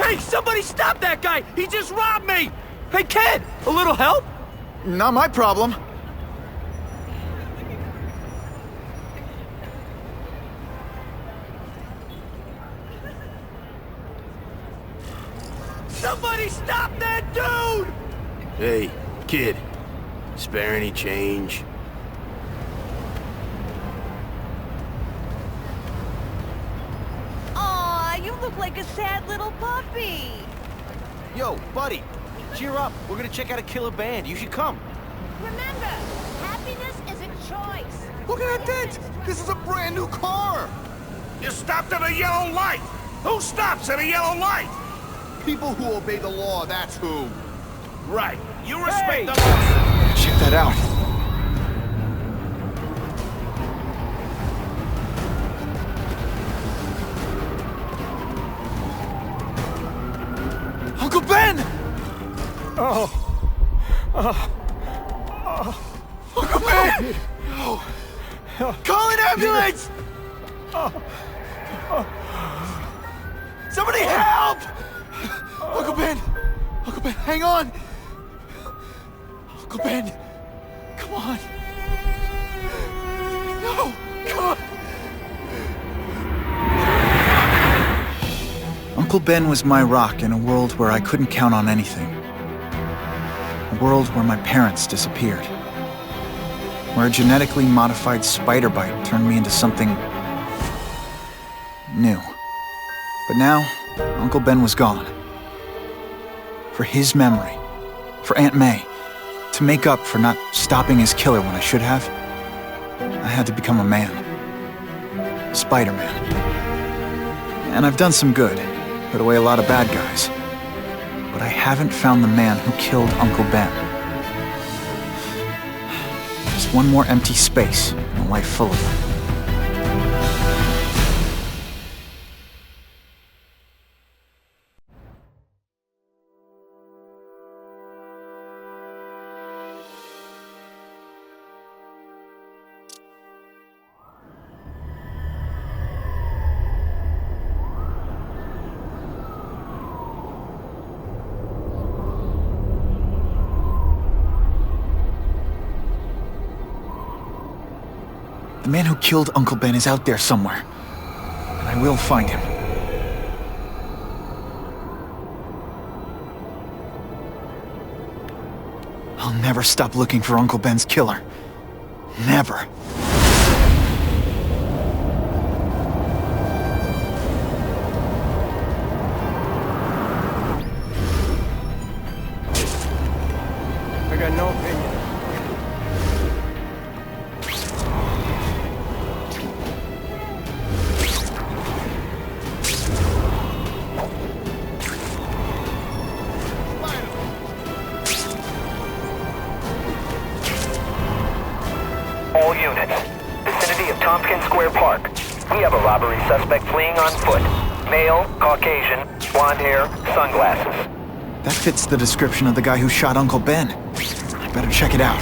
Hey, somebody stop that guy! He just robbed me! Hey, kid, a little help? Not my problem. Somebody stop that dude! Hey, kid. Spare any change? Aw, you look like a sad little puppy. Yo, buddy, cheer up. We're gonna check out a killer band. You should come. Remember, happiness is a choice. Look at that dent! This is a brand new car! You stopped at a yellow light! Who stops at a yellow light? People who obey the law, that's who. Right. You respect the law. Check that out. Uncle Ben! Uncle Ben! Call an ambulance! Somebody help! Uncle Ben! Uncle Ben, hang on! Uncle Ben! Come on! No! Come on! Uncle Ben was my rock in a world where I couldn't count on anything. A world where my parents disappeared. Where a genetically modified spider bite turned me into something new. But now, Uncle Ben was gone. For his memory, for Aunt May, to make up for not stopping his killer when I should have, I had to become a man. Spider-Man. And I've done some good, put away a lot of bad guys. But I haven't found the man who killed Uncle Ben. Just one more empty space in a life full of them. The man who killed Uncle Ben is out there somewhere. And I will find him. I'll never stop looking for Uncle Ben's killer. Never. I got no opinion. All units. Vicinity of Tompkins Square Park. We have a robbery suspect fleeing on foot. Male, Caucasian, blonde hair, sunglasses. That fits the description of the guy who shot Uncle Ben. I better check it out.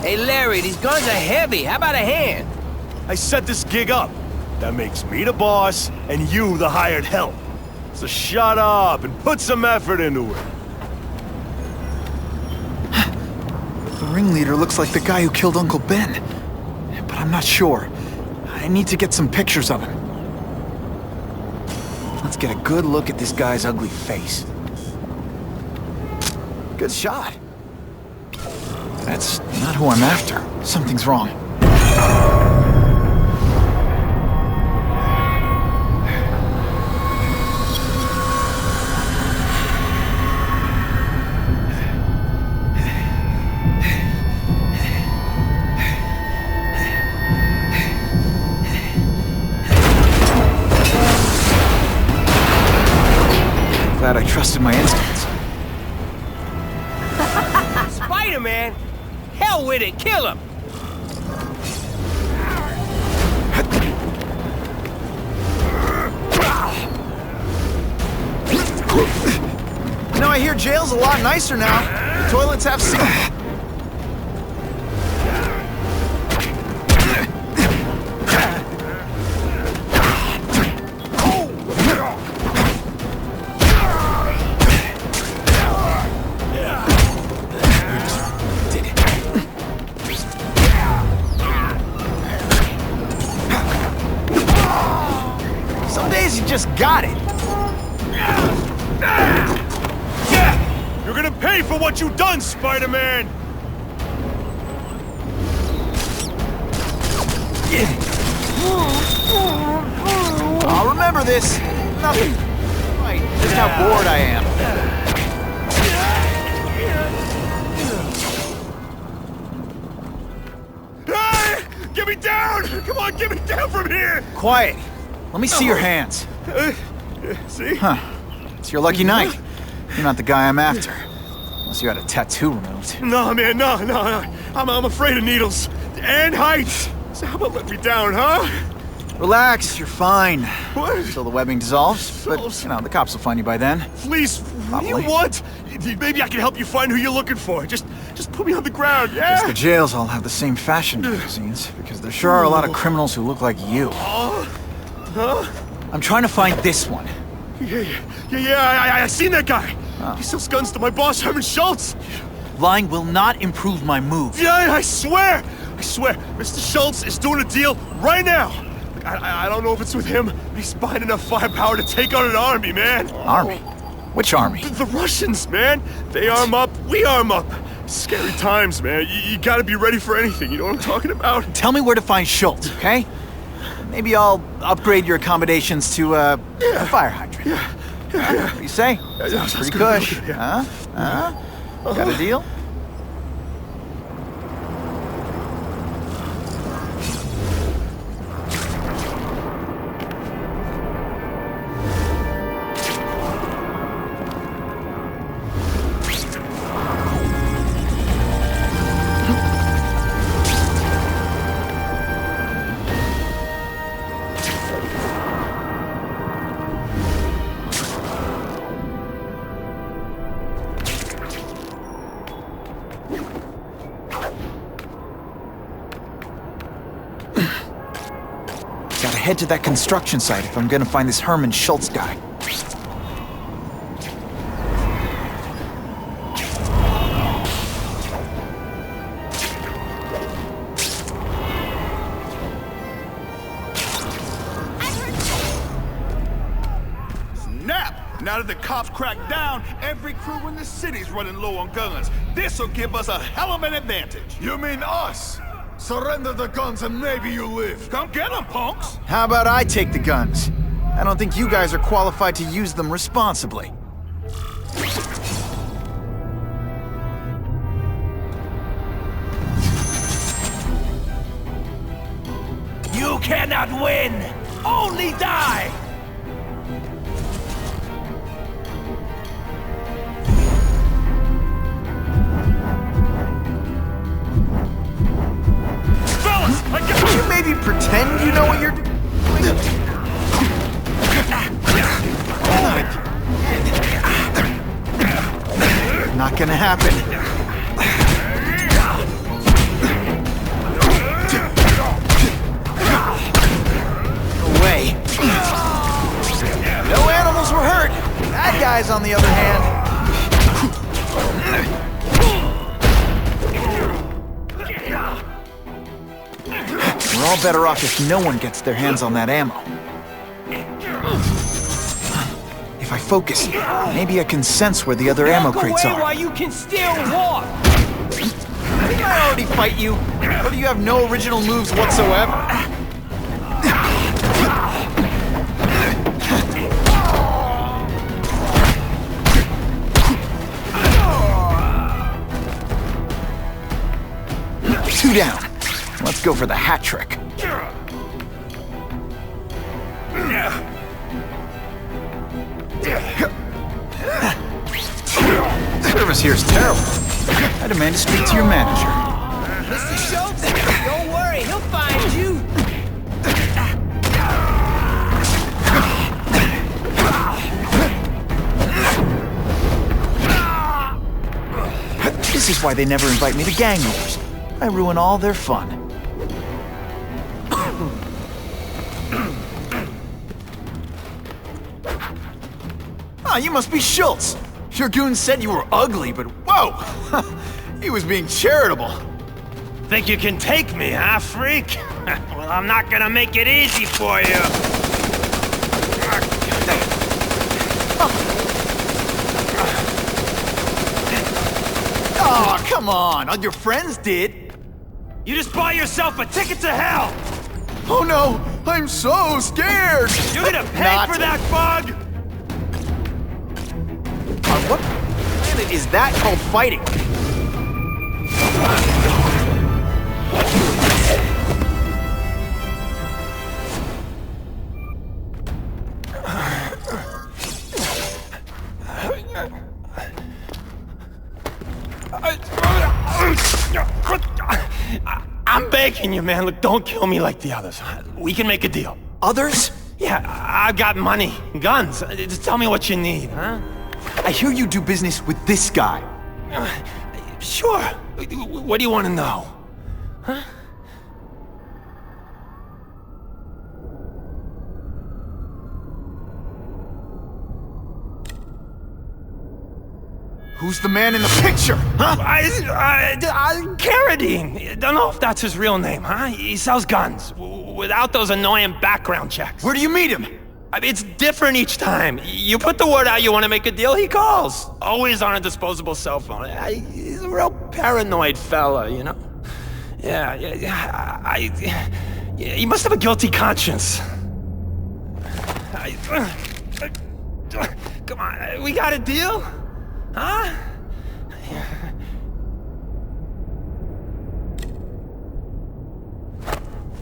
Hey, Larry, these guns are heavy. How about a hand? I set this gig up. That makes me the boss, and you the hired help. So shut up and put some effort into it. The ringleader looks like the guy who killed Uncle Ben. But I'm not sure. I need to get some pictures of him. Let's get a good look at this guy's ugly face. Good shot. That's not who I'm after. Something's wrong. Glad I trusted my instincts. Spider-Man? Hell with it, kill him! You know, I hear jail's a lot nicer now. Toilets have seats. Some days you just got it. You're gonna pay for what you've done, Spider-Man! I'll remember this. Nothing. Right, just how bored I am. Hey! Get me down! Come on, get me down from here! Quiet. Let me see your hands. See? Huh. It's your lucky night. You're not the guy I'm after. Unless you had a tattoo removed. No, man, no. I'm afraid of needles. And heights. So how about let me down, huh? Relax, you're fine. What? Until the webbing dissolves. But, you know, the cops will find you by then. Please, what do you Probably. want? Maybe I can help you find who you're looking for. Just put me on the ground, yeah? Guess the jails all have the same fashion magazines, because there sure are a lot of criminals who look like you. Huh? I'm trying to find this one. Yeah, I seen that guy. Oh. He sells guns to my boss, Herman Schultz. Lying will not improve my move. Yeah, I swear. Mr. Schultz is doing a deal right now. I don't know if it's with him, but he's buying enough firepower to take on an army, man. Army? Which army? The Russians, man. They arm up, we arm up. Scary times, man. You gotta be ready for anything, you know what I'm talking about? Tell me where to find Schultz, okay? Maybe I'll upgrade your accommodations to a fire hydrant. Yeah. What do you say? Sounds Sounds pretty good. cush. Yeah. Huh? Got a deal? Gotta head to that construction site if I'm gonna find this Herman Schultz guy. Snap! Now that the cops cracked down, every crew in the city's running low on guns. This'll give us a hell of an advantage. You mean us? Surrender the guns and maybe you live. Come get them, punks! How about I take the guns? I don't think you guys are qualified to use them responsibly. You cannot win! Only die! Fellas, I got Can you maybe pretend you know what you're doing? Not gonna happen. No way. No animals were hurt. That guy's on the other hand. We're all better off if no one gets their hands on that ammo. If I focus, maybe I can sense where the other ammo crates Walk away are. while you can still walk! Didn't I already fight you? Or do you have no original moves whatsoever? Two down. Let's go for the hat trick. Service here is terrible. I demand to speak to your manager. Mr. Schultz, don't worry, he'll find you! This is why they never invite me to gang wars. I ruin all their fun. Ah, you must be Schultz. Your goon said you were ugly, but whoa! He was being charitable. Think you can take me, huh, freak? Well, I'm not gonna make it easy for you. Oh, come on. All your friends did. You just bought yourself a ticket to hell! Oh no! I'm so scared! You're gonna pay for that, bug! On what planet is that called fighting? I'm begging you, man. Look, don't kill me like the others. We can make a deal. Others? Yeah, I've got money, guns. Just tell me what you need, huh? I hear you do business with this guy. Sure. What do you want to know? Huh? Who's the man in the picture, huh? Carradine. Don't know if that's his real name, huh? He sells guns without those annoying background checks. Where do you meet him? I mean, it's different each time. You put the word out you want to make a deal, he calls. Always on a disposable cell phone. He's a real paranoid fella, you know? Yeah, he must have a guilty conscience. Come on, we got a deal? Huh?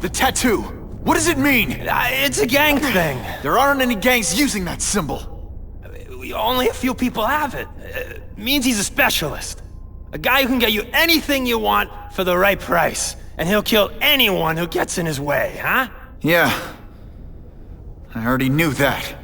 The tattoo. What does it mean? It's a gang thing. There aren't any gangs using that symbol. Only a few people have it. It means he's a specialist. A guy who can get you anything you want for the right price. And he'll kill anyone who gets in his way, huh? Yeah. I already knew that.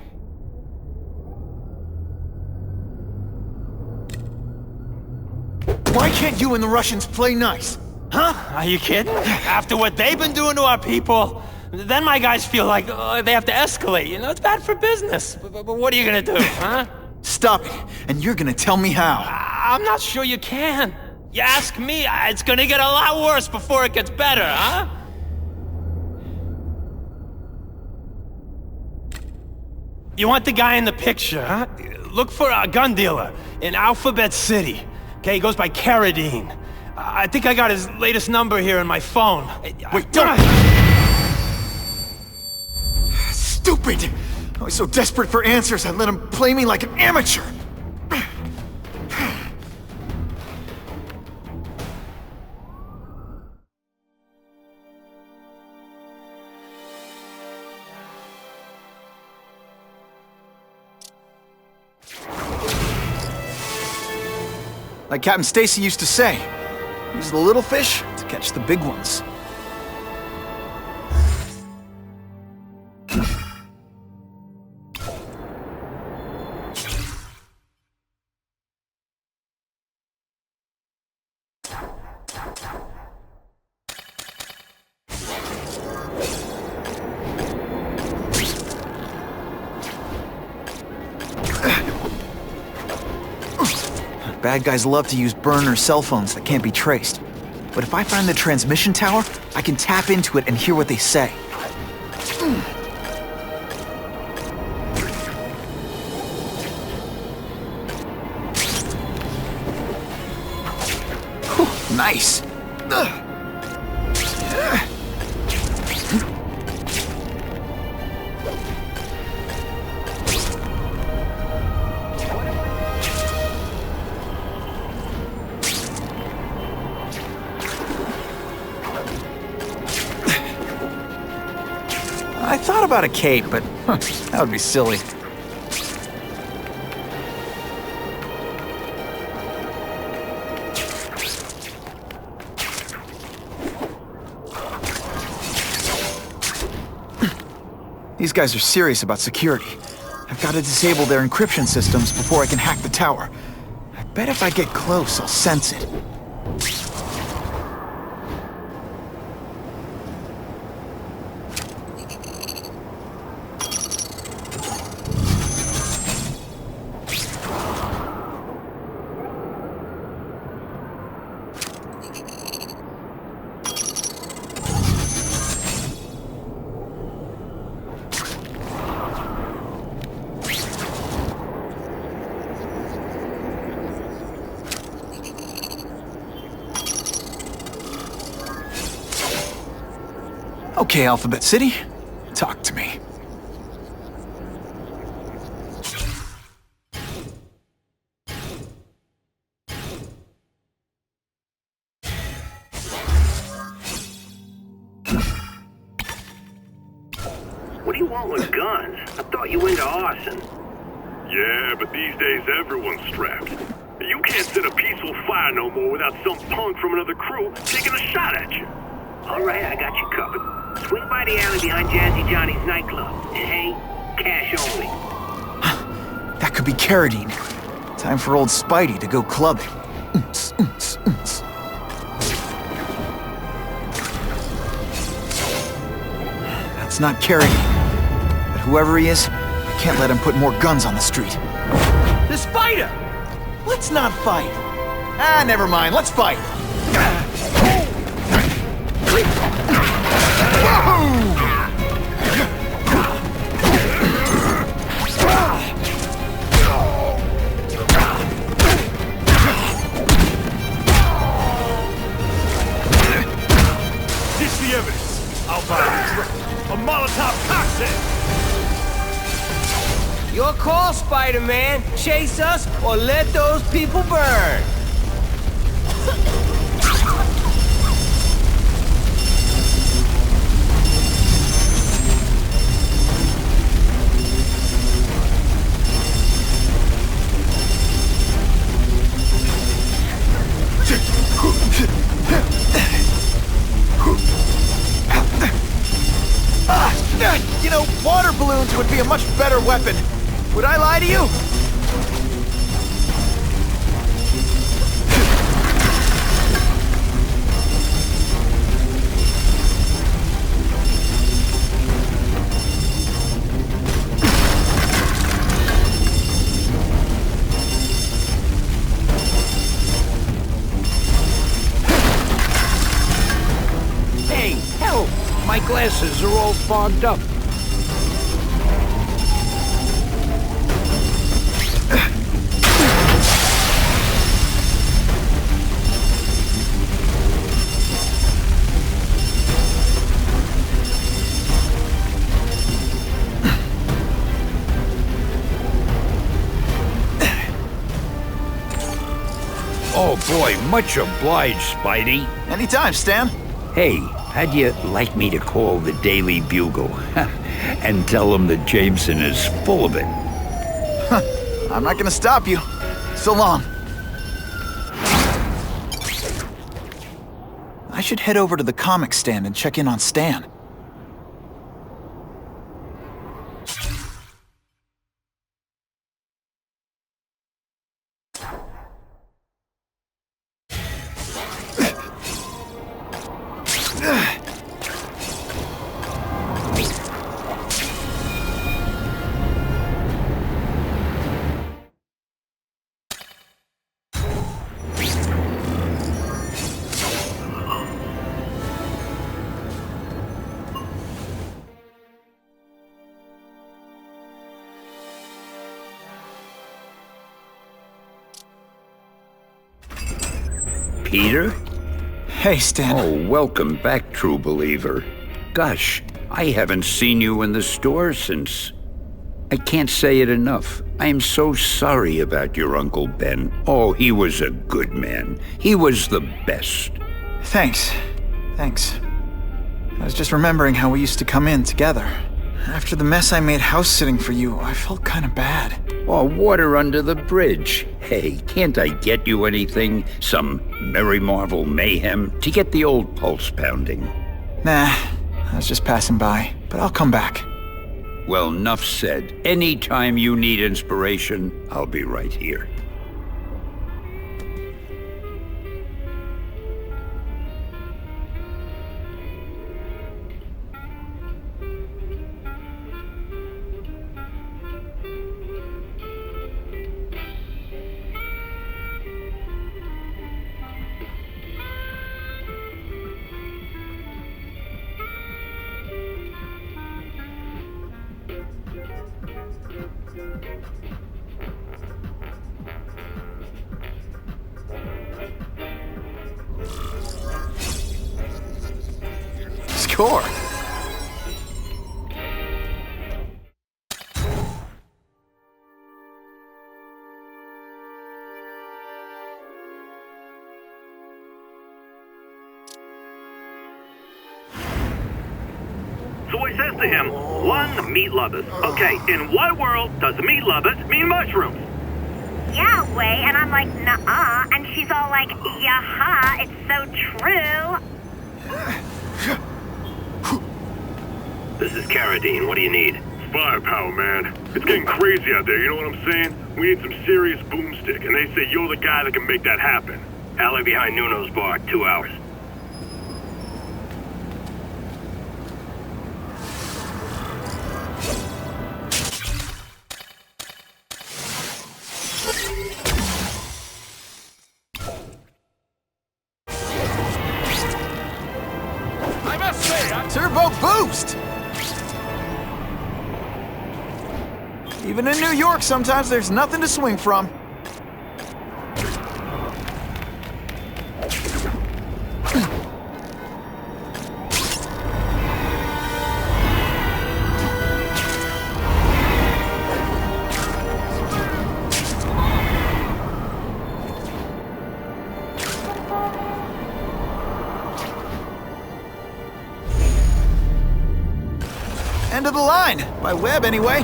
Why can't you and the Russians play nice? Huh? Are you kidding? After what they've been doing to our people, then my guys feel like they have to escalate. You know, it's bad for business. But what are you gonna do, huh? Stop it, and you're gonna tell me how. I'm not sure you can. You ask me, it's gonna get a lot worse before it gets better, huh? You want the guy in the picture, huh? Look for a gun dealer in Alphabet City. Okay, he goes by Carradine. I think I got his latest number here in my phone. Wait, don't! Stupid! I was so desperate for answers, I let him play me like an amateur! Like Captain Stacy used to say, use the little fish to catch the big ones. Bad guys love to use burner cell phones that can't be traced. But if I find the transmission tower, I can tap into it and hear what they say. Whew, nice. I thought about a cape, but that would be silly. These guys are serious about security. I've got to disable their encryption systems before I can hack the tower. Bet if I get close, I'll sense it. Okay, Alphabet City, talk to me. What do you want with guns? I thought you were into arson. Yeah, but these days everyone's strapped. You can't set a peaceful fire no more without some punk from another crew taking a shot at you. All right, I got you covered. Swing by the alley behind Jazzy Johnny's nightclub. And hey, cash only. That could be Carradine. Time for old Spidey to go clubbing. That's not Carradine. But whoever he is, I can't let him put more guns on the street. The spider! Let's not fight. Ah, never mind. Let's fight. Ditch the evidence. I'll buy you a drink. A Molotov cocktail. Your call, Spider-Man. Chase us or let those people burn. You know, water balloons would be a much better weapon. Would I lie to you? Hey, help! My glasses are all fogged up. Oh boy, much obliged, Spidey. Anytime, Stan. Hey, how'd you like me to call the Daily Bugle and tell them that Jameson is full of it? I'm not gonna stop you. So long. I should head over to the comic stand and check in on Stan. Peter? Hey, Stan. Oh, welcome back, true believer. Gosh, I haven't seen you in the store since... I can't say it enough. I am so sorry about your Uncle Ben. Oh, he was a good man. He was the best. Thanks. Thanks. I was just remembering how we used to come in together. After the mess I made house-sitting for you, I felt kind of bad. Oh, water under the bridge. Hey, can't I get you anything? Some Merry Marvel mayhem to get the old pulse pounding? Nah, I was just passing by, but I'll come back. Well, enough said. Anytime you need inspiration, I'll be right here. Score! So he says to him, one, meat lovers. Okay, in what world does meat lovers mean mushrooms? Yeah, way, and I'm like, nuh-uh, and she's all like, yaha, it's so true. This is Carradine. What do you need? Firepower, man. It's getting crazy out there, you know what I'm saying? We need some serious boomstick, and they say you're the guy that can make that happen. Alley behind Nuno's bar, 2 hours. I must say, Turbo boost! Even in New York, sometimes there's nothing to swing from. End of the line, by Webb anyway.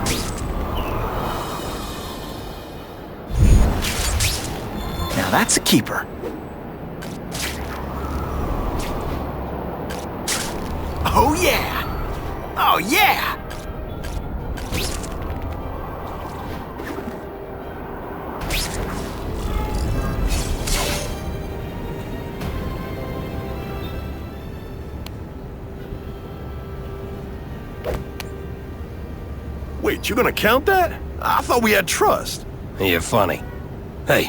Now that's a keeper. Oh yeah! Oh yeah! Wait, you gonna count that? I thought we had trust. You're funny. Hey,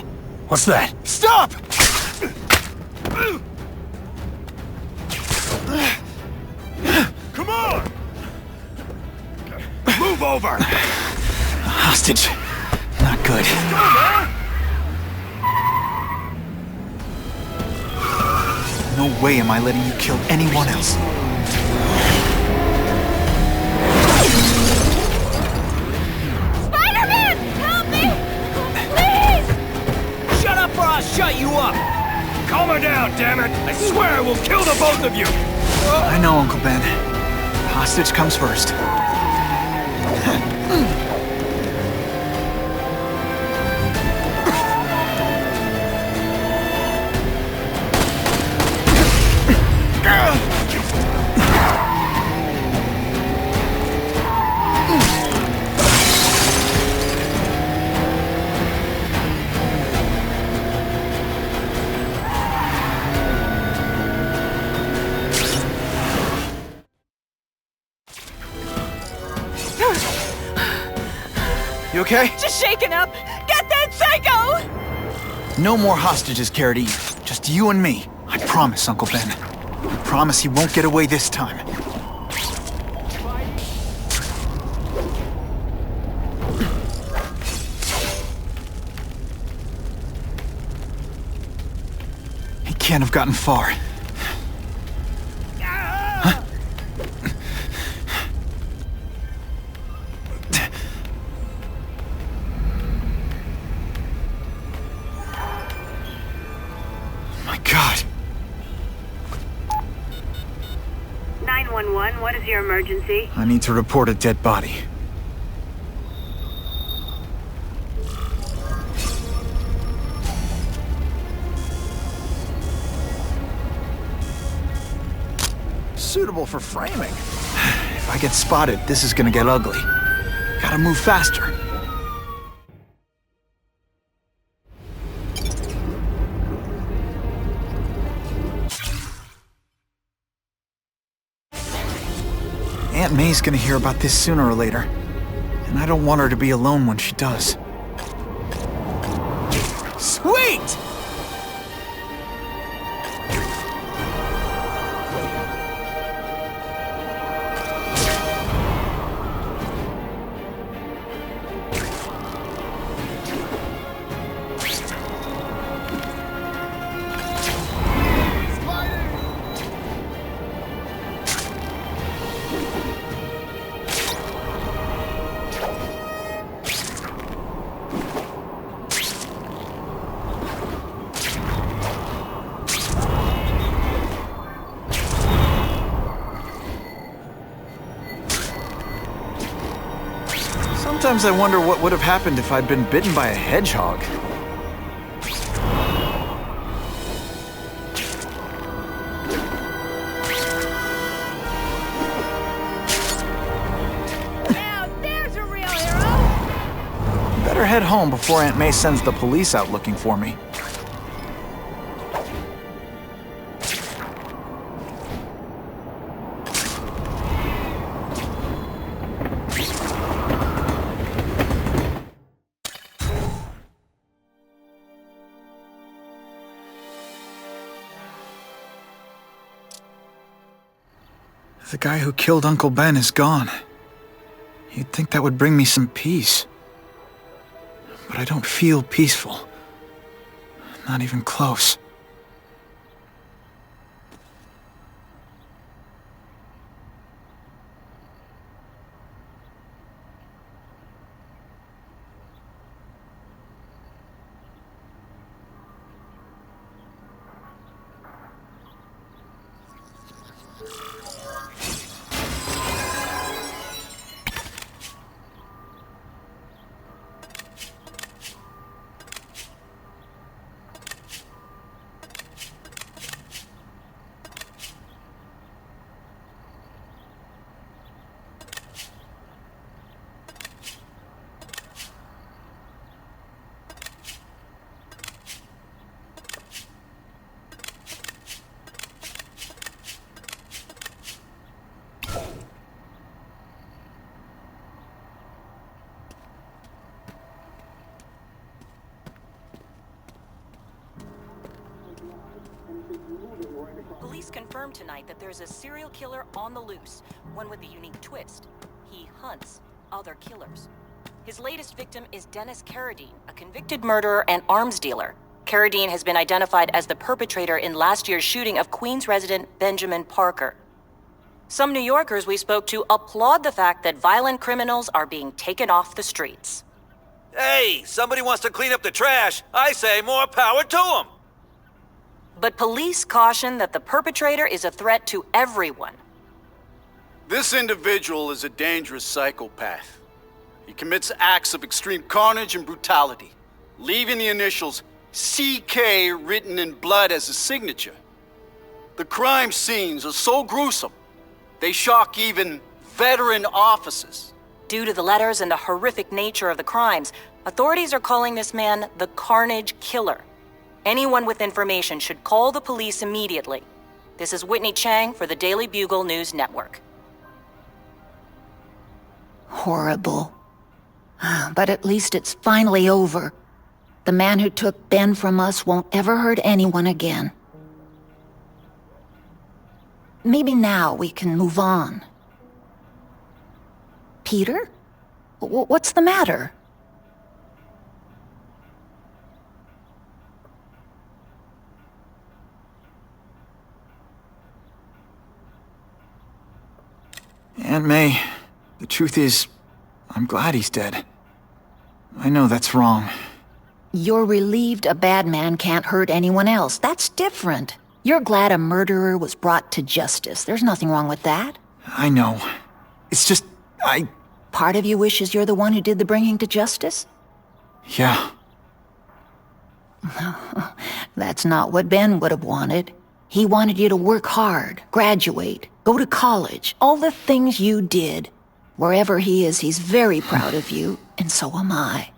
what's that? Stop! Come on! Move over! Hostage. Not good. No way am I letting you kill anyone else. Spider-Man! Help me! Please! Shut up or I'll shut you up! Calm her down, damn it! I swear I will kill the both of you! I know, Uncle Ben. Hostage comes first. You okay? Just shaken up. Get that psycho! No more hostages, Carradine. Just you and me. I promise, Uncle Ben. I promise he won't get away this time. He can't have gotten far. My God. 911, what is your emergency? I need to report a dead body. Suitable for framing. If I get spotted, this is gonna get ugly. Gotta move faster. Aunt May's gonna hear about this sooner or later, and I don't want her to be alone when she does. Sweet! Sometimes I wonder what would have happened if I'd been bitten by a hedgehog. Now there's a real hero! Better head home before Aunt May sends the police out looking for me. The guy who killed Uncle Ben is gone. You'd think that would bring me some peace. But I don't feel peaceful. Not even close. Police confirmed tonight that there's a serial killer on the loose, one with a unique twist. He hunts other killers. His latest victim is Dennis Carradine, a convicted murderer and arms dealer. Carradine has been identified as the perpetrator in last year's shooting of Queens resident Benjamin Parker. Some New Yorkers we spoke to applaud the fact that violent criminals are being taken off the streets. Hey, somebody wants to clean up the trash. I say more power to them. But police caution that the perpetrator is a threat to everyone. This individual is a dangerous psychopath. He commits acts of extreme carnage and brutality, leaving the initials CK written in blood as a signature. The crime scenes are so gruesome, they shock even veteran officers. Due to the letters and the horrific nature of the crimes, authorities are calling this man the Carnage Killer. Anyone with information should call the police immediately. This is Whitney Chang for the Daily Bugle News Network. Horrible. But at least it's finally over. The man who took Ben from us won't ever hurt anyone again. Maybe now we can move on. Peter? What's the matter? Aunt May, the truth is, I'm glad he's dead. I know that's wrong. You're relieved a bad man can't hurt anyone else. That's different. You're glad a murderer was brought to justice. There's nothing wrong with that. I know. It's just, Part of you wishes you're the one who did the bringing to justice? Yeah. That's not what Ben would have wanted. He wanted you to work hard, graduate, go to college, all the things you did. Wherever he is, he's very proud of you, and so am I.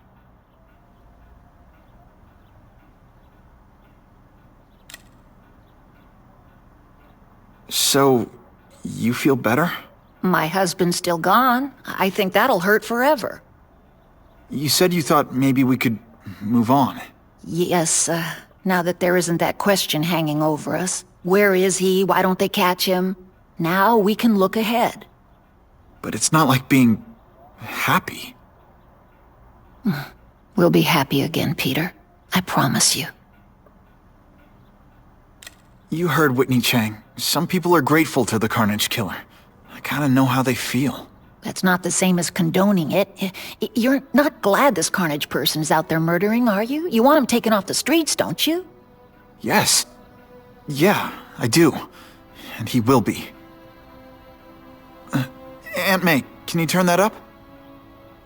So, you feel better? My husband's still gone. I think that'll hurt forever. You said you thought maybe we could move on. Yes, now that there isn't that question hanging over us. Where is he? Why don't they catch him? Now we can look ahead. But it's not like being happy. We'll be happy again, Peter. I promise you. You heard Whitney Chang. Some people are grateful to the Carnage Killer. I kinda know how they feel. That's not the same as condoning it. You're not glad this Carnage person is out there murdering, are you? You want him taken off the streets, don't you? Yes. Yeah, I do. And he will be. Aunt May, can you turn that up?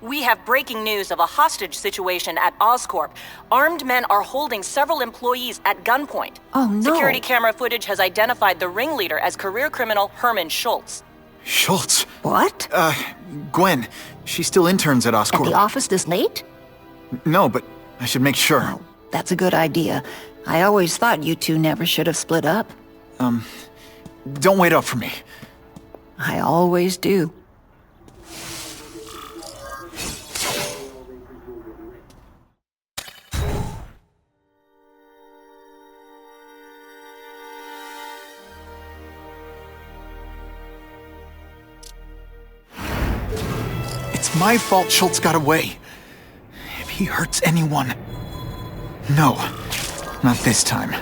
We have breaking news of a hostage situation at Oscorp. Armed men are holding several employees at gunpoint. Oh, no. Security camera footage has identified the ringleader as career criminal Herman Schultz. Schultz? What? Gwen. She still interns at Oscorp. At the office this late? No, but I should make sure. Oh, that's a good idea. I always thought you two never should have split up. Don't wait up for me. I always do. It's my fault Schultz got away. If he hurts anyone... No, not this time.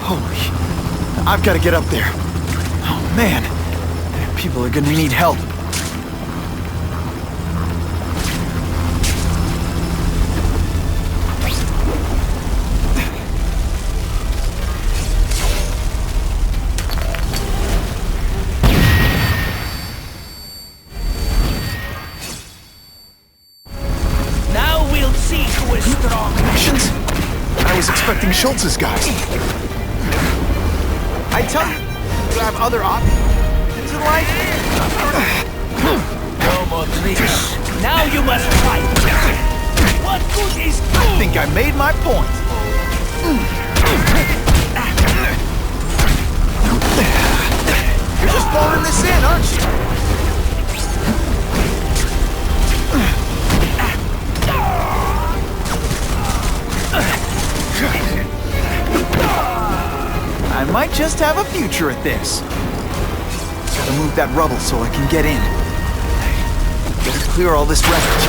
Holy... I've got to get up there. Oh, man. People are gonna need help. I was expecting Schultz's guys. I tell you, you have other options in life. No more tricks. Now you must fight. What good is... I think I made my point. You're just phoning this in, aren't you? I might just have a future at this. Gotta move that rubble so I can get in. Better clear all this wreckage.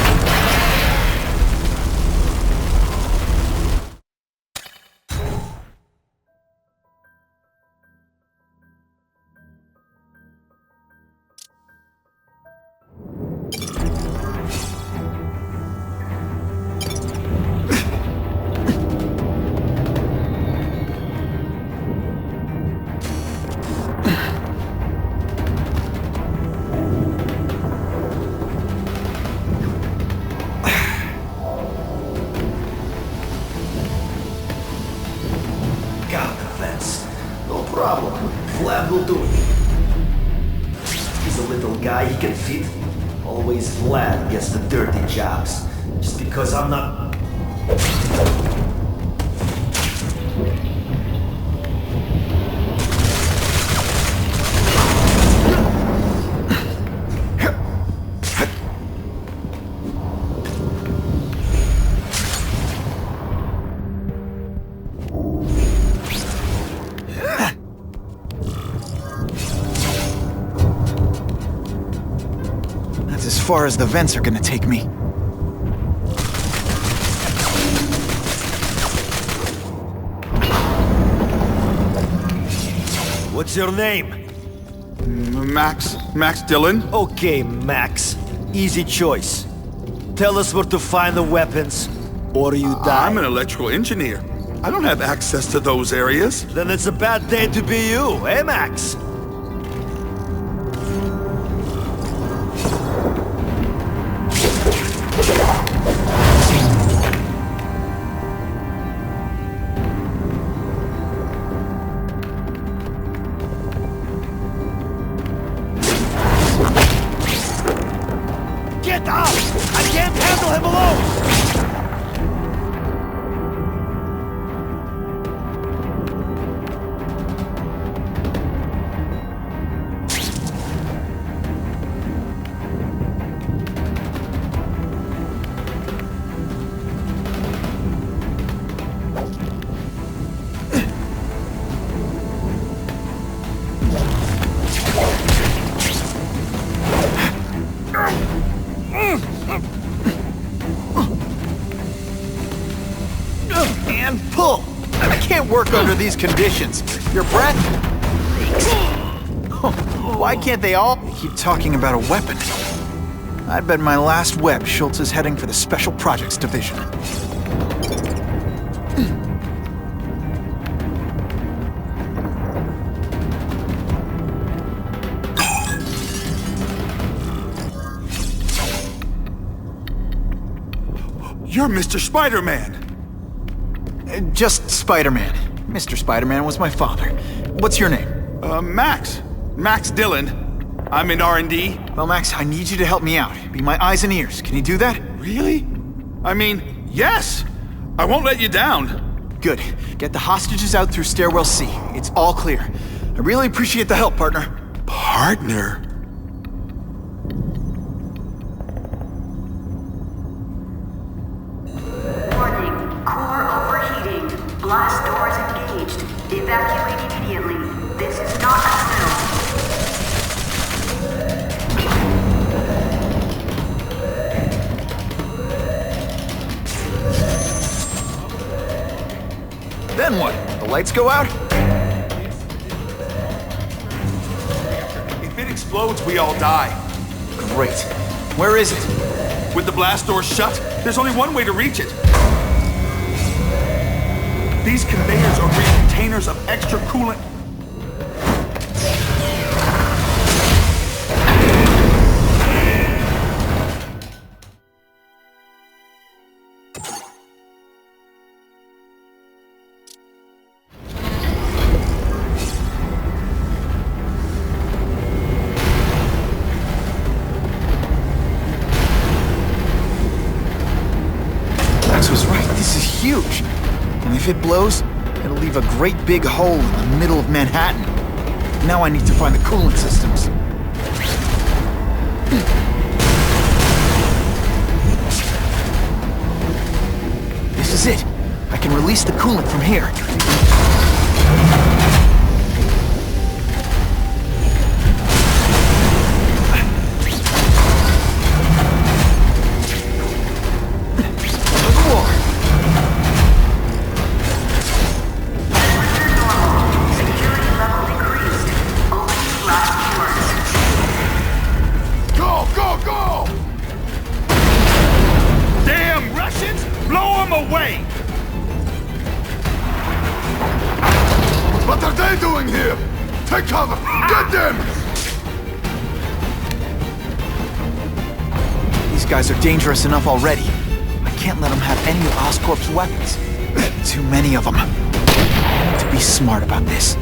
Vlad will do it. He's a little guy, he can fit. Always Vlad gets the dirty jobs. Just because I'm not... As far as the vents are gonna take me. What's your name? Max Dillon. Okay, Max. Easy choice. Tell us where to find the weapons, or you die. I'm an electrical engineer. I don't have access to those areas. Then it's a bad day to be you, eh, Max? Get out! I can't handle him alone! And pull! I can't work under these conditions. Your breath? Why can't they all keep talking about a weapon? I bet my last web Schultz is heading for the Special Projects Division. You're Mr. Spider-Man. Just Spider-Man. Mr. Spider-Man was my father. What's your name? Max. Max Dillon. I'm in R&D. Well, Max, I need you to help me out. Be my eyes and ears. Can you do that? Really? I mean, yes! I won't let you down. Good. Get the hostages out through stairwell C. It's all clear. I really appreciate the help, partner. Partner? Warning. Core overheating. Blast doors engaged. Evacuate immediately. This is not a drill. Then what? The lights go out? If it explodes, we all die. Great. Where is it? With the blast doors shut, there's only one way to reach it. These conveyors are big containers of extra coolant. Huge. And if it blows, it'll leave a great big hole in the middle of Manhattan. Now I need to find the coolant systems. This is it. I can release the coolant from here. What are they doing here? Take cover! Get them! These guys are dangerous enough already. I can't let them have any of Oscorp's weapons. Too many of them. To be smart about this.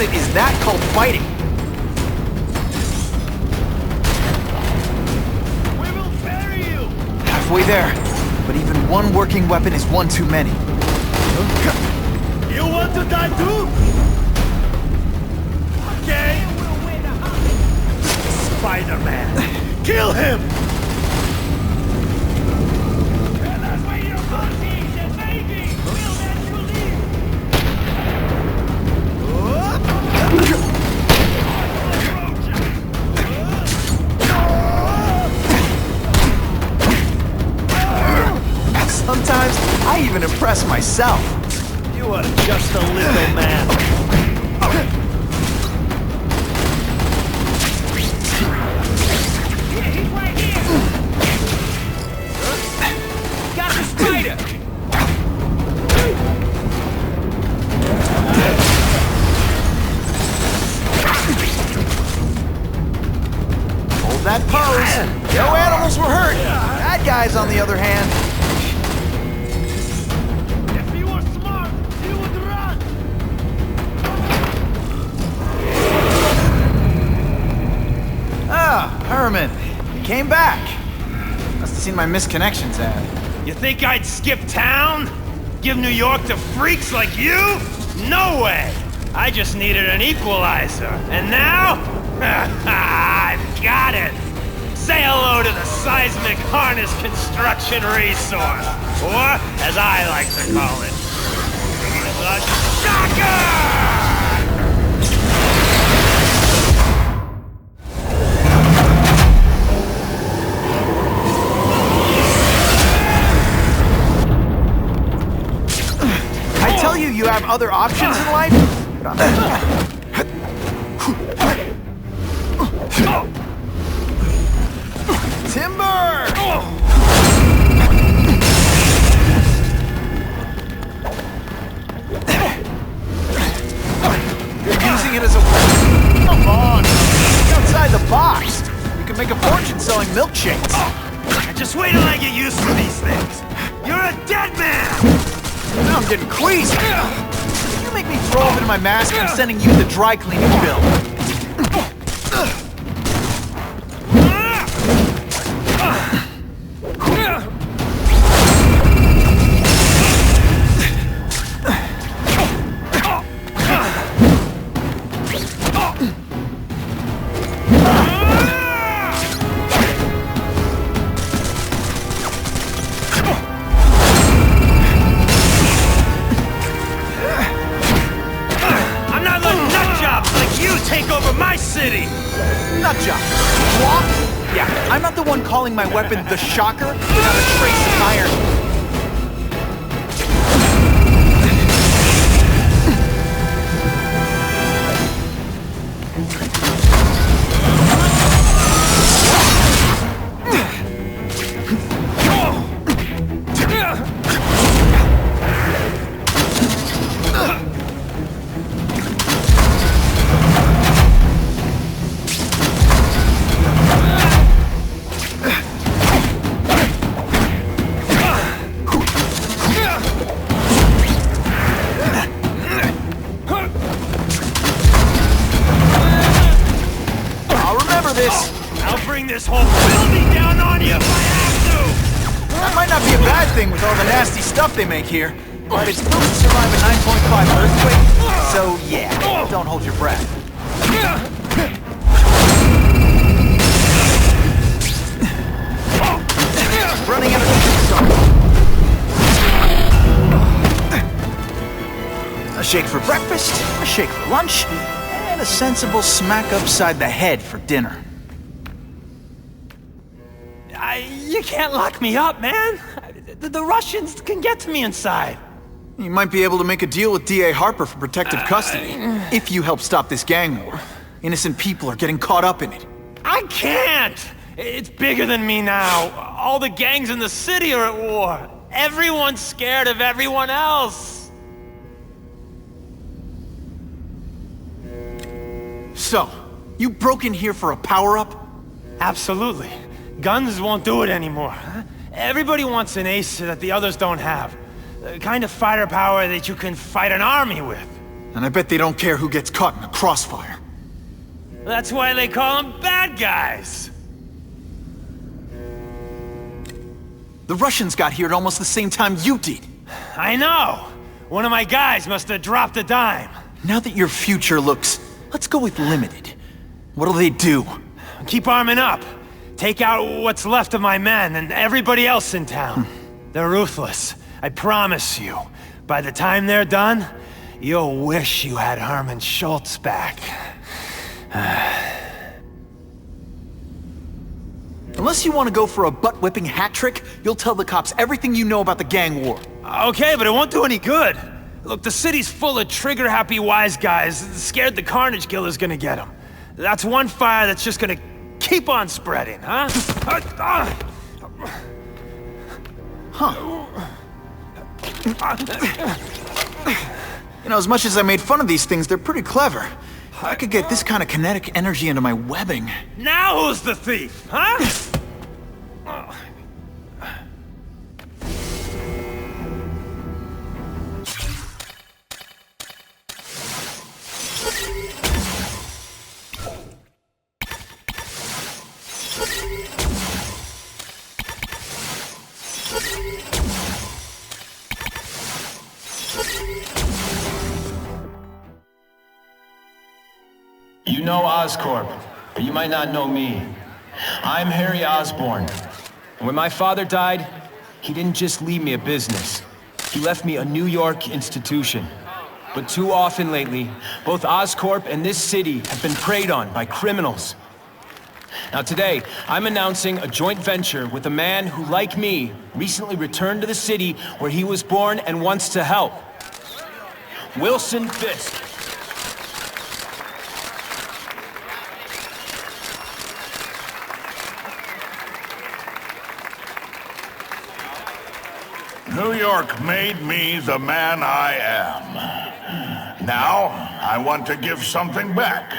Is that called fighting? We will bury you! Halfway there, but even one working weapon is one too many. You want to die too? Okay. Spider-Man, kill him! Tell us where your boss is and maybe we'll let you leave! Sometimes I even impress myself. You are just a little man. He's right here. Got the spider. Hold that pose. No animals were hurt. Bad guys, on the other hand. If he was smart, he would run. Ah, Herman. came back. Must have seen my misconnections ad. You think I'd skip town? Give New York to freaks like you? No way! I just needed an equalizer. And now? I've got it! Say hello to the seismic harness construction resource. Or, as I like to call it, the shocker! I tell you, you have other options in life? Timber! You're using it as a weapon? Come on! Think outside the box! You can make a fortune selling milkshakes. Just wait till I get used to these things. You're a dead man! Now I'm getting queasy. If you make me throw up in my mask, I'm sending you the dry cleaning bill. Calling my weapon the Shocker without a trace of iron. This whole building down on you if I have to! That might not be a bad thing with all the nasty stuff they make here, but it's supposed to survive a 9.5 earthquake, so yeah, don't hold your breath. Running out of a shake for breakfast, a shake for lunch, and a sensible smack upside the head for dinner. You can't lock me up, man. The Russians can get to me inside. You might be able to make a deal with D.A. Harper for protective custody, if you help stop this gang war. Innocent people are getting caught up in it. I can't! It's bigger than me now. All the gangs in the city are at war. Everyone's scared of everyone else. So, you broke in here for a power-up? Absolutely. Guns won't do it anymore. Everybody wants an ace that the others don't have. The kind of fighter power that you can fight an army with. And I bet they don't care who gets caught in a crossfire. That's why they call them bad guys. The Russians got here at almost the same time you did. I know. One of my guys must have dropped a dime. Now that your future looks, let's go with limited. What'll they do? Keep arming up. Take out what's left of my men and everybody else in town. They're ruthless, I promise you. By the time they're done, you'll wish you had Herman Schultz back. Unless you want to go for a butt-whipping hat trick, you'll tell the cops everything you know about the gang war. Okay, but it won't do any good. Look, the city's full of trigger-happy wise guys, scared the Carnage killer's gonna get them. That's one fire that's just gonna keep on spreading, huh? You know, as much as I made fun of these things, they're pretty clever. I could get this kind of kinetic energy into my webbing. Now who's the thief, huh? know Oscorp, but you might not know me. I'm Harry Osborn. And when my father died, he didn't just leave me a business. He left me a New York institution. But too often lately, both Oscorp and this city have been preyed on by criminals. Now today, I'm announcing a joint venture with a man who, like me, recently returned to the city where he was born and wants to help. Wilson Fisk. New York made me the man I am. Now, I want to give something back.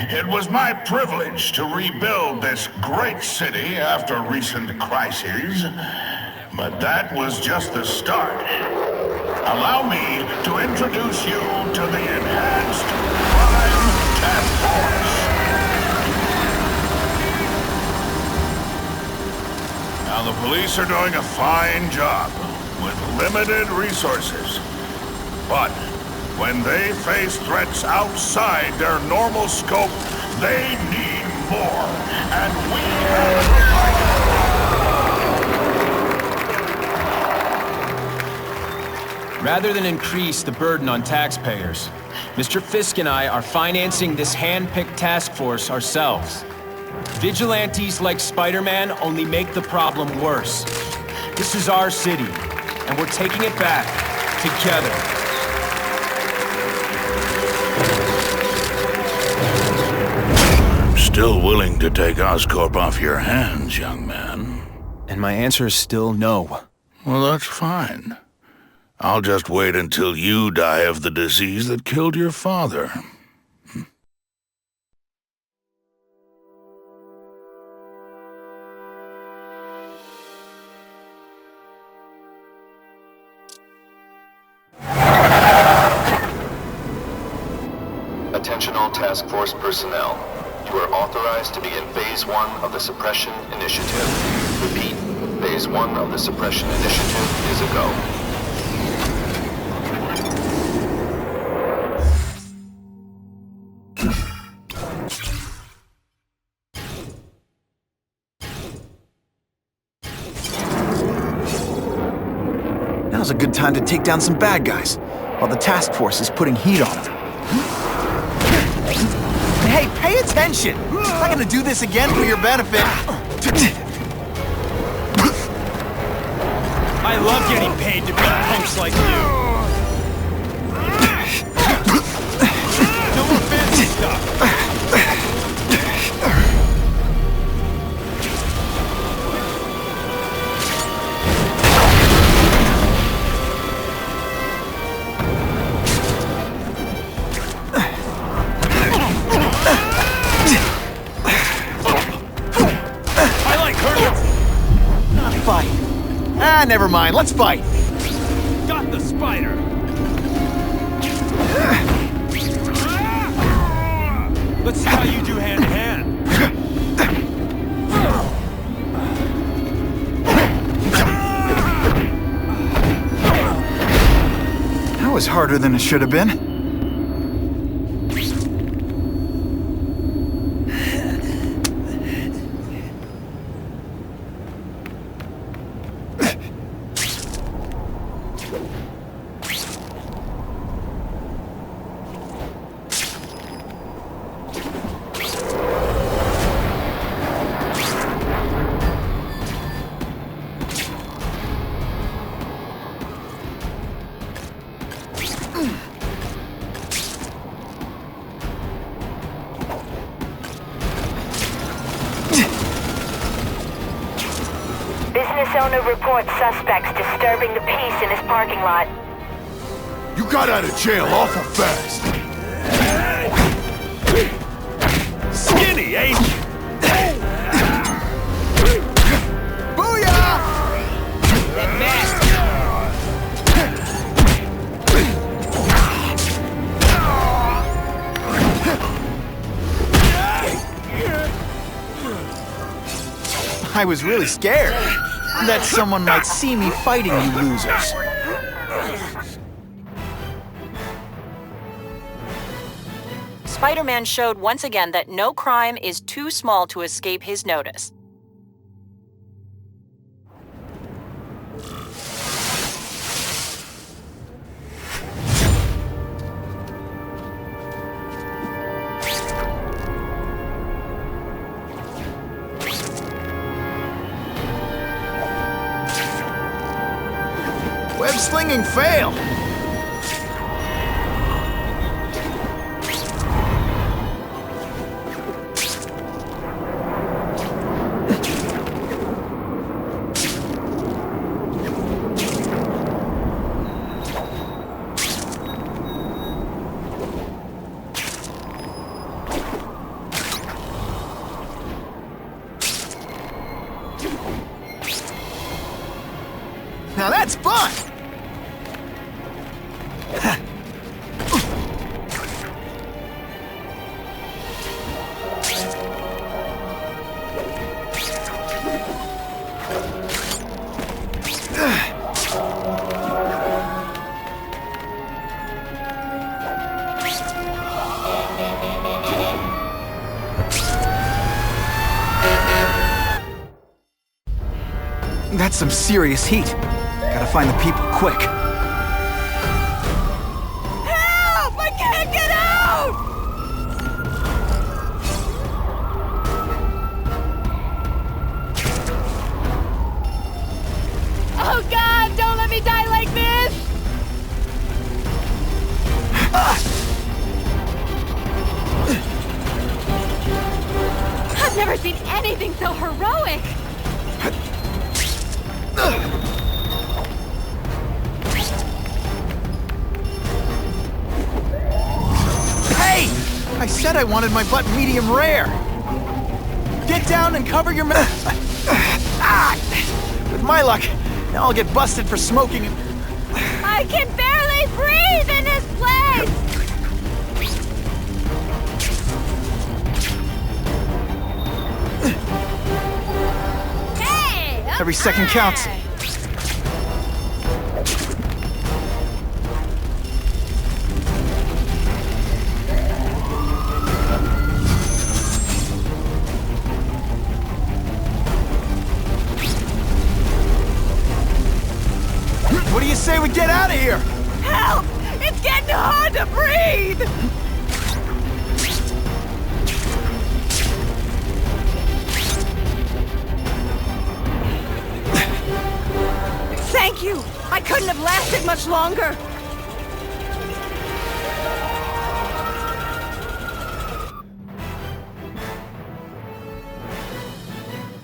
It was my privilege to rebuild this great city after recent crises, but that was just the start. Allow me to introduce you to the Enhanced Crime Task Force. Now, the police are doing a fine job with limited resources, but when they face threats outside their normal scope, they need more, and we have provided. Rather than increase the burden on taxpayers, Mr. Fisk and I are financing this hand-picked task force ourselves. Vigilantes like Spider-Man only make the problem worse. This is our city, and we're taking it back together. Still willing to take Oscorp off your hands, young man? And my answer is still no. Well, that's fine. I'll just wait until you die of the disease that killed your father. Attention all task force personnel. You are authorized to begin Phase 1 of the Suppression Initiative. Repeat, Phase 1 of the Suppression Initiative is a go. Now's a good time to take down some bad guys, while the task force is putting heat on them. Hey, pay attention! I'm not gonna do this again for your benefit. I love getting paid to beat punks like you. No more fancy stuff. Never mind, let's fight! Got the spider! Let's see how you do hand-to-hand. That was harder than it should have been. Business owner reports suspects disturbing the peace in his parking lot. You got out of jail awful fast. Skinny, eh? Booyah! That mask! I was really scared that someone might see me fighting you losers. Spider-Man showed once again that no crime is too small to escape his notice. Web slinging fail! Now that's fun! That's some serious heat. Gotta find the people quick. Help! I can't get out! Oh God, don't let me die like this! I've never seen anything so heroic! Hey! I said I wanted my butt medium rare! Get down and cover your mouth! With my luck, now I'll get busted for smoking and... I can barely breathe in this place! Hey! Every second counts. What do you say we get out of here? Help! It's getting hard to breathe! Thank you! I couldn't have lasted much longer!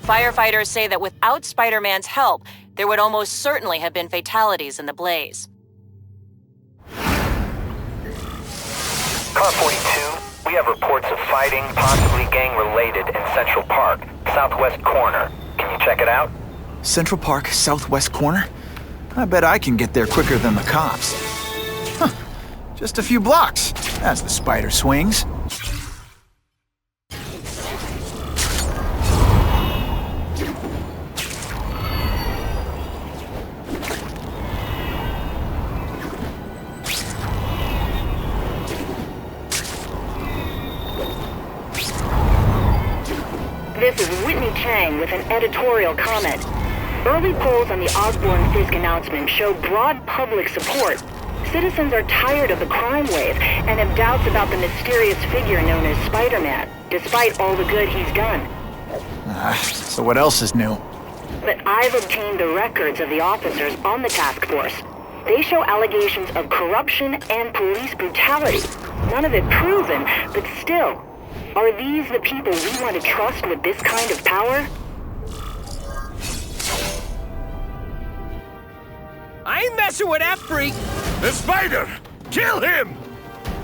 Firefighters say that without Spider-Man's help, there would almost certainly have been fatalities in the blaze. Car 42, we have reports of fighting, possibly gang-related, in Central Park, southwest corner. Can you check it out? Central Park, southwest corner? I bet I can get there quicker than the cops. Huh. Just a few blocks, as the spider swings. This is Whitney Chang with an editorial comment. Early polls on the Osborn-Fisk announcement showed broad public support. Citizens are tired of the crime wave and have doubts about the mysterious figure known as Spider-Man, despite all the good he's done. So what else is new? But I've obtained the records of the officers on the task force. They show allegations of corruption and police brutality. None of it proven, but still. Are these the people we want to trust with this kind of power? I ain't messing with that freak! The spider! Kill him!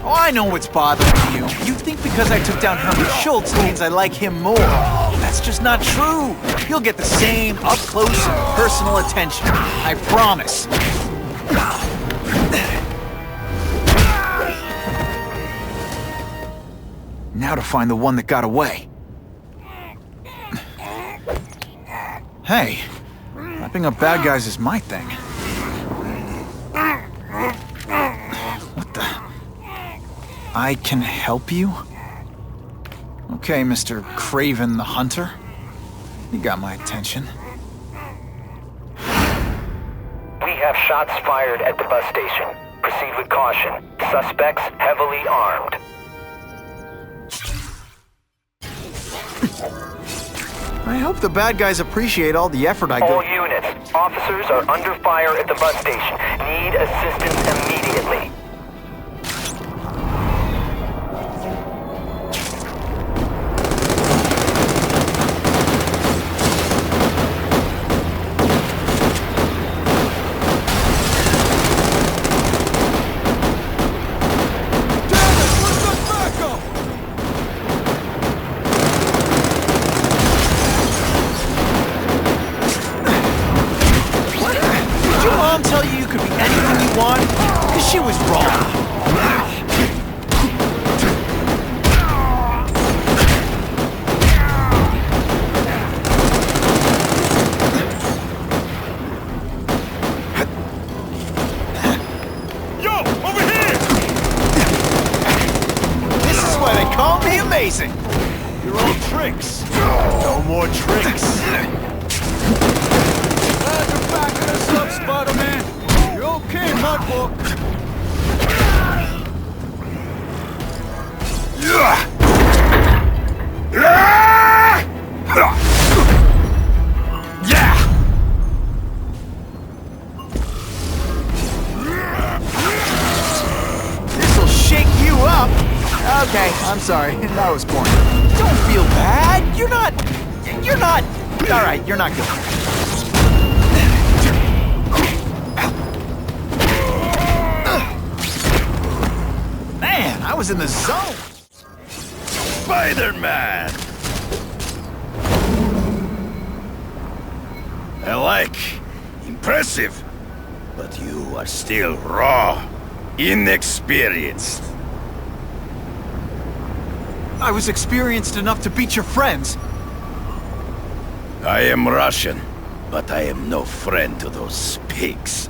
Oh, I know what's bothering you. You think because I took down Herman Schultz means I like him more. That's just not true. You'll get the same up-close and personal attention. I promise. Now to find the one that got away. Hey, wrapping up bad guys is my thing. What the? I can help you? Okay, Mr. Kraven the Hunter. You got my attention. We have shots fired at the bus station. Proceed with caution. Suspects heavily armed. I hope the bad guys appreciate all the effort I go... All units, officers are under fire at the bus station. Need assistance immediately. She was wrong. Yo, over here! This is why they call me amazing. You're all tricks. No more tricks. Glad you're backing us up, Spider-Man. You're okay, Mudbook. This'll shake you up. Okay, I'm sorry. That was corny. Don't feel bad. You're not... All right, you're not good. Man, I was in the zone. Spider-Man! I like. Impressive. But you are still raw. Inexperienced. I was experienced enough to beat your friends. I am Russian, but I am no friend to those pigs.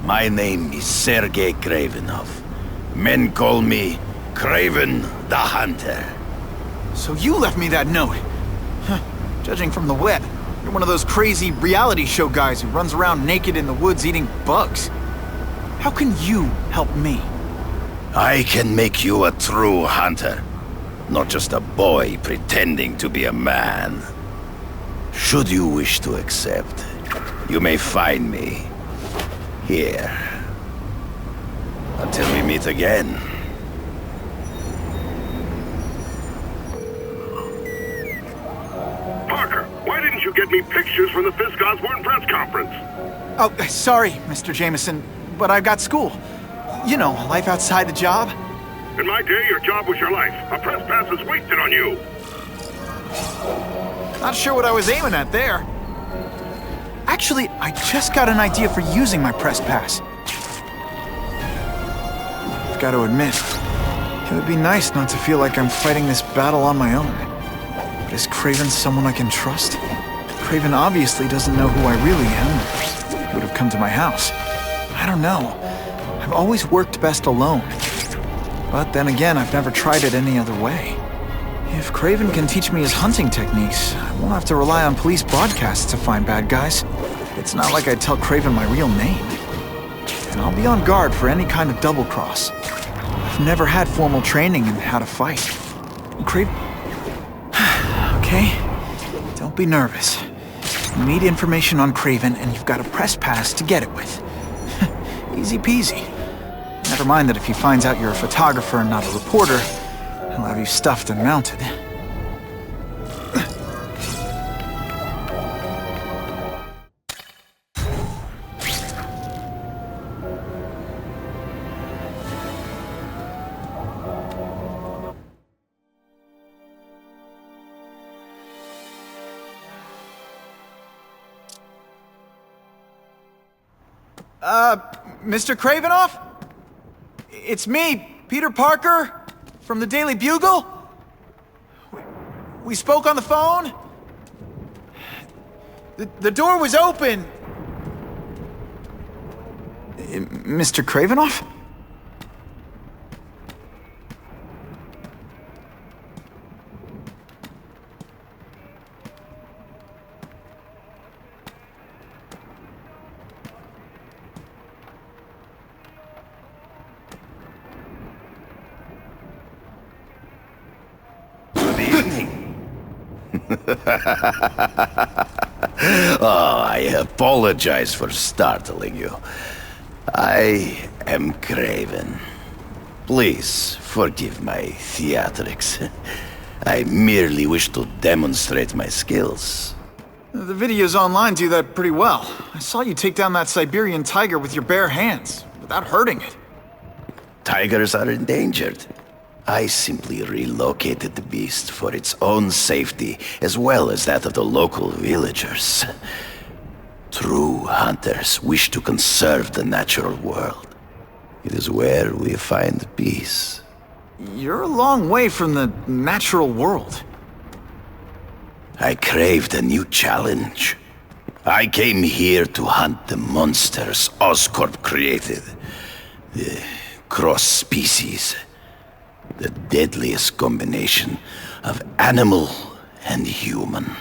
My name is Sergei Kravenov. Men call me Kraven the Hunter. So you left me that note. Huh. Judging from the web, you're one of those crazy reality show guys who runs around naked in the woods eating bugs. How can you help me? I can make you a true hunter. Not just a boy pretending to be a man. Should you wish to accept, you may find me here. Until we meet again. Parker, why didn't you get me pictures from the Fisk Osborn press conference? Oh, sorry, Mr. Jameson, but I've got school. You know, life outside the job. In my day, your job was your life. A press pass is wasted on you. Not sure what I was aiming at there. Actually, I just got an idea for using my press pass. I've got to admit, it would be nice not to feel like I'm fighting this battle on my own. But is Kraven someone I can trust? Kraven obviously doesn't know who I really am. He would have come to my house. I don't know. I've always worked best alone. But then again, I've never tried it any other way. If Kraven can teach me his hunting techniques, I won't have to rely on police broadcasts to find bad guys. It's not like I'd tell Kraven my real name. And I'll be on guard for any kind of double-cross. I've never had formal training in how to fight. Kraven... Okay, don't be nervous. You need information on Kraven, and you've got a press pass to get it with. Easy peasy. Never mind that if he finds out you're a photographer and not a reporter, he'll have you stuffed and mounted. Mr. Kravenoff? It's me, Peter Parker, from the Daily Bugle. We spoke on the phone. The door was open. Mr. Kravenoff? Oh, I apologize for startling you. I am Kraven. Please forgive my theatrics. I merely wish to demonstrate my skills. The videos online do that pretty well. I saw you take down that Siberian tiger with your bare hands, without hurting it. Tigers are endangered. I simply relocated the beast for its own safety, as well as that of the local villagers. True hunters wish to conserve the natural world. It is where we find peace. You're a long way from the natural world. I craved a new challenge. I came here to hunt the monsters Oscorp created. The cross-species. The deadliest combination of animal and human.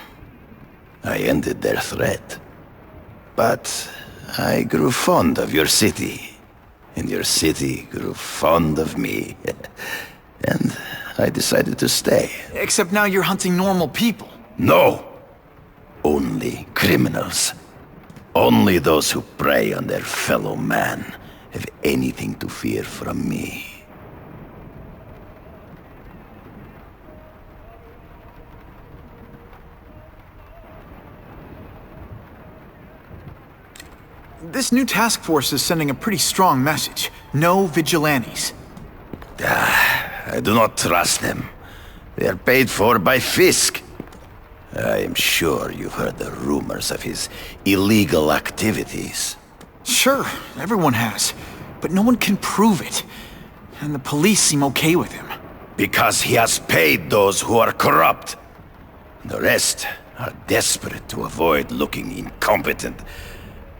I ended their threat. But I grew fond of your city. And your city grew fond of me. And I decided to stay. Except now you're hunting normal people. No! Only criminals. Only those who prey on their fellow man have anything to fear from me. This new task force is sending a pretty strong message. No vigilantes. I do not trust them. They are paid for by Fisk. I am sure you've heard the rumors of his illegal activities. Sure, everyone has. But no one can prove it. And the police seem okay with him. Because he has paid those who are corrupt. The rest are desperate to avoid looking incompetent.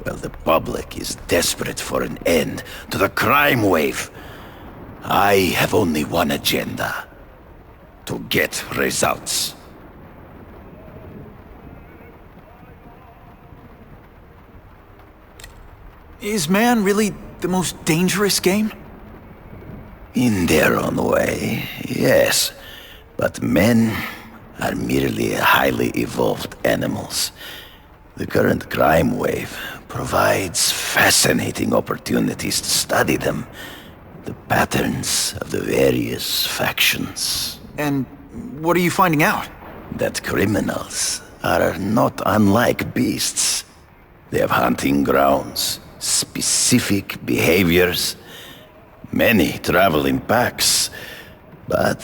Well, the public is desperate for an end to the crime wave. I have only one agenda. To get results. Is man really the most dangerous game? In their own way, yes. But men are merely highly evolved animals. The current crime wave provides fascinating opportunities to study them. The patterns of the various factions. And what are you finding out? That criminals are not unlike beasts. They have hunting grounds, specific behaviors. Many travel in packs, but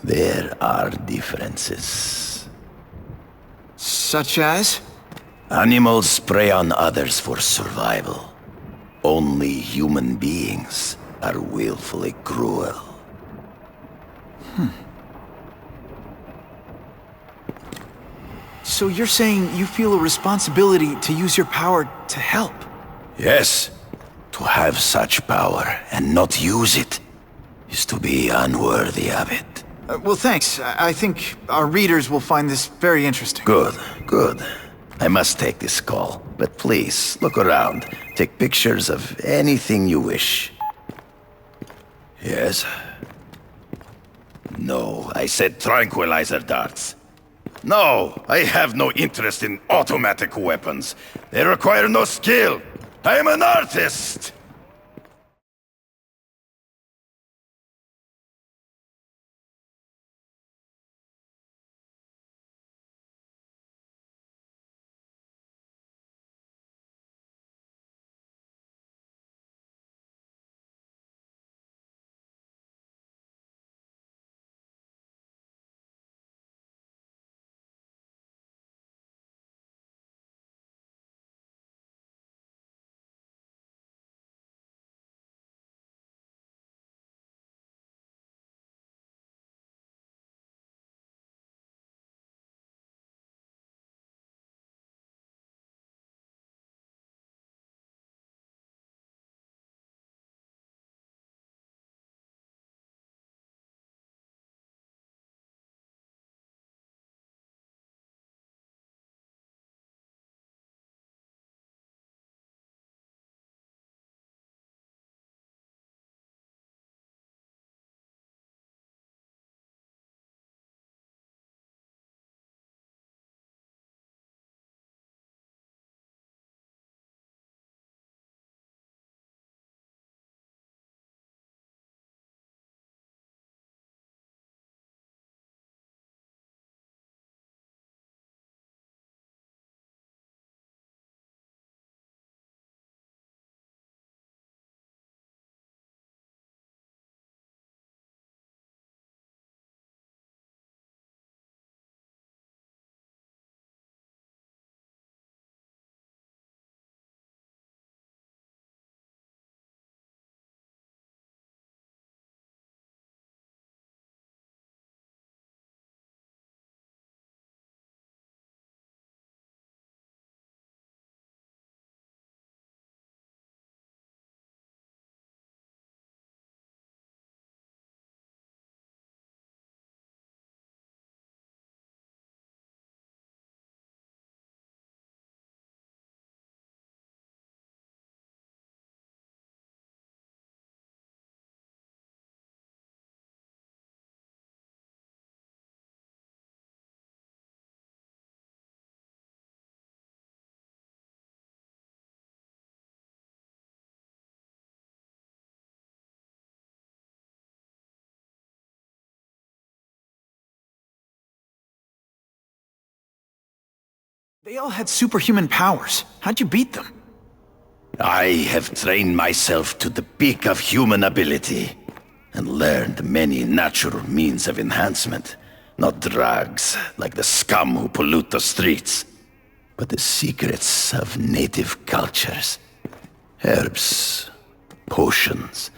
there are differences. Such as? Animals prey on others for survival. Only human beings are willfully cruel. So you're saying you feel a responsibility to use your power to help? Yes. To have such power and not use it is to be unworthy of it. Well, thanks. I think our readers will find this very interesting. Good, good. I must take this call, but please, look around. Take pictures of anything you wish. Yes? No, I said tranquilizer darts. No, I have no interest in automatic weapons. They require no skill. I am an artist! They all had superhuman powers. How'd you beat them? I have trained myself to the peak of human ability, and learned many natural means of enhancement. Not drugs, like the scum who pollute the streets, but the secrets of native cultures. Herbs, potions,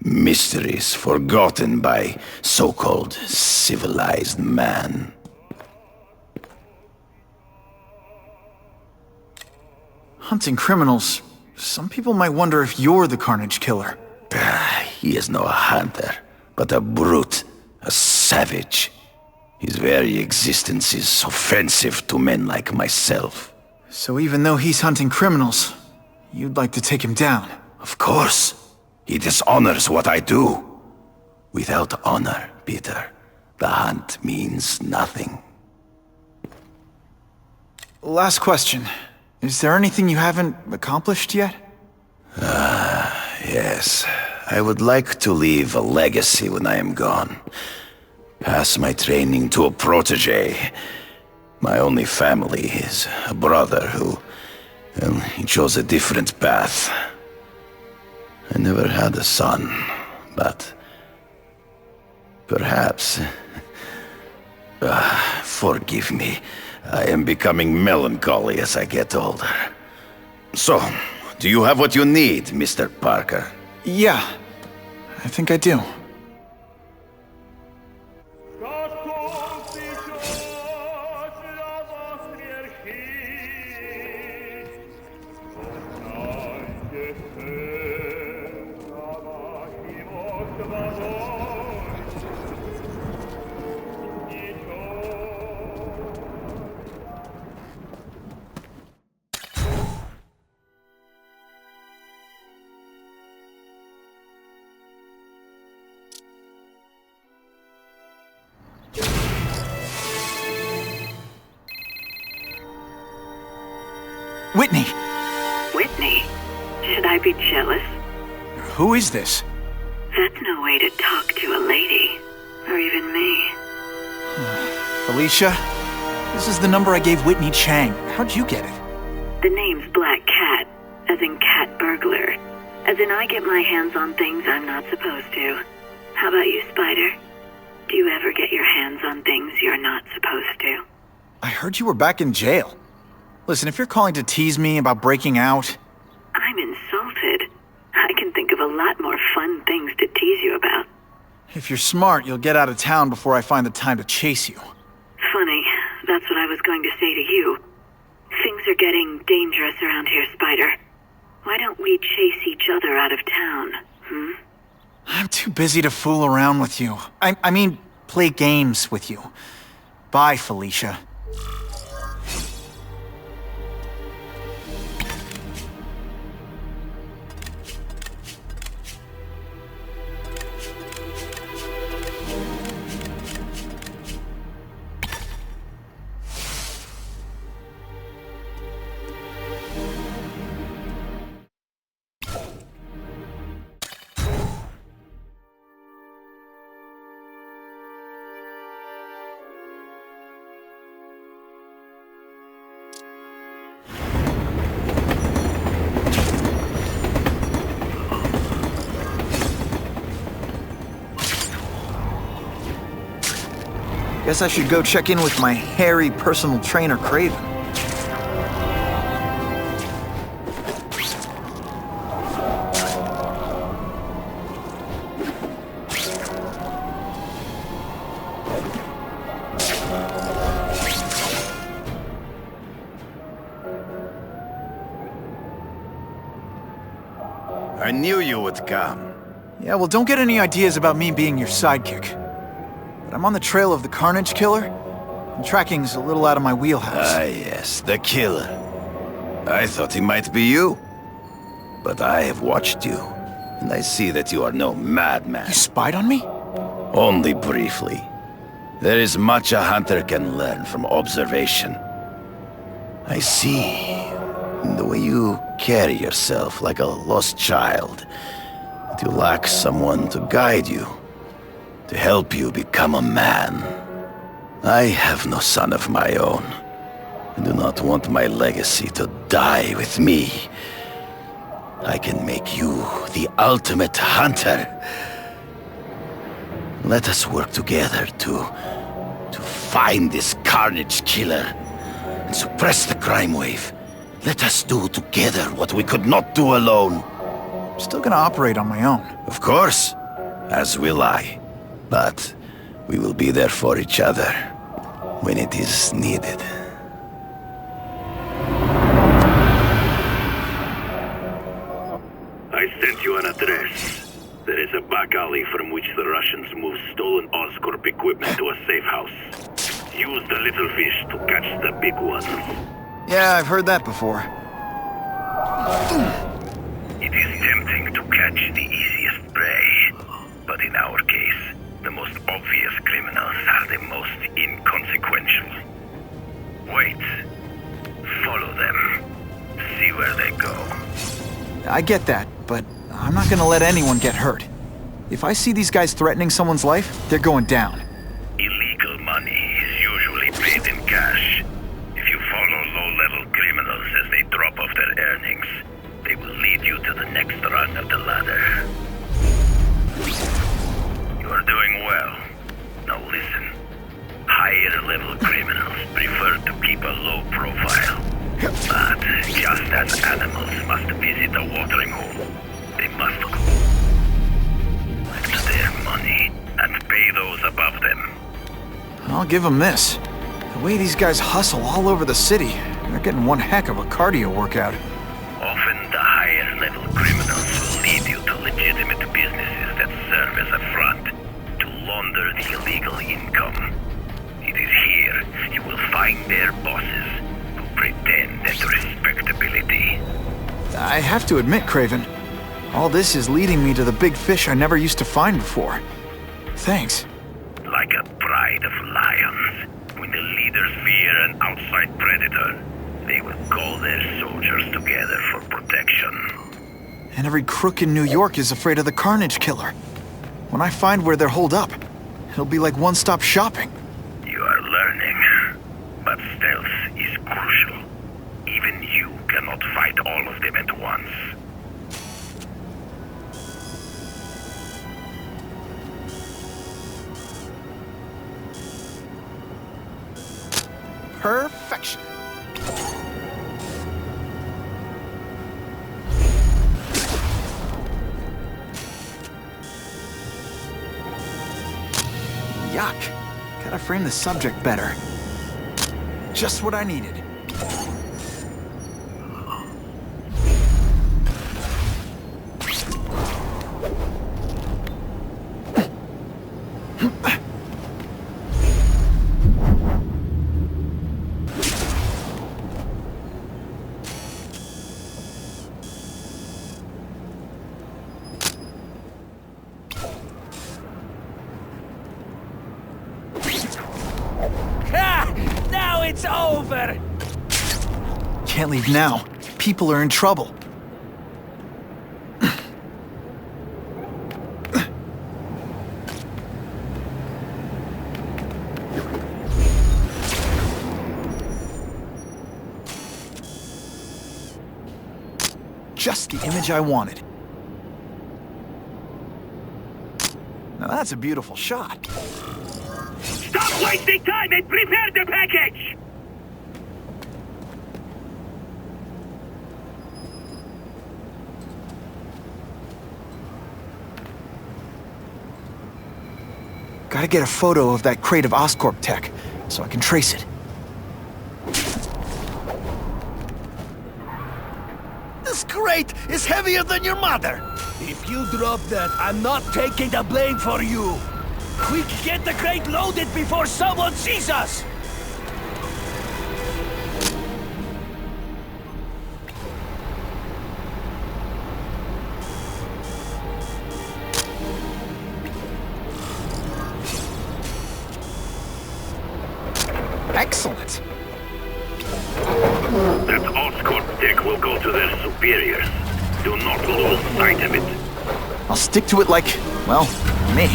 mysteries forgotten by so-called civilized man. Hunting criminals. Some people might wonder if you're the Carnage killer. He is no hunter, but a brute, a savage. His very existence is offensive to men like myself. So even though he's hunting criminals, you'd like to take him down? Of course. He dishonors what I do. Without honor, Peter, the hunt means nothing. Last question. Is there anything you haven't accomplished yet? Yes. I would like to leave a legacy when I am gone. Pass my training to a protege. My only family is a brother who... well, he chose a different path. I never had a son, but... perhaps... forgive me. I am becoming melancholy as I get older. So, do you have what you need, Mr. Parker? Yeah, I think I do. Whitney! Whitney? Should I be jealous? Who is this? That's no way to talk to a lady. Or even me. Felicia? This is the number I gave Whitney Chang. How'd you get it? The name's Black Cat, as in cat burglar. As in I get my hands on things I'm not supposed to. How about you, Spider? Do you ever get your hands on things you're not supposed to? I heard you were back in jail. Listen, if you're calling to tease me about breaking out... I'm insulted. I can think of a lot more fun things to tease you about. If you're smart, you'll get out of town before I find the time to chase you. Funny. That's what I was going to say to you. Things are getting dangerous around here, Spider. Why don't we chase each other out of town, hmm? I'm too busy to fool around with you. I mean, play games with you. Bye, Felicia. Guess I should go check in with my hairy personal trainer, Kraven. I knew you would come. Yeah, well, don't get any ideas about me being your sidekick. But I'm on the trail of the Carnage killer, and tracking's a little out of my wheelhouse. Ah, yes, the killer. I thought he might be you. But I have watched you, and I see that you are no madman. You spied on me? Only briefly. There is much a hunter can learn from observation. I see in the way you carry yourself like a lost child, that you lack someone to guide you, to help you become a man. I have no son of my own, I do not want my legacy to die with me. I can make you the ultimate hunter. Let us work together to find this Carnage killer and suppress the crime wave. Let us do together what we could not do alone. I'm still gonna operate on my own. Of course, as will I. But we will be there for each other when it is needed. I sent you an address. There is a back alley from which the Russians move stolen Oscorp equipment to a safe house. Use the little fish to catch the big ones. Yeah, I've heard that before. It is tempting to catch the easiest prey, but in our case, the most obvious criminals are the most inconsequential. Wait. Follow them. See where they go. I get that, but I'm not gonna let anyone get hurt. If I see these guys threatening someone's life, they're going down. Illegal money is usually paid in cash. If you follow low-level criminals as they drop off their earnings, they will lead you to the next rung of the ladder. You are doing well. Now listen. Higher-level criminals prefer to keep a low profile. But just as animals must visit a watering hole, they must collect their money and pay those above them. I'll give them this. The way these guys hustle all over the city, they're getting one heck of a cardio workout. Often the higher-level criminals will lead you to legitimate businesses that serve as a front to launder the illegal income. It is here you will find their bosses who pretend at respectability. I have to admit, Kraven, all this is leading me to the big fish I never used to find before. Thanks. Like a pride of lions, when the leaders fear an outside predator, they will call their soldiers together for protection. And every crook in New York is afraid of the Carnage killer. When I find where they're holed up, it'll be like one-stop shopping. You are learning, but stealth is crucial. Even you cannot fight all of them at once. Perfection. Yuck. Gotta frame the subject better. Just what I needed. Now it's over! Can't leave now. People are in trouble. Just the image I wanted. Now that's a beautiful shot. Stop wasting time and prepare the package! Gotta get a photo of that crate of Oscorp tech, so I can trace it. This crate is heavier than your mother! If you drop that, I'm not taking the blame for you! Quick, get the crate loaded before someone sees us! Excellent! That Oscorp tech will go to their superiors. Do not lose sight of it. I'll stick to it like, well, me.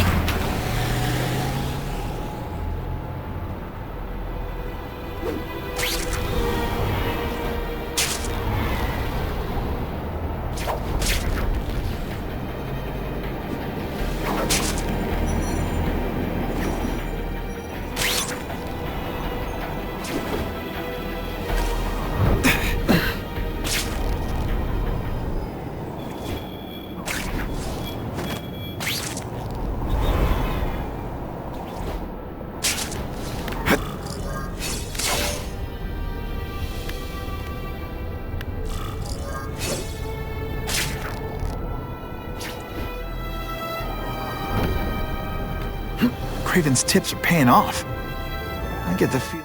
Kraven's tips are paying off. I get the feel...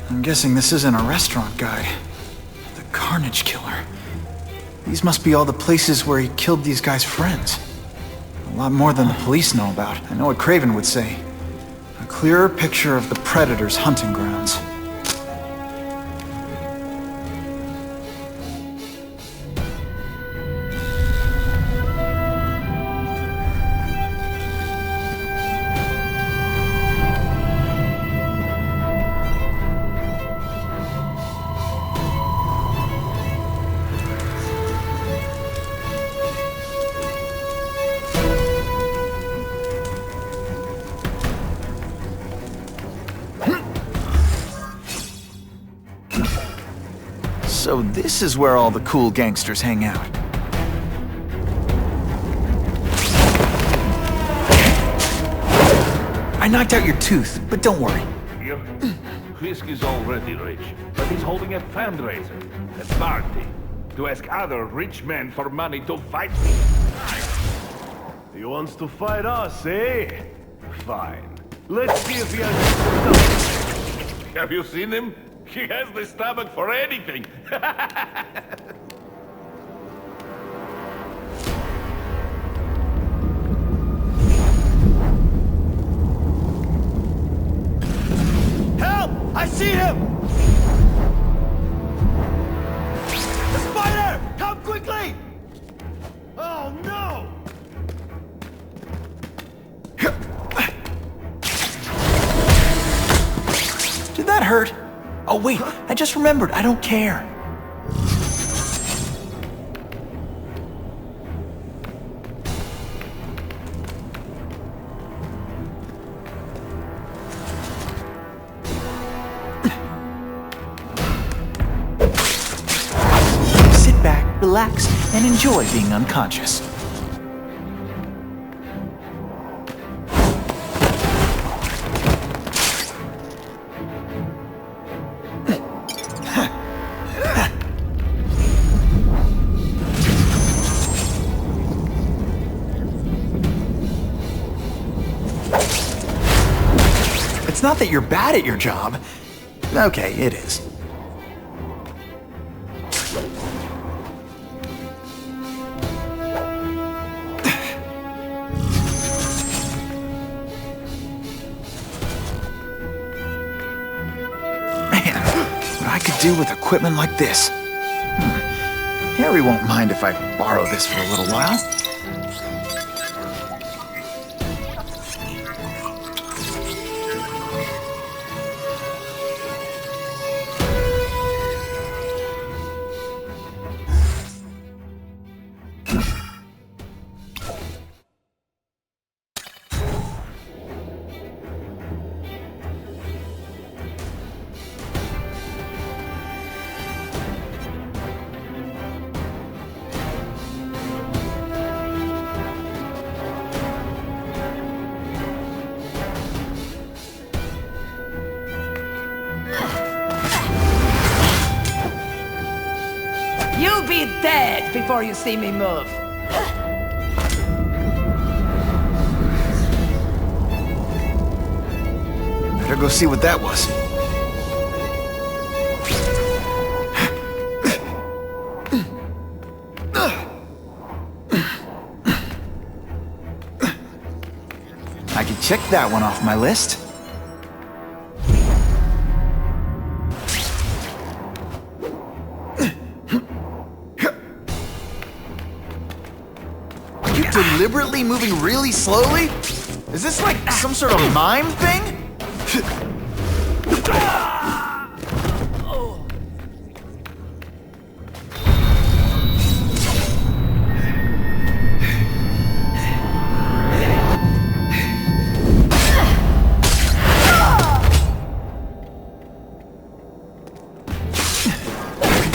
I'm guessing this isn't a restaurant guide. The Carnage killer. These must be all the places where he killed these guys' friends. A lot more than the police know about. I know what Kraven would say. A clearer picture of the Predator's hunting grounds. So this is where all the cool gangsters hang out. I knocked out your tooth, but don't worry. Here, Fisk is already rich, but he's holding a fundraiser, a party, to ask other rich men for money to fight me. He wants to fight us, eh? Fine. Let's see if he has... Have you seen him? He has the stomach for anything. Help! I see him! The spider! Come quickly! Oh no! Did that hurt? Oh wait, I just remembered, I don't care. Sit back, relax, and enjoy being unconscious. It's not that you're bad at your job. Okay, it is. Man, what I could do with equipment like this. Harry won't mind if I borrow this for a little while. You'll be dead before you see me move. Better go see what that was. I can check that one off my list. Are you deliberately moving really slowly? Is this like some sort of mime thing?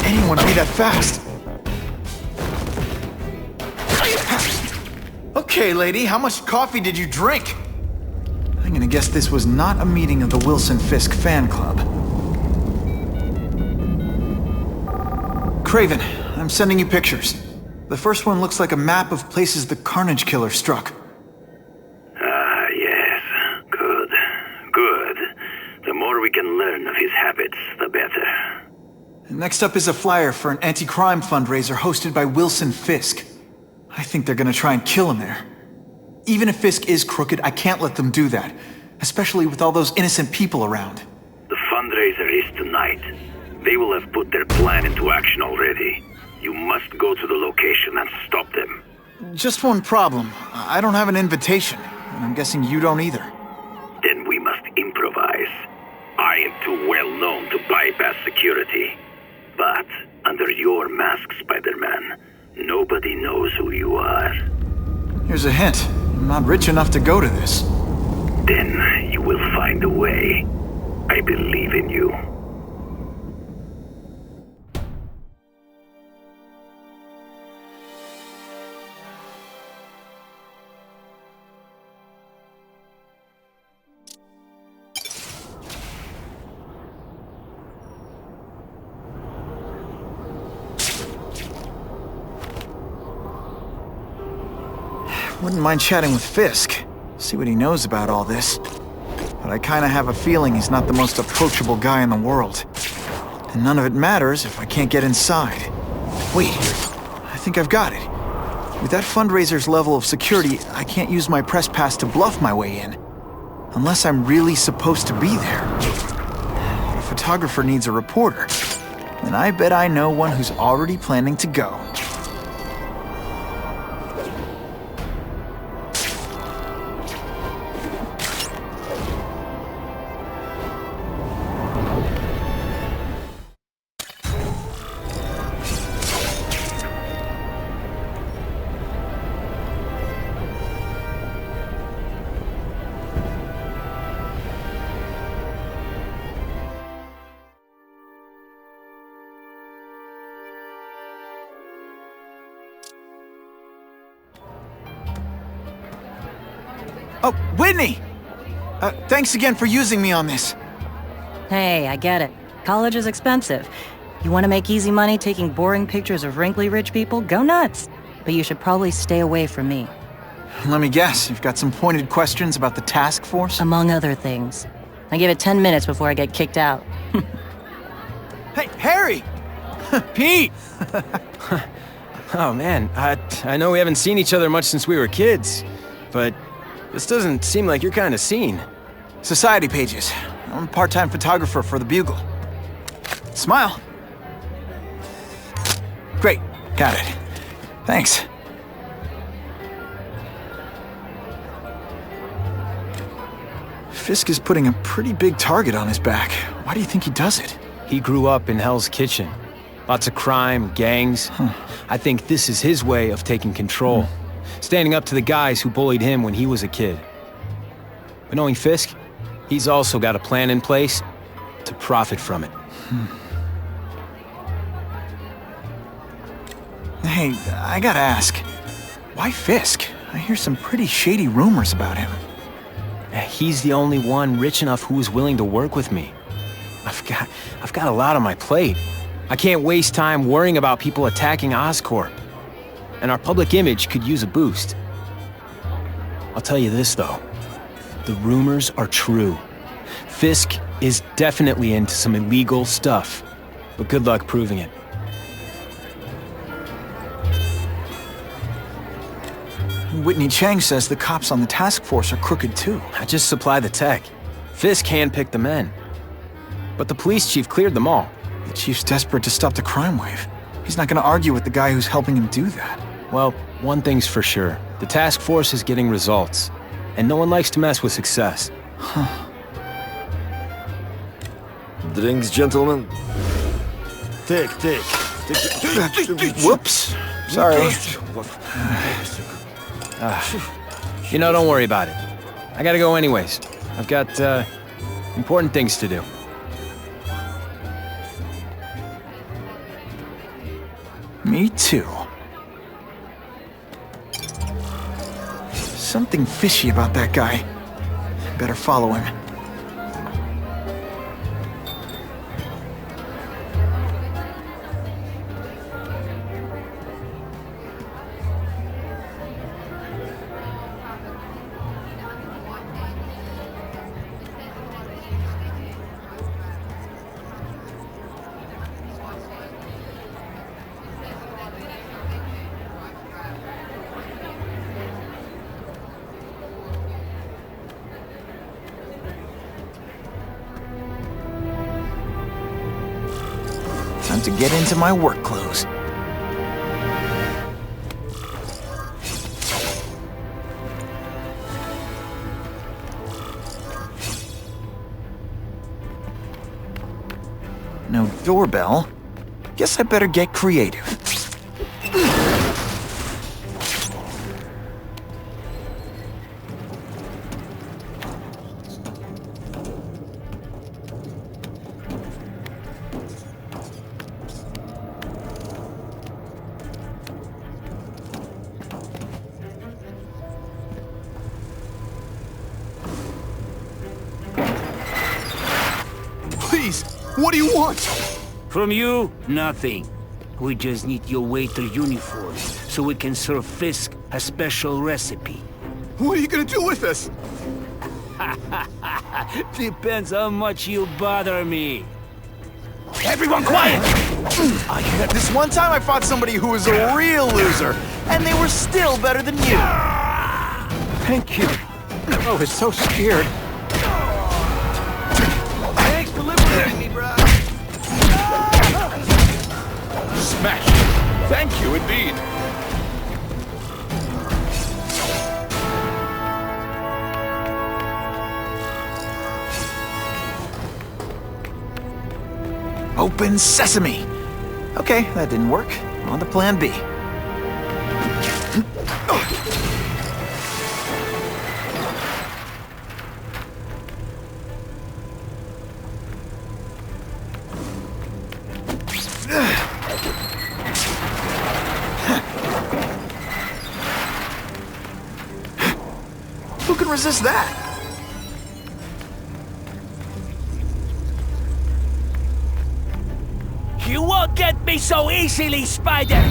Anyone be that fast? Okay, lady, how much coffee did you drink? I think gonna guess this was not a meeting of the Wilson Fisk fan club. Kraven, I'm sending you pictures. The first one looks like a map of places the Carnage killer struck. Yes. Good. Good. The more we can learn of his habits, the better. Next up is a flyer for an anti-crime fundraiser hosted by Wilson Fisk. I think they're gonna try and kill him there. Even if Fisk is crooked, I can't let them do that. Especially with all those innocent people around. The fundraiser is tonight. They will have put their plan into action already. You must go to the location and stop them. Just one problem. I don't have an invitation, and I'm guessing you don't either. Then we must improvise. I am too well known to bypass security. But under your mask, Spider-Man, nobody knows who you are. Here's a hint. I'm not rich enough to go to this. Then you will find a way. I believe in you. Wouldn't mind chatting with Fisk, see what he knows about all this. But I kinda have a feeling he's not the most approachable guy in the world. And none of it matters if I can't get inside. Wait, I think I've got it. With that fundraiser's level of security, I can't use my press pass to bluff my way in. Unless I'm really supposed to be there. If a photographer needs a reporter, then I bet I know one who's already planning to go. Oh, Whitney! Thanks again for using me on this. Hey, I get it. College is expensive. You want to make easy money taking boring pictures of wrinkly rich people? Go nuts! But you should probably stay away from me. Let me guess, you've got some pointed questions about the task force? Among other things. I give it 10 minutes before I get kicked out. Hey, Harry! Pete! Oh man, I know we haven't seen each other much since we were kids, but this doesn't seem like your kind of scene. Society pages. I'm a part-time photographer for the Bugle. Smile. Great, got it. Thanks. Fisk is putting a pretty big target on his back. Why do you think he does it? He grew up in Hell's Kitchen. Lots of crime, gangs. I think this is his way of taking control. Standing up to the guys who bullied him when he was a kid. But knowing Fisk, he's also got a plan in place to profit from it. Hey, I gotta ask, why Fisk? I hear some pretty shady rumors about him. He's the only one rich enough who is willing to work with me. I've got a lot on my plate. I can't waste time worrying about people attacking Oscorp. And our public image could use a boost. I'll tell you this, though. The rumors are true. Fisk is definitely into some illegal stuff, but good luck proving it. Whitney Chang says the cops on the task force are crooked too. I just supply the tech. Fisk handpicked the men. But the police chief cleared them all. The chief's desperate to stop the crime wave. He's not gonna argue with the guy who's helping him do that. Well, one thing's for sure. The task force is getting results. And no one likes to mess with success. Drinks, gentlemen? Take. Whoops. Sorry. Don't worry about it. I gotta go anyways. I've got, important things to do. Me too. Something fishy about that guy. Better follow him. Time to get into my work clothes. No doorbell. Guess I better get creative. Please, what do you want? From you, nothing. We just need your waiter uniform so we can serve Fisk a special recipe. What are you gonna do with us? Depends how much you bother me. Everyone quiet! This one time I fought somebody who was a real loser, and they were still better than you. Thank you. I was so scared. Thanks for liberating me, bro. Smash! Thank you indeed. Open sesame! Okay, that didn't work. On to plan B. Who can resist that? You won't get me so easily, Spider!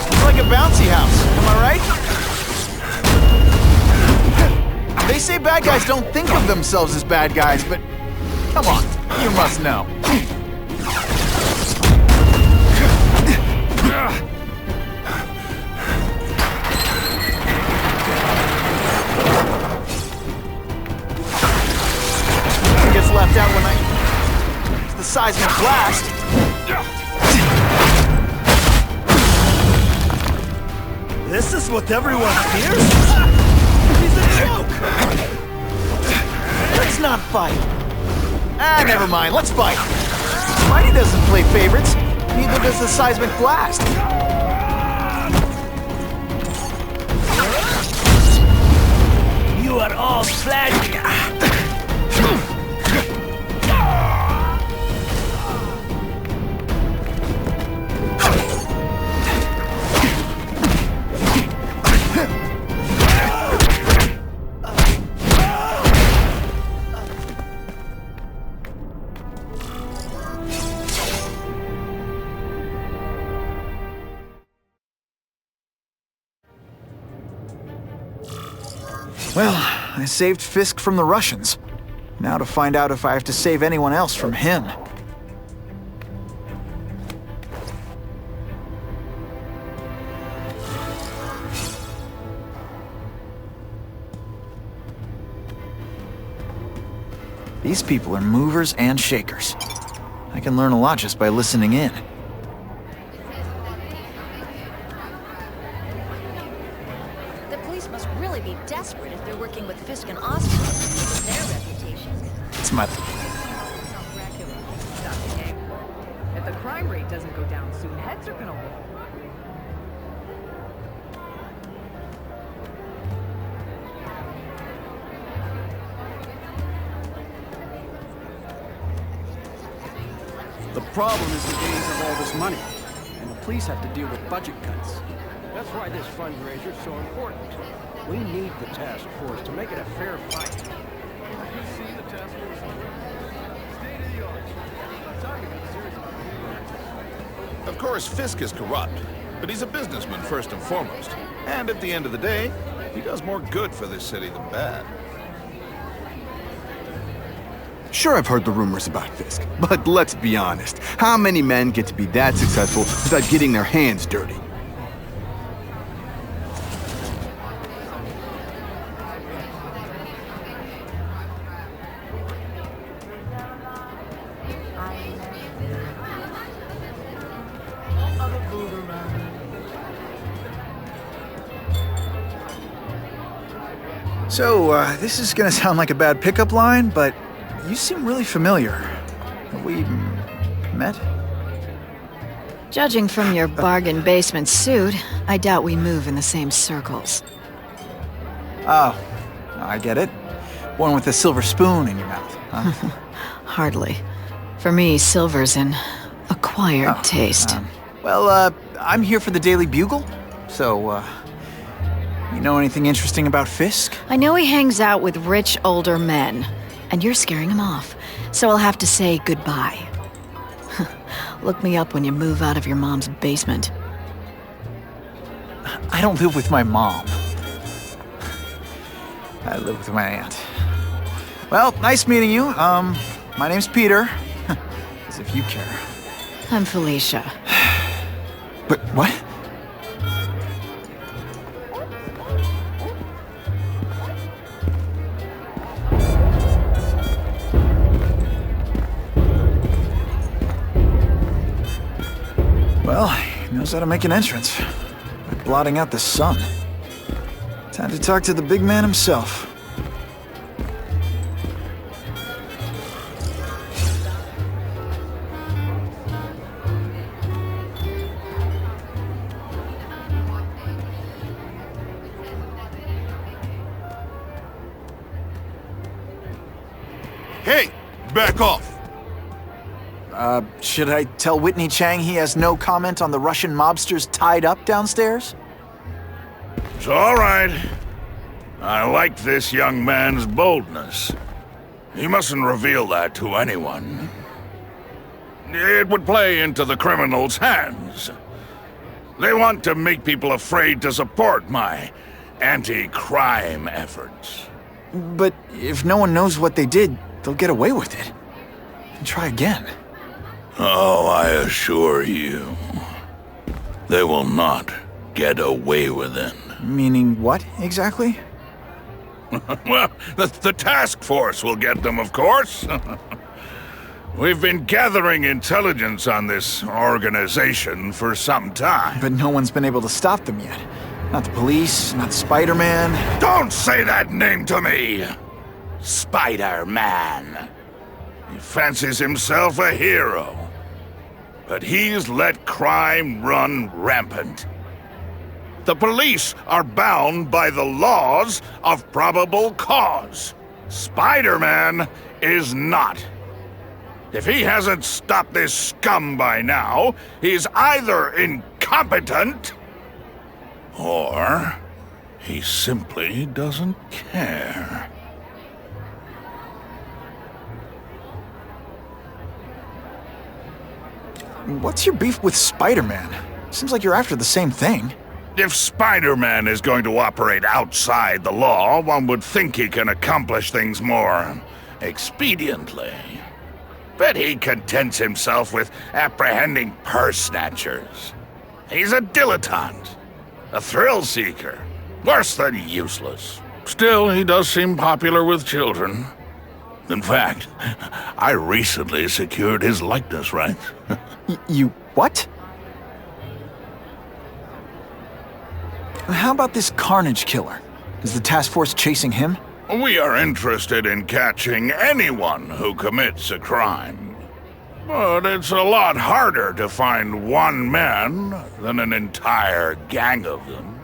It's like a bouncy house, am I right? They say bad guys don't think of themselves as bad guys, but come on, you must know. Gets left out when it's the seismic blast. This is what everyone fears? He's a joke! Let's not fight. Ah, never mind, let's fight. Spidey doesn't play favorites, neither does the seismic blast. You are all flat. Well, I saved Fisk from the Russians. Now to find out if I have to save anyone else from him. These people are movers and shakers. I can learn a lot just by listening in. The police must really be desperate if they're working with Fisk and Oscorp. Their reputation. It's my... If the crime rate doesn't go down soon, heads are gonna roll. The problem is the gangs have all this money, and the police have to deal with budget cuts. That's why this fundraiser is so important. We need the task force to make it a fair fight. You see the task force? State of the art. I'm talking about serious. Of course, Fisk is corrupt, but he's a businessman first and foremost. And at the end of the day, he does more good for this city than bad. Sure, I've heard the rumors about Fisk, but let's be honest. How many men get to be that successful without getting their hands dirty? So, this is gonna sound like a bad pickup line, but you seem really familiar. Have we met? Judging from your bargain basement suit, I doubt we move in the same circles. Oh, I get it. One with a silver spoon in your mouth, huh? Hardly. For me, silver's an acquired taste. Well, I'm here for the Daily Bugle, so, you know anything interesting about Fisk? I know he hangs out with rich older men, and you're scaring him off, so I'll have to say goodbye. Look me up when you move out of your mom's basement. I don't live with my mom. I live with my aunt. Well, nice meeting you. My name's Peter. As if you care. I'm Felicia. But what? Well, he knows how to make an entrance. By blotting out the sun. Time to talk to the big man himself. Hey! Back off! Should I tell Whitney Chang he has no comment on the Russian mobsters tied up downstairs? It's all right. I like this young man's boldness. He mustn't reveal that to anyone. It would play into the criminals' hands. They want to make people afraid to support my anti-crime efforts. But if no one knows what they did, they'll get away with it. And try again. Oh, I assure you, they will not get away with it. Meaning what, exactly? Well, the task force will get them, of course. We've been gathering intelligence on this organization for some time. But no one's been able to stop them yet. Not the police, not Spider-Man. Don't say that name to me! Spider-Man. He fancies himself a hero. But he's let crime run rampant. The police are bound by the laws of probable cause. Spider-Man is not. If he hasn't stopped this scum by now, he's either incompetent or he simply doesn't care. What's your beef with Spider-Man? Seems like you're after the same thing. If Spider-Man is going to operate outside the law, one would think he can accomplish things more expediently. But he contents himself with apprehending purse snatchers. He's a dilettante, a thrill-seeker, worse than useless. Still, he does seem popular with children. In fact, I recently secured his likeness rights. You what? How about this Carnage killer? Is the task force chasing him? We are interested in catching anyone who commits a crime. But it's a lot harder to find one man than an entire gang of them.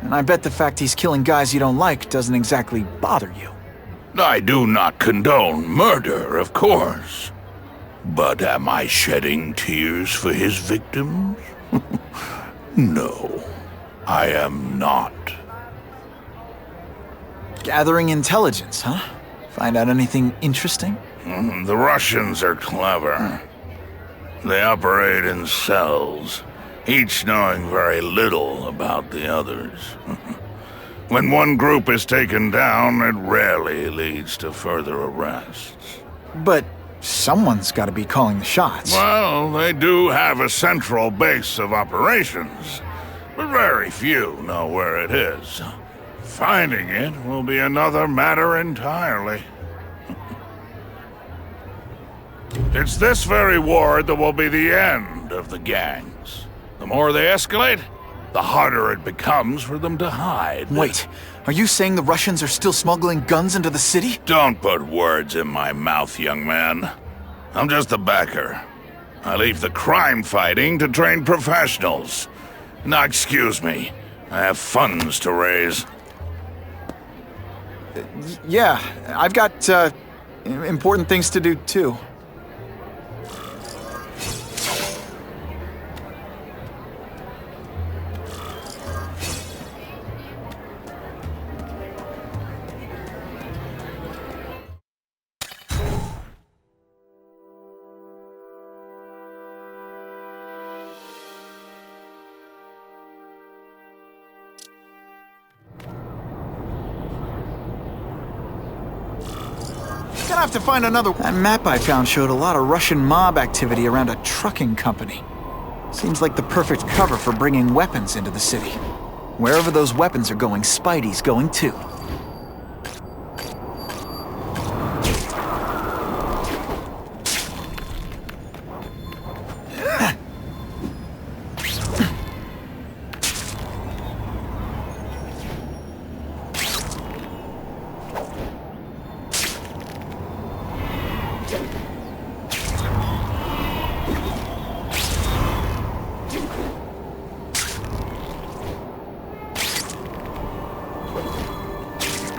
And I bet the fact he's killing guys you don't like doesn't exactly bother you. I do not condone murder, of course. But am I shedding tears for his victims? No, I am not. Gathering intelligence, huh? Find out anything interesting? The Russians are clever. They operate in cells, each knowing very little about the others. When one group is taken down, it rarely leads to further arrests. But someone's got to be calling the shots. Well, they do have a central base of operations, but very few know where it is. Finding it will be another matter entirely. It's this very ward that will be the end of the gangs. The more they escalate, the harder it becomes for them to hide. Wait, are you saying the Russians are still smuggling guns into the city? Don't put words in my mouth, young man. I'm just a backer. I leave the crime fighting to trained professionals. Now, excuse me. I have funds to raise. Yeah, I've got, important things to do, too. Gonna have to find another... That map I found showed a lot of Russian mob activity around a trucking company. Seems like the perfect cover for bringing weapons into the city. Wherever those weapons are going, Spidey's going too.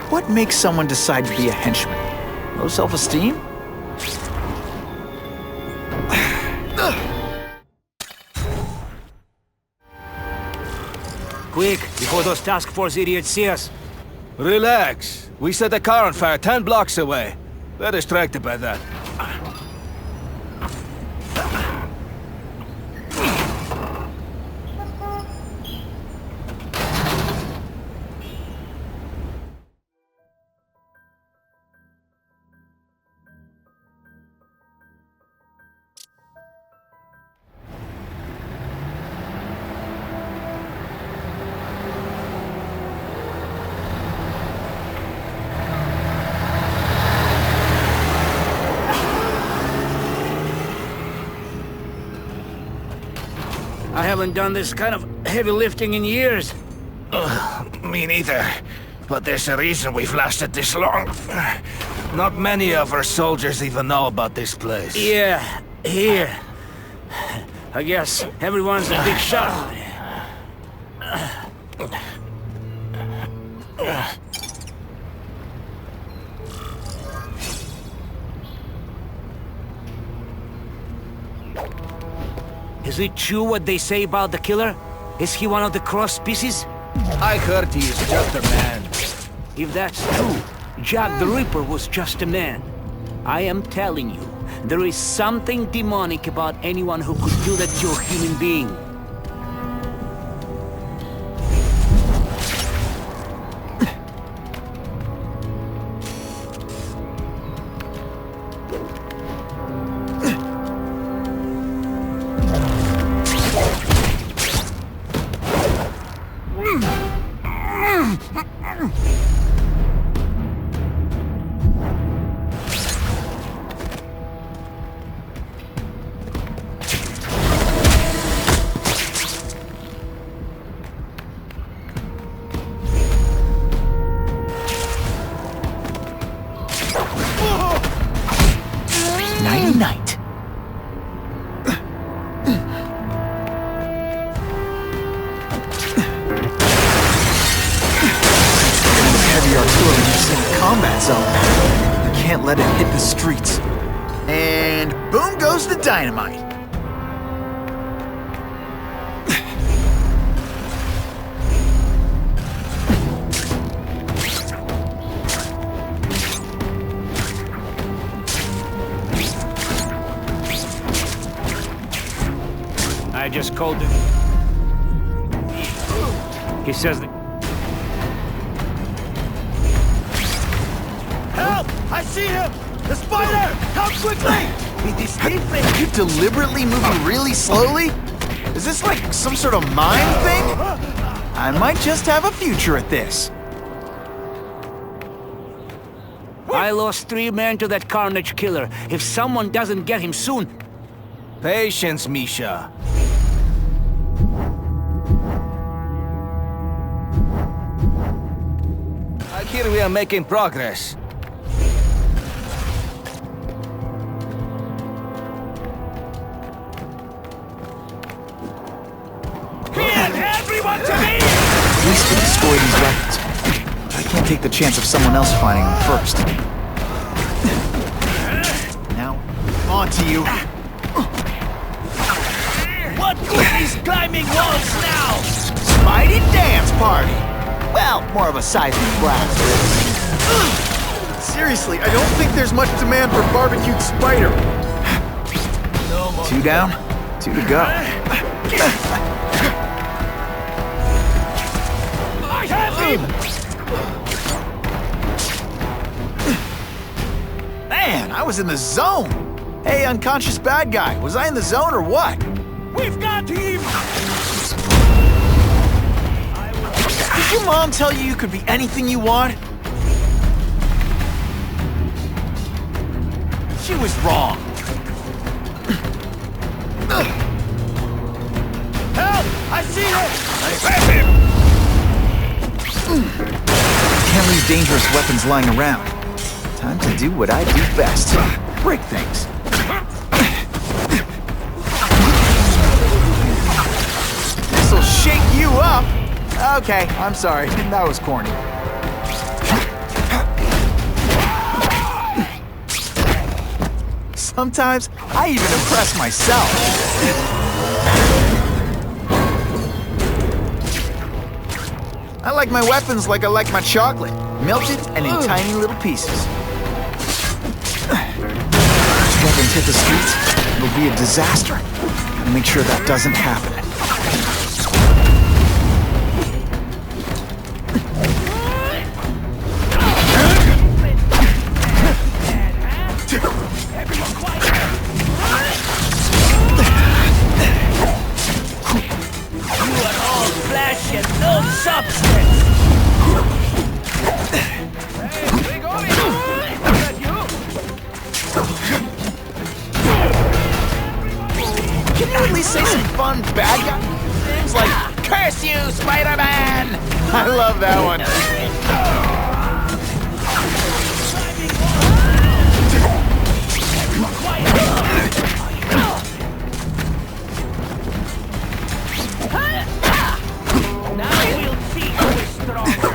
What makes someone decide to be a henchman? Low self-esteem? Quick, before those task force idiots see us. Relax. We set a car on fire 10 blocks away. They're distracted by that. I haven't done this kind of heavy lifting in years. Me neither. But there's a reason we've lasted this long. Not many of our soldiers even know about this place. Yeah, here. I guess everyone's a big shot. Is it true what they say about the killer? Is he one of the cross species? I heard he is just a man. If that's true, Jack the Ripper was just a man. I am telling you, there is something demonic about anyone who could do that to a human being. Night-night. Heavy artillery just in a combat zone. You can't let it hit the streets. And boom goes dynamite. I just called him. He says that... Help! I see him! The spider! Come quickly! It is different. You deliberately moving really slowly? Is this like some sort of mind thing? I might just have a future at this. I lost 3 men to that Carnage killer. If someone doesn't get him soon... Patience, Misha. I hear we are making progress. Everyone to me! At least we destroy these weapons. I can't take the chance of someone else finding them first. Now, on to you. What good is climbing walls now? Mighty dance party! Well, more of a seismic blast, really. Seriously, I don't think there's much demand for barbecued spider. No more. 2 down, 2 to go. I have him! Man, I was in the zone! Hey, unconscious bad guy, was I in the zone or what? We've got him! Did your mom tell you could be anything you want? She was wrong. Help! I see him! I have him! Can't leave dangerous weapons lying around. Time to do what I do best. Break things. This'll shake you up! Okay, I'm sorry. That was corny. Sometimes, I even impress myself. I like my weapons like I like my chocolate. Melted and in tiny little pieces. Weapons hit the streets, it'll be a disaster. Gotta make sure that doesn't happen. Can you at least say some fun bad guy things like, "Curse you, Spider-Man"? I love that one. Now we'll see who is stronger.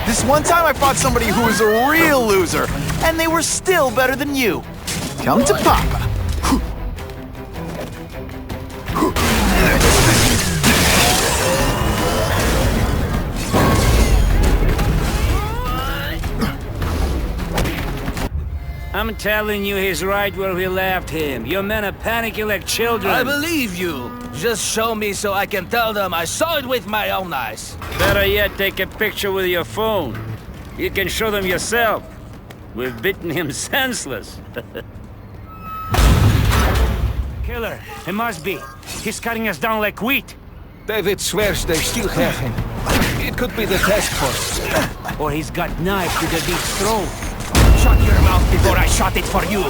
This one time I fought somebody who was a real loser, and they were still better than you. Come to Papa. I'm telling you, he's right where we left him. Your men are panicking like children. I believe you. Just show me so I can tell them I saw it with my own eyes. Better yet, take a picture with your phone. You can show them yourself. We've beaten him senseless. Killer, it must be. He's cutting us down like wheat. David swears they still have him. It could be the task force. Or he's got knife to the deep throat. Shut your mouth before I shut it for you.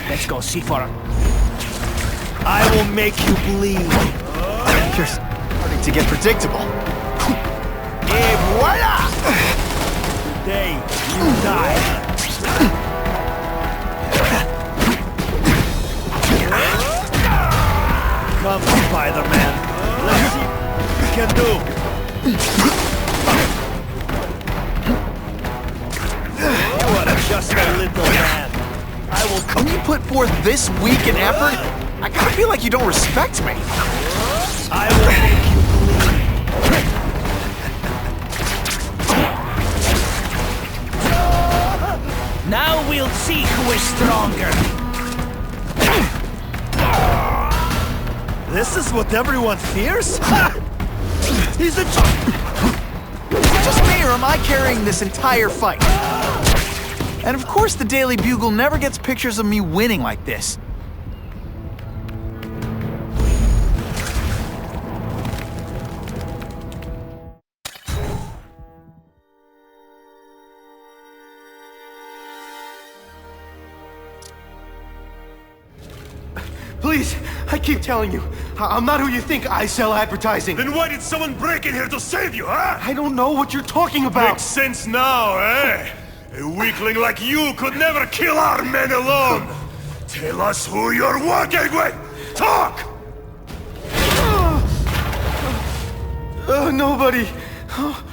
Let's go see for him. I will make you bleed. You're starting to get predictable. Et voila! Today, you die. Come, Spider-Man. Let's see what we can do. You are just a little man. I will come. When you put forth this weak an effort, I kinda feel like you don't respect me. I will make you bleed. Now we'll see who is stronger. This is what everyone fears? He's the... Just me, or am I carrying this entire fight? And of course the Daily Bugle never gets pictures of me winning like this. Please, I keep telling you, I'm not who you think. I sell advertising. Then why did someone break in here to save you, huh? I don't know what you're talking about. Makes sense now, eh? A weakling like you could never kill our men alone! Tell us who you're working with! Talk! Nobody. Oh,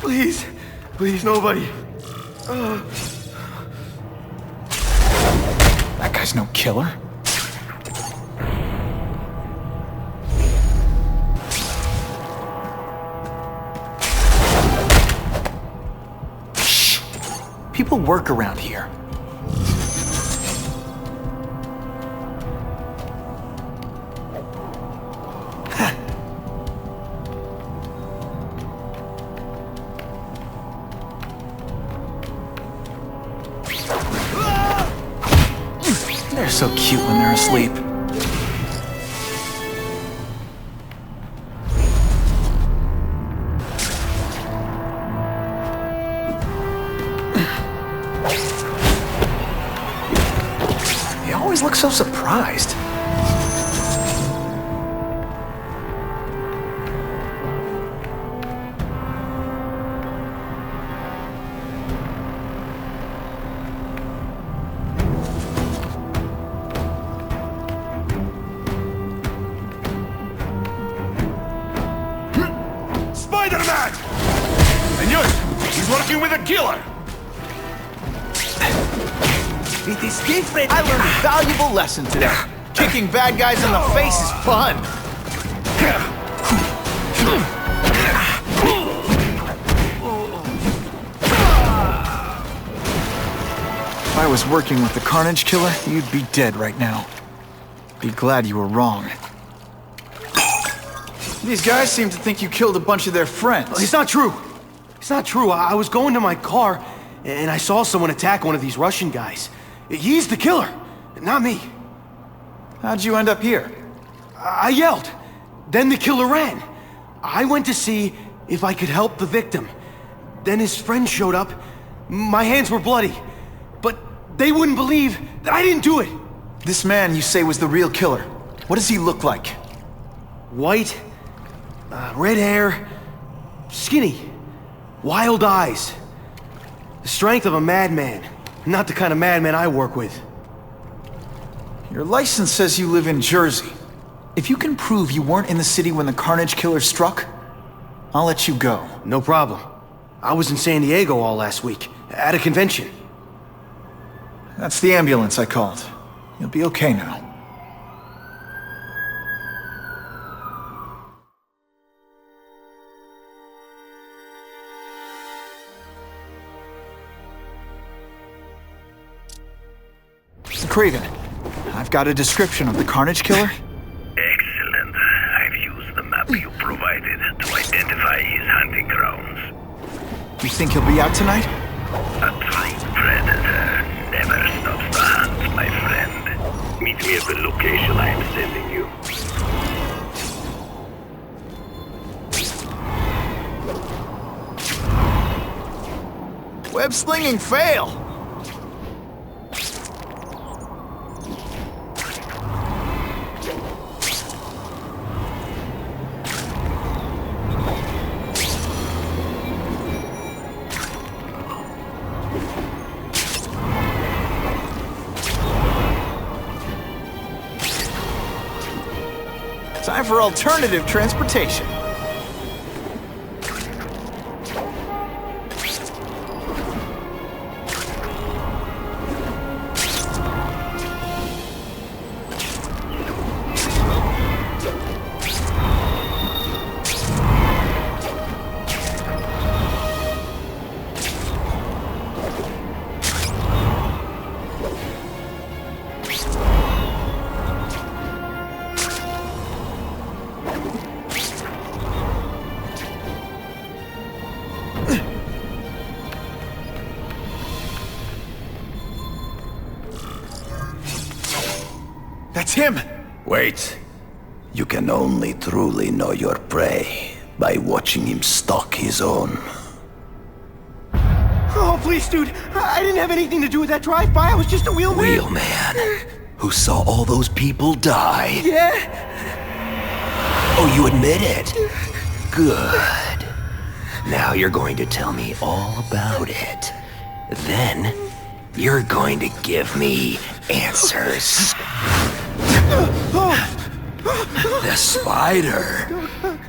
please. Please, nobody. That guy's no killer. Shh. People work around here. They're so cute when they're asleep. They always look so surprised. Spider-Man! And yours, he's working with a killer! It is different. I learned a valuable lesson today. Kicking bad guys in the face is fun. If I was working with the Carnage killer, you'd be dead right now. Be glad you were wrong. These guys seem to think you killed a bunch of their friends. It's not true. It's not true. I was going to my car, and I saw someone attack one of these Russian guys. He's the killer, not me. How'd you end up here? I yelled. Then the killer ran. I went to see if I could help the victim. Then his friend showed up. My hands were bloody. But they wouldn't believe that I didn't do it. This man you say was the real killer. What does he look like? White, red hair, skinny, wild eyes. The strength of a madman. Not the kind of madman I work with. Your license says you live in Jersey. If you can prove you weren't in the city when the Carnage killer struck, I'll let you go. No problem. I was in San Diego all last week, at a convention. That's the ambulance I called. You'll be okay now. Kraven, I've got a description of the Carnage killer. Excellent. I've used the map you provided to identify his hunting grounds. You think he'll be out tonight? A true predator never stops to hunt, my friend. Meet me at the location I am sending you. Web slinging fail! time for alternative transportation. That's him! Wait. You can only truly know your prey by watching him stalk his own. Oh, please, dude. I didn't have anything to do with that drive-by. I was just a wheelman. Wheelman? Who saw all those people die? Yeah? Oh, you admit it? Good. Now you're going to tell me all about it. Then, you're going to give me answers. The spider.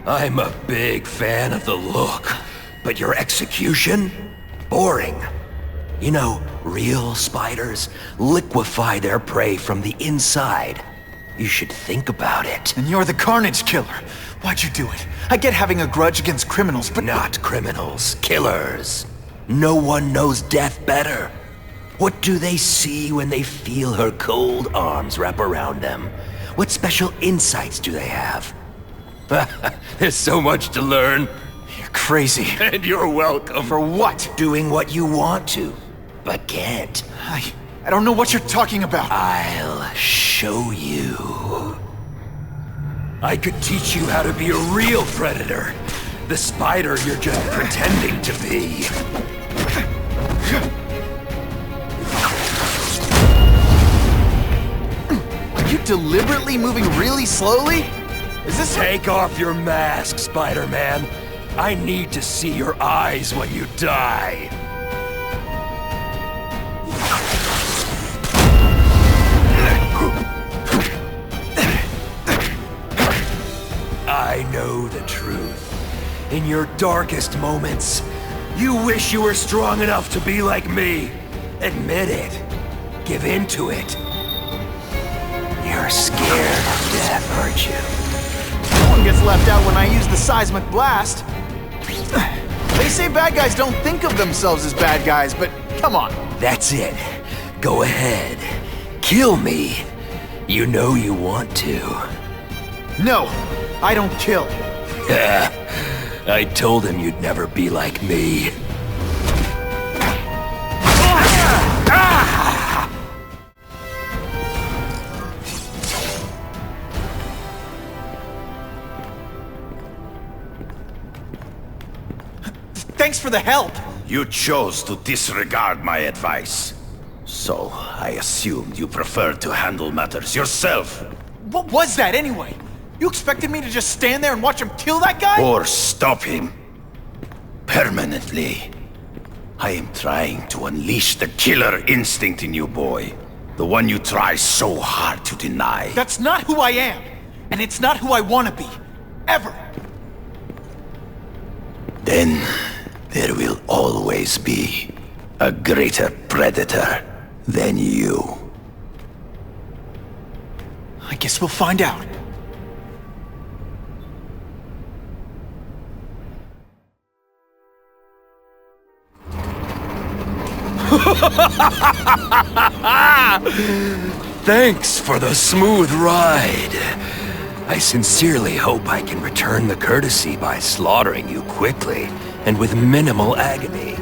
I'm a big fan of the look, but your execution? Boring. You know, real spiders liquefy their prey from the inside. You should think about it. And you're the Carnage killer. Why'd you do it? I get having a grudge against criminals, but... Not criminals, killers. No one knows death better. What do they see when they feel her cold arms wrap around them? What special insights do they have? There's so much to learn. You're crazy. And you're welcome. For what? Doing what you want to, but can't. I don't know what you're talking about. I'll show you. I could teach you how to be a real predator. The spider you're just pretending to be. Are you deliberately moving really slowly? Is this... Take off your mask, Spider-Man. I need to see your eyes when you die. I know the truth. In your darkest moments, you wish you were strong enough to be like me. Admit it. Give in to it. You're scared of death, aren't you? No one gets left out when I use the seismic blast. They say bad guys don't think of themselves as bad guys, but come on. That's it. Go ahead. Kill me. You know you want to. No, I don't kill. I told him you'd never be like me. Thanks for the help. You chose to disregard my advice. So, I assumed you preferred to handle matters yourself. What was that anyway? You expected me to just stand there and watch him kill that guy? Or stop him. Permanently. I am trying to unleash the killer instinct in you, boy. The one you try so hard to deny. That's not who I am. And it's not who I want to be. Ever. Then, there will always be a greater predator than you. I guess we'll find out. Thanks for the smooth ride. I sincerely hope I can return the courtesy by slaughtering you quickly and with minimal agony.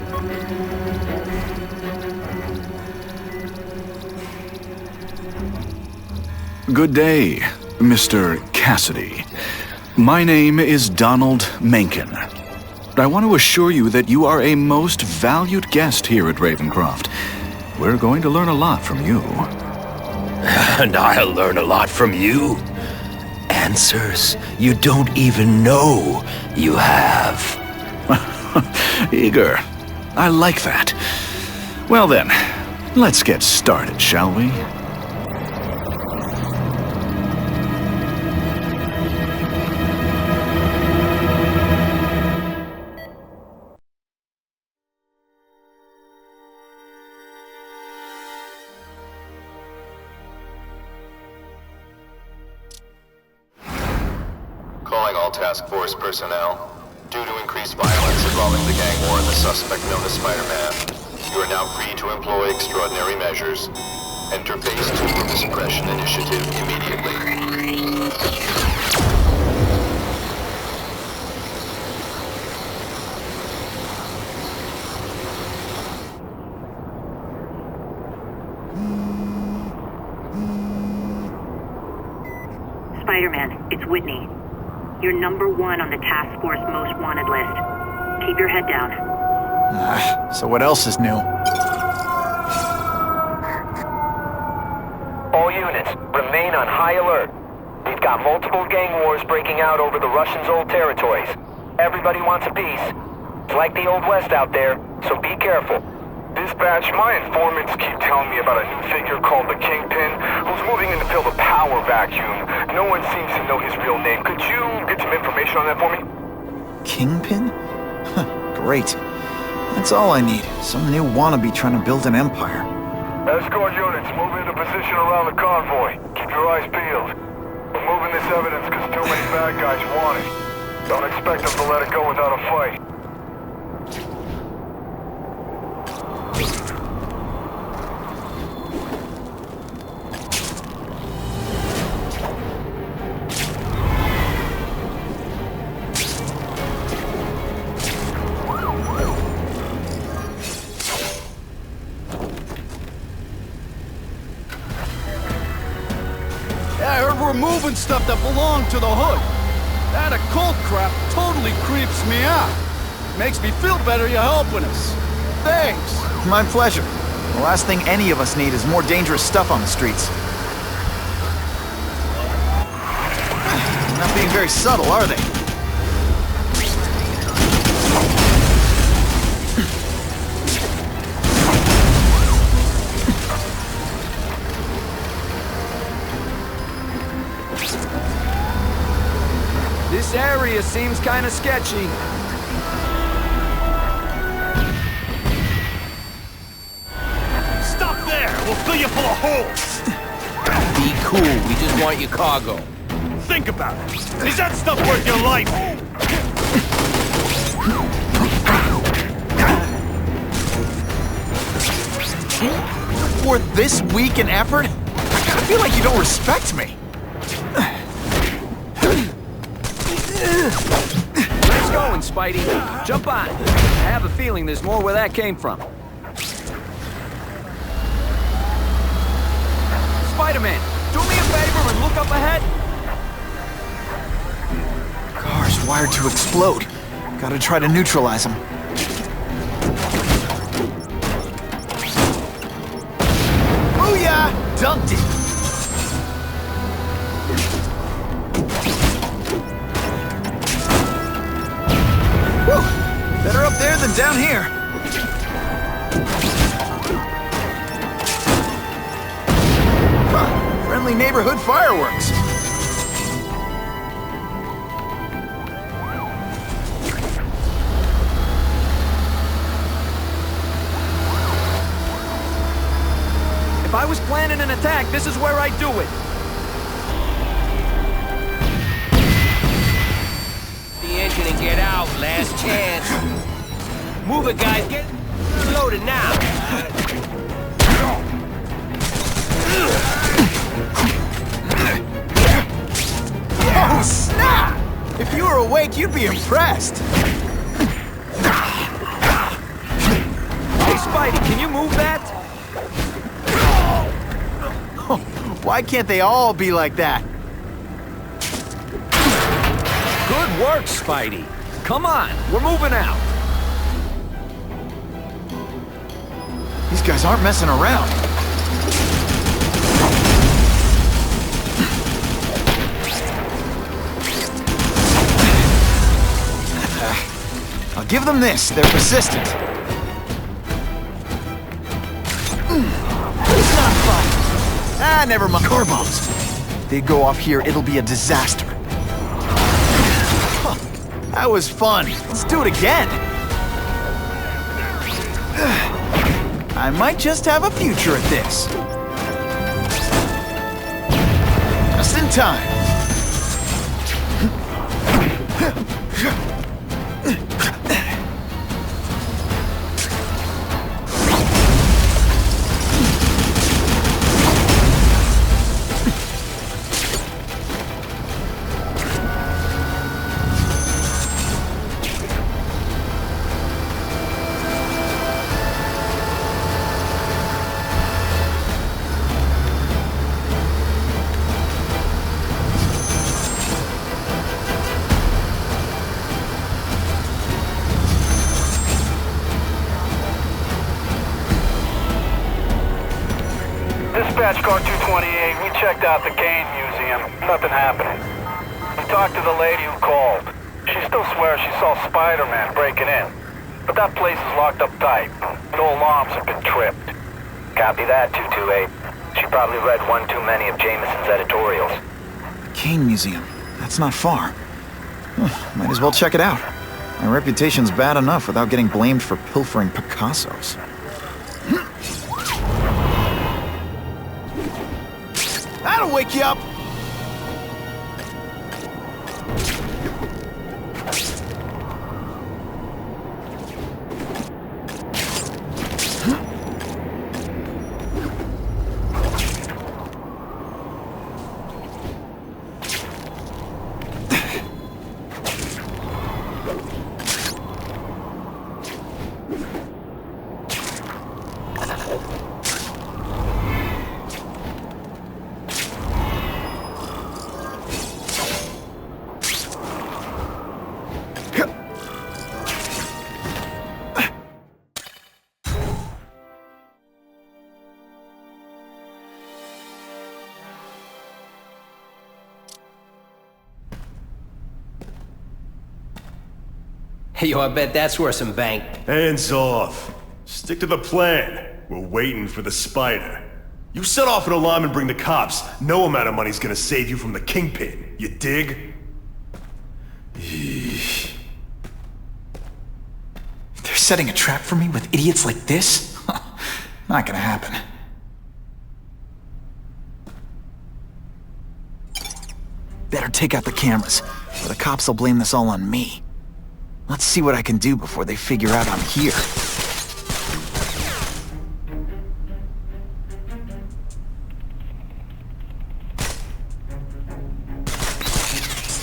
Good day, Mr. Cassidy. My name is Donald Mencken. I want to assure you that you are a most valued guest here at Ravencroft. We're going to learn a lot from you. And I'll learn a lot from you. Answers you don't even know you have. Eager. I like that. Well then, let's get started, shall we? task force personnel. Due to increased violence involving the gang war and the suspect known as Spider-Man, you are now free to employ extraordinary measures. Enter Phase 2 of the Suppression Initiative immediately. Spider-Man, it's Whitney. You're #1 on the task force most wanted list. Keep your head down. So what else is new? All units, remain on high alert. We've got multiple gang wars breaking out over the Russians' old territories. Everybody wants a piece. It's like the Old West out there, so be careful. Dispatch, my informants keep telling me about a new figure called the Kingpin, who's moving in to fill the power vacuum. No one seems to know his real name. Could you get some information on that for me? Kingpin? Great. That's all I need. Some new wannabe trying to build an empire. Escort units, move into position around the convoy. Keep your eyes peeled. We're moving this evidence because too many bad guys want it. Don't expect them to let it go without a fight. Moving stuff that belonged to the Hood. That occult crap totally creeps me out. Makes me feel better you're helping us. Thanks. My pleasure. The last thing any of us need is more dangerous stuff on the streets. They're not being very subtle, are they? This area seems kind of sketchy. Stop there! We'll fill you full of holes! Be cool, we just want your cargo. Think about it. Is that stuff worth your life? Worth this week and effort? I feel like you don't respect me. Let's go, Spidey. Jump on. I have a feeling there's more where that came from. Spider-Man, do me a favor and look up ahead. Car's wired to explode. Gotta try to neutralize them. Booyah! Dunked it! Whew! Better up there than down here. Huh. Friendly neighborhood fireworks. If I was planning an attack, this is where I'd do it. The engine and get out, last chance. Move it, guys, get loaded now. Oh, snap! If you were awake, you'd be impressed. Hey, Spidey, can you move that? Why can't they all be like that? Good work, Spidey. Come on, we're moving out. These guys aren't messing around. I'll give them this. They're persistent. It's not fun. Ah, never mind. Car bombs. If they go off here, it'll be a disaster. That was fun. Let's do it again. I might just have a future at this. Just in time. Dispatch car 228, we checked out the game museum. Nothing happening. We talked to the lady who called. She still swears she saw Spider-Man breaking in. But that place is locked up tight. No alarms have been tripped. Copy that, 228. She probably read one too many of Jameson's editorials. Kane Museum. That's not far. Might as well check it out. My reputation's bad enough without getting blamed for pilfering Picassos. That'll wake you up! Hey, yo, I bet that's worth some bank. Hands off. Stick to the plan. We're waiting for the spider. You set off an alarm and bring the cops. No amount of money's gonna save you from the Kingpin. You dig? They're setting a trap for me with idiots like this? Not gonna happen. Better take out the cameras, or the cops will blame this all on me. Let's see what I can do before they figure out I'm here.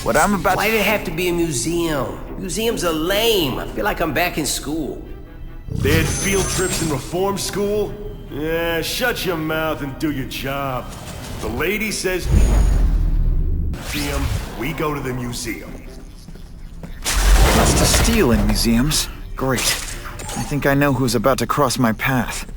What I'm about Why did it have to be a museum? Museums are lame. I feel like I'm back in school. They had field trips in reform school? Yeah, shut your mouth and do your job. The lady says... museum, we go to the museum. Lots to steal in museums. Great. I think I know who's about to cross my path.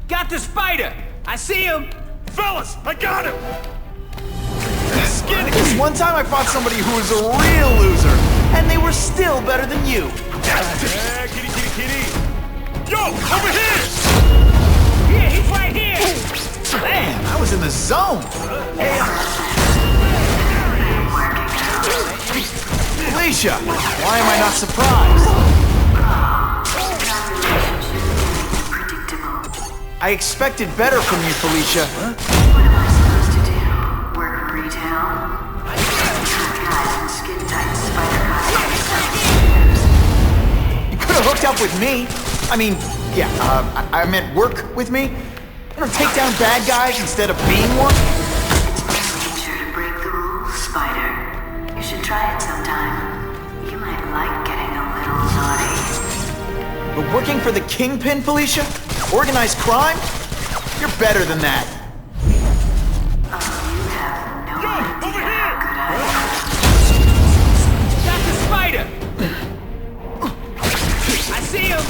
Got the spider! I see him! Fellas, I got him! Skin, because one time I fought somebody who was a real loser, and they were still better than you. Yeah, kitty! Yo, over here! Here, he's right here! Man, I was in the zone! Felicia, why am I not surprised? I expected better from you, Felicia. What am I supposed to do? Work in retail? Guys in skin-tight spider costumes. You could have hooked up with me. I mean, yeah, I meant work with me. You know, take down bad guys instead of being one. It's mostly easier to break the rules, Spider. You should try it sometime. You might like getting a little naughty. But working for the Kingpin, Felicia? Organized crime? You're better than that. Oh, you have no idea how good I Got the spider! I see him!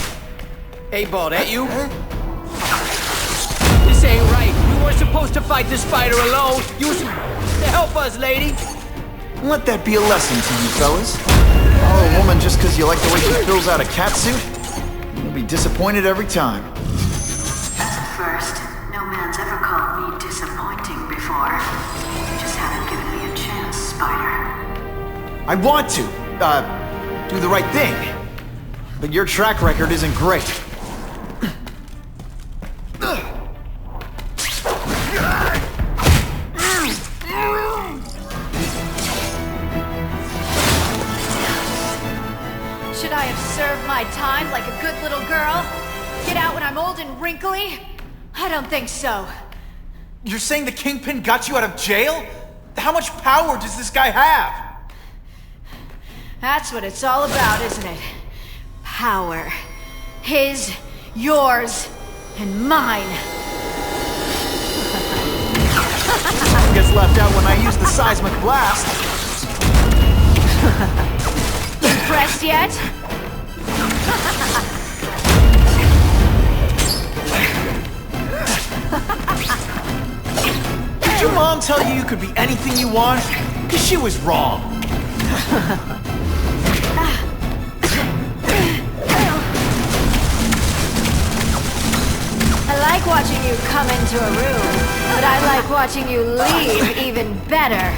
Hey, Ball, that you? This ain't right. We weren't supposed to fight the spider alone. You was to help us, lady. Let that be a lesson to you, fellas. Follow a woman just because you like the way she fills out a catsuit? You'll be disappointed every time. First, no man's ever called me disappointing before. You just haven't given me a chance, Spider. I want to, do the right thing. But your track record isn't great. Should I have served my time like a good little girl? Get out when I'm old and wrinkly? I don't think so. You're saying the Kingpin got you out of jail? How much power does this guy have? That's what it's all about, isn't it? Power. His, yours, and mine. Gets left out when I use the seismic blast. Impressed yet? Did your mom tell you you could be anything you want? Because she was wrong. I like watching you come into a room, but I like watching you leave even better.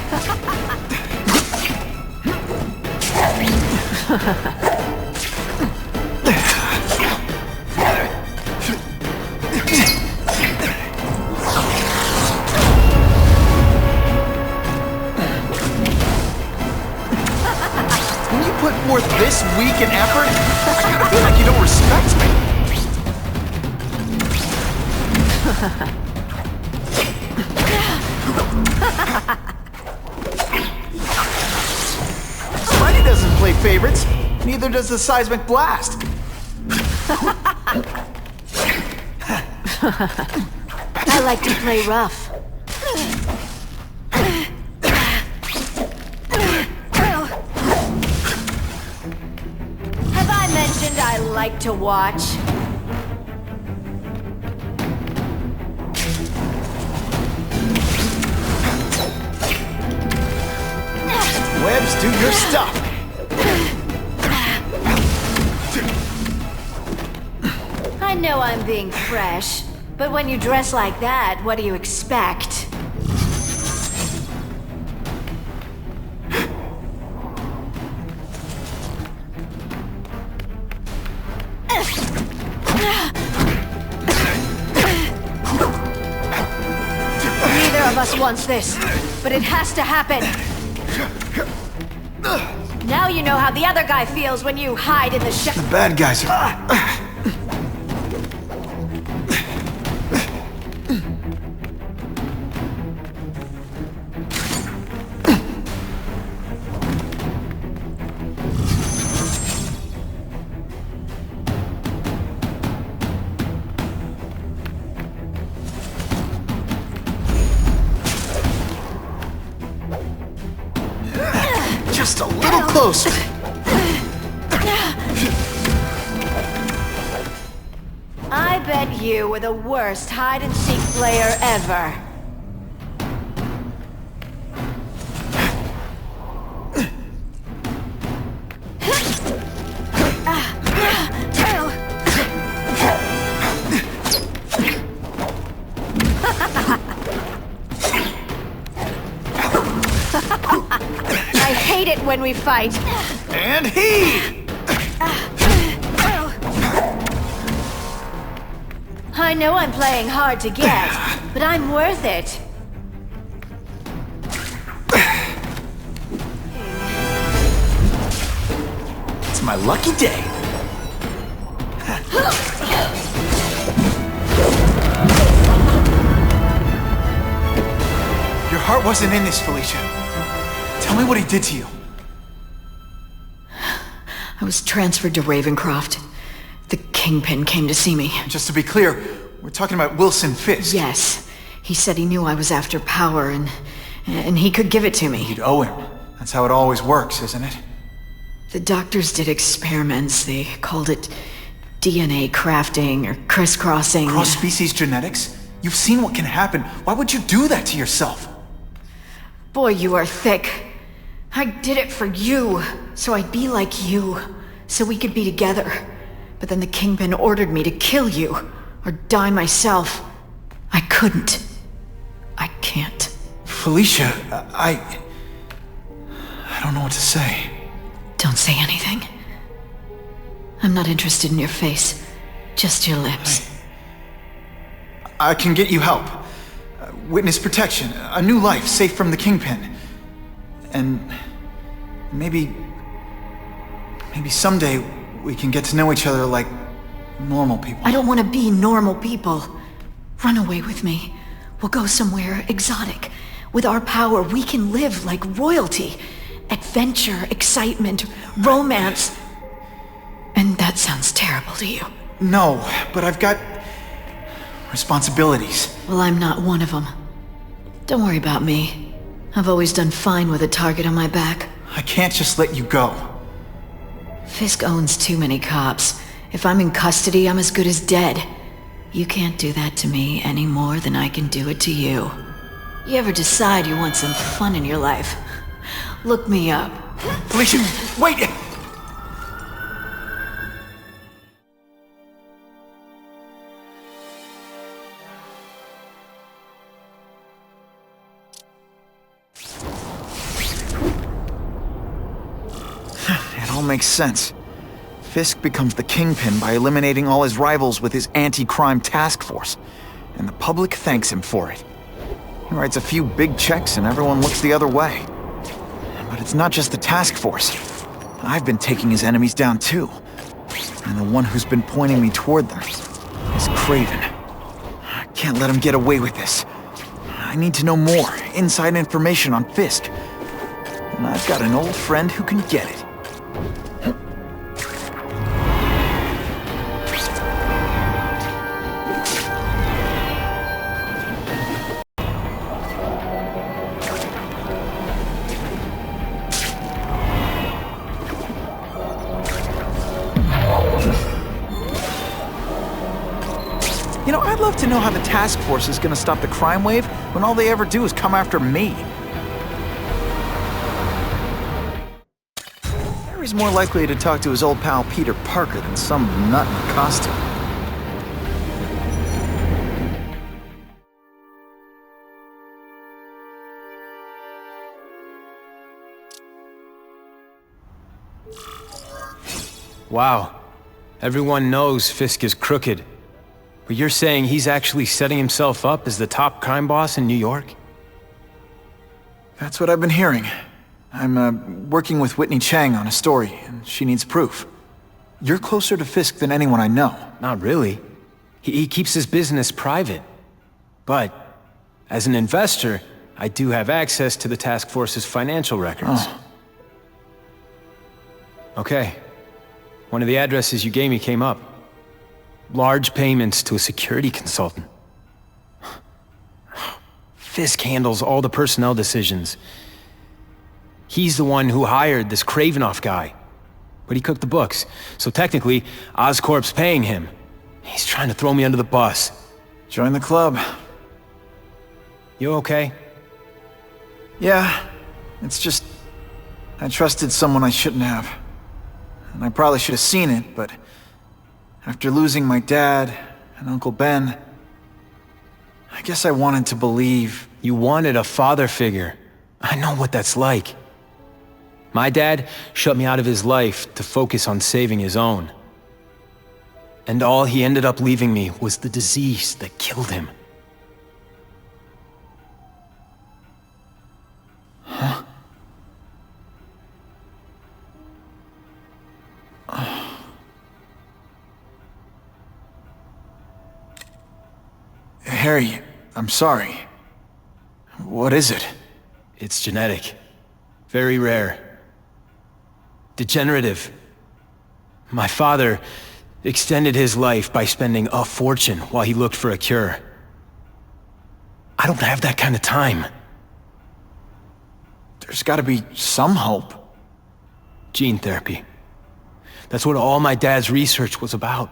When you put forth this week in effort, I kinda feel like you don't respect me. Freddy doesn't play favorites. Neither does the seismic blast. I like to play rough. Have I mentioned I like to watch? Webs, do your stuff. I know I'm being fresh, but when you dress like that, what do you expect? Neither of us wants this, but it has to happen. Now you know how the other guy feels when you hide in the The bad guys are... Just a little closer. I bet you were the worst hide-and-seek player ever. I hate it when we fight. And he! I know I'm playing hard to get, but I'm worth it. It's my lucky day. Your heart wasn't in this, Felicia. Tell me what he did to you. I was transferred to Ravencroft. The Kingpin came to see me. Just to be clear, we're talking about Wilson Fisk. Yes. He said he knew I was after power and he could give it to me. You'd owe him. That's how it always works, isn't it? The doctors did experiments. They called it DNA crafting or crisscrossing. Cross-species genetics? You've seen what can happen. Why would you do that to yourself? Boy, you are thick. I did it for you, so I'd be like you, so we could be together. But then the Kingpin ordered me to kill you, or die myself. I couldn't. I can't. Felicia, I don't know what to say. Don't say anything. I'm not interested in your face, just your lips. I can get you help. Witness protection, a new life safe from the Kingpin. And maybe someday we can get to know each other like normal people. I don't want to be normal people. Run away with me. We'll go somewhere exotic. With our power, we can live like royalty. adventure, excitement, romance. And that sounds terrible to you. No, but I've got responsibilities. Well, I'm not one of them. Don't worry about me. I've always done fine with a target on my back. I can't just let you go. Fisk owns too many cops. If I'm in custody, I'm as good as dead. You can't do that to me any more than I can do it to you. You ever decide you want some fun in your life? Look me up. Felicia, wait! It all makes sense. Fisk becomes the Kingpin by eliminating all his rivals with his anti-crime task force, and the public thanks him for it. He writes a few big checks and everyone looks the other way. But it's not just the task force. I've been taking his enemies down too. And the one who's been pointing me toward them is Kraven. I can't let him get away with this. I need to know more, inside information on Fisk. And I've got an old friend who can get it. You know, I'd love to know how the task force is gonna stop the crime wave when all they ever do is come after me. Harry's more likely to talk to his old pal Peter Parker than some nut in a costume. Wow. Everyone knows Fisk is crooked. But you're saying he's actually setting himself up as the top crime boss in New York? That's what I've been hearing. I'm working with Whitney Chang on a story, and she needs proof. You're closer to Fisk than anyone I know. Not really. He keeps his business private. But, as an investor, I do have access to the task force's financial records. Oh. Okay. One of the addresses you gave me came up. Large payments to a security consultant. Fisk handles all the personnel decisions. He's the one who hired this Kravinoff guy. But he cooked the books, so technically, Oscorp's paying him. He's trying to throw me under the bus. Join the club. You okay? Yeah, it's just... I trusted someone I shouldn't have. And I probably should have seen it, but... after losing my dad and Uncle Ben, I guess I wanted to believe. You wanted a father figure. I know what that's like. My dad shut me out of his life to focus on saving his own. And all he ended up leaving me was the disease that killed him. Huh? Harry, I'm sorry. What is it? It's genetic. Very rare. Degenerative. My father extended his life by spending a fortune while he looked for a cure. I don't have that kind of time. There's gotta be some hope. Gene therapy. That's what all my dad's research was about.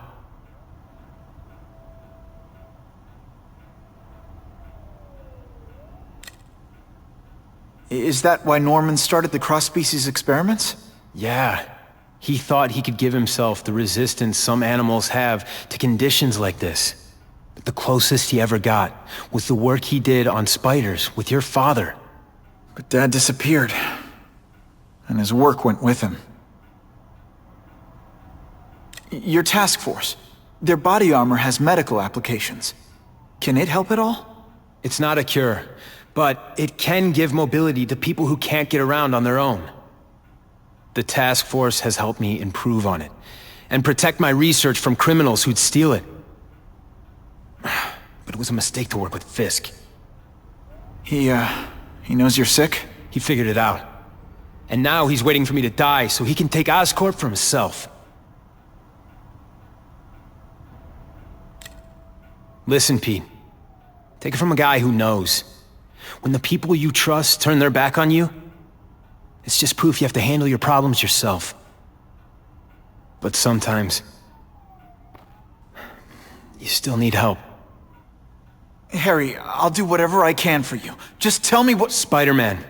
Is that why Norman started the cross-species experiments? Yeah. He thought he could give himself the resistance some animals have to conditions like this. But the closest he ever got was the work he did on spiders with your father. But Dad disappeared. And his work went with him. Your task force. Their body armor has medical applications. Can it help at all? It's not a cure. But it can give mobility to people who can't get around on their own. The task force has helped me improve on it, and protect my research from criminals who'd steal it. But it was a mistake to work with Fisk. He knows you're sick? He figured it out. And now he's waiting for me to die so he can take Oscorp for himself. Listen, Pete. Take it from a guy who knows. When the people you trust turn their back on you, it's just proof you have to handle your problems yourself. But sometimes, you still need help. Harry, I'll do whatever I can for you. Just tell me what— Spider-Man.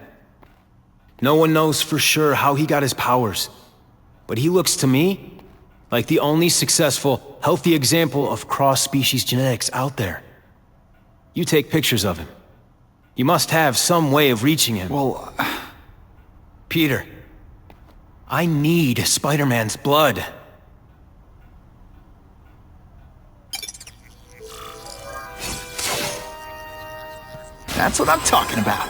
No one knows for sure how he got his powers. But he looks to me like the only successful, healthy example of cross-species genetics out there. You take pictures of him. You must have some way of reaching him. Well, Peter, I need Spider-Man's blood. That's what I'm talking about.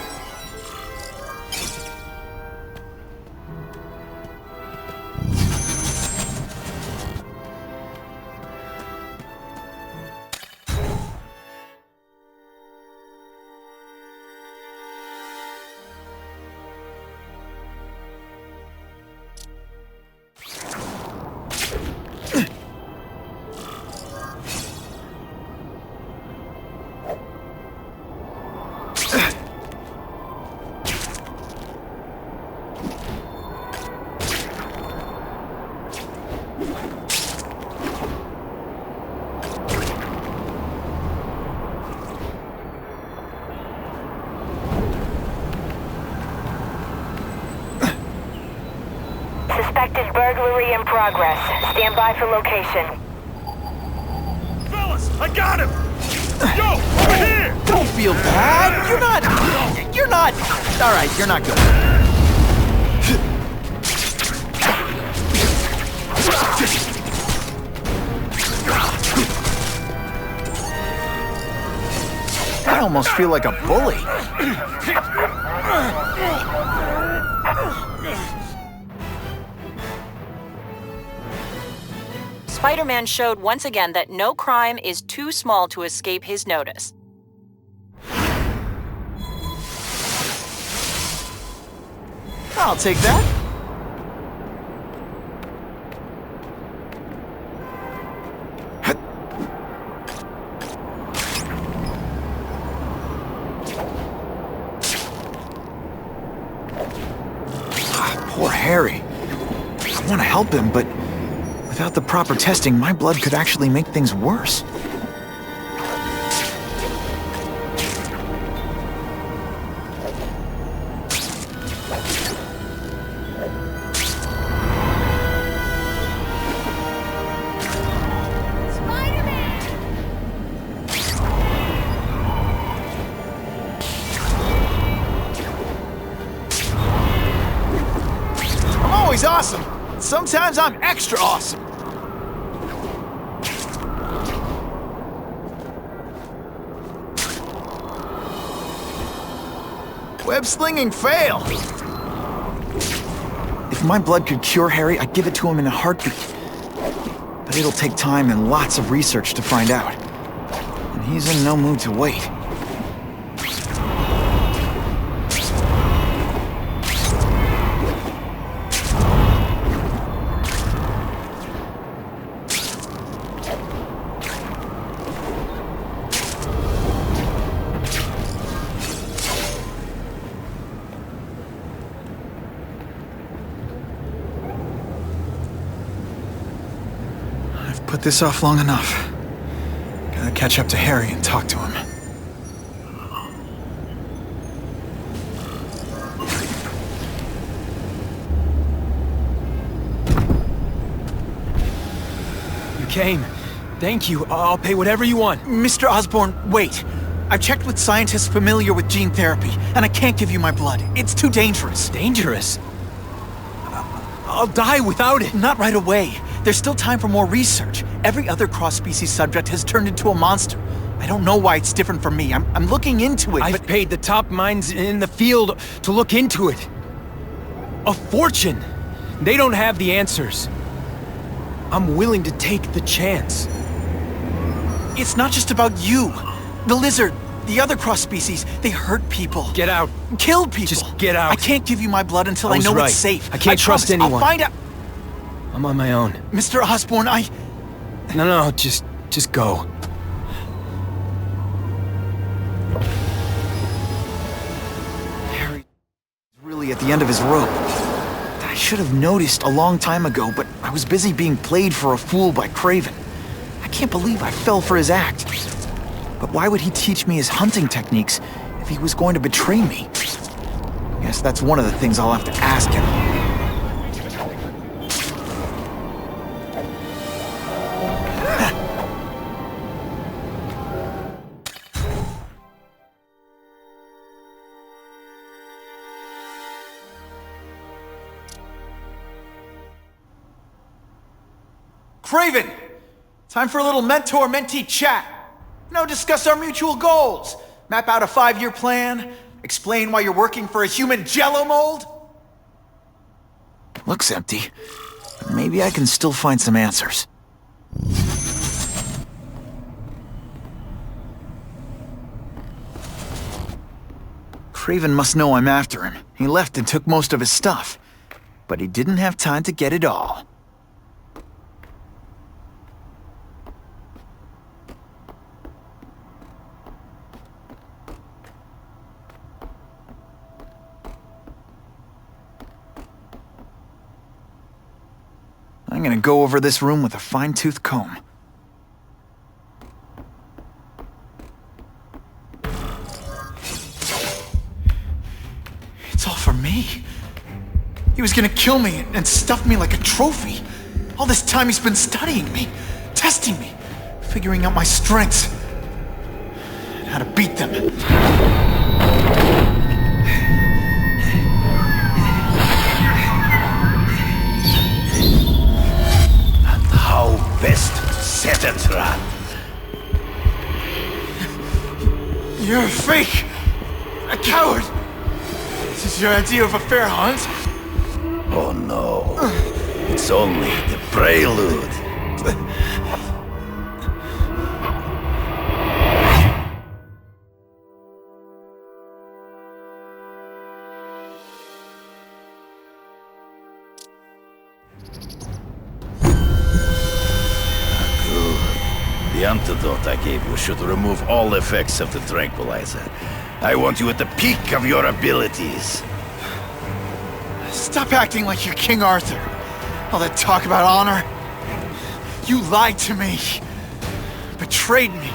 Suspected burglary in progress. Stand by for location. Fellas, I got him! Yo, over here! Don't feel bad. You're not. All right, you're not good. I almost feel like a bully. Spider-Man showed once again that no crime is too small to escape his notice. I'll take that. Poor Harry. I want to help him, but without the proper testing, my blood could actually make things worse. I'm always awesome. Sometimes I'm extra awesome. Web-slinging fail! If my blood could cure Harry, I'd give it to him in a heartbeat. But it'll take time and lots of research to find out. And he's in no mood to wait. Put this off long enough. Gotta catch up to Harry and talk to him. You came. Thank you. I'll pay whatever you want. Mr. Osborn, wait. I've checked with scientists familiar with gene therapy, and I can't give you my blood. It's too dangerous. Dangerous? I'll die without it. Not right away. There's still time for more research. Every other cross-species subject has turned into a monster. I don't know why it's different from me. I'm looking into it, I've paid the top minds in the field to look into it. A fortune. They don't have the answers. I'm willing to take the chance. It's not just about you. The lizard, The other cross species, they hurt people. Get out. Kill people. Just get out. I can't give you my blood until I know it's safe. I can't trust anyone. I'll find out. I'm on my own. Mr. Osborn, No, just go. Harry's really at the end of his rope. I should have noticed a long time ago, but I was busy being played for a fool by Kraven. I can't believe I fell for his act. But why would he teach me his hunting techniques if he was going to betray me? I guess that's one of the things I'll have to ask him. Kraven! Time for a little mentor-mentee chat. Discuss our mutual goals. Map out a 5-year plan. Explain why you're working for a human jello mold. Looks empty. But maybe I can still find some answers. Kraven must know I'm after him. He left and took most of his stuff. But he didn't have time to get it all. I'm gonna go over this room with a fine-tooth comb. It's all for me. He was gonna kill me and stuff me like a trophy. All this time he's been studying me, testing me, figuring out my strengths, and how to beat them. How best set a trap? You're a fake! A coward! This is your idea of a fair hunt? Oh no. It's only the prelude. The antidote I gave you should remove all effects of the tranquilizer. I want you at the peak of your abilities. Stop acting like you're King Arthur. All that talk about honor. You lied to me. Betrayed me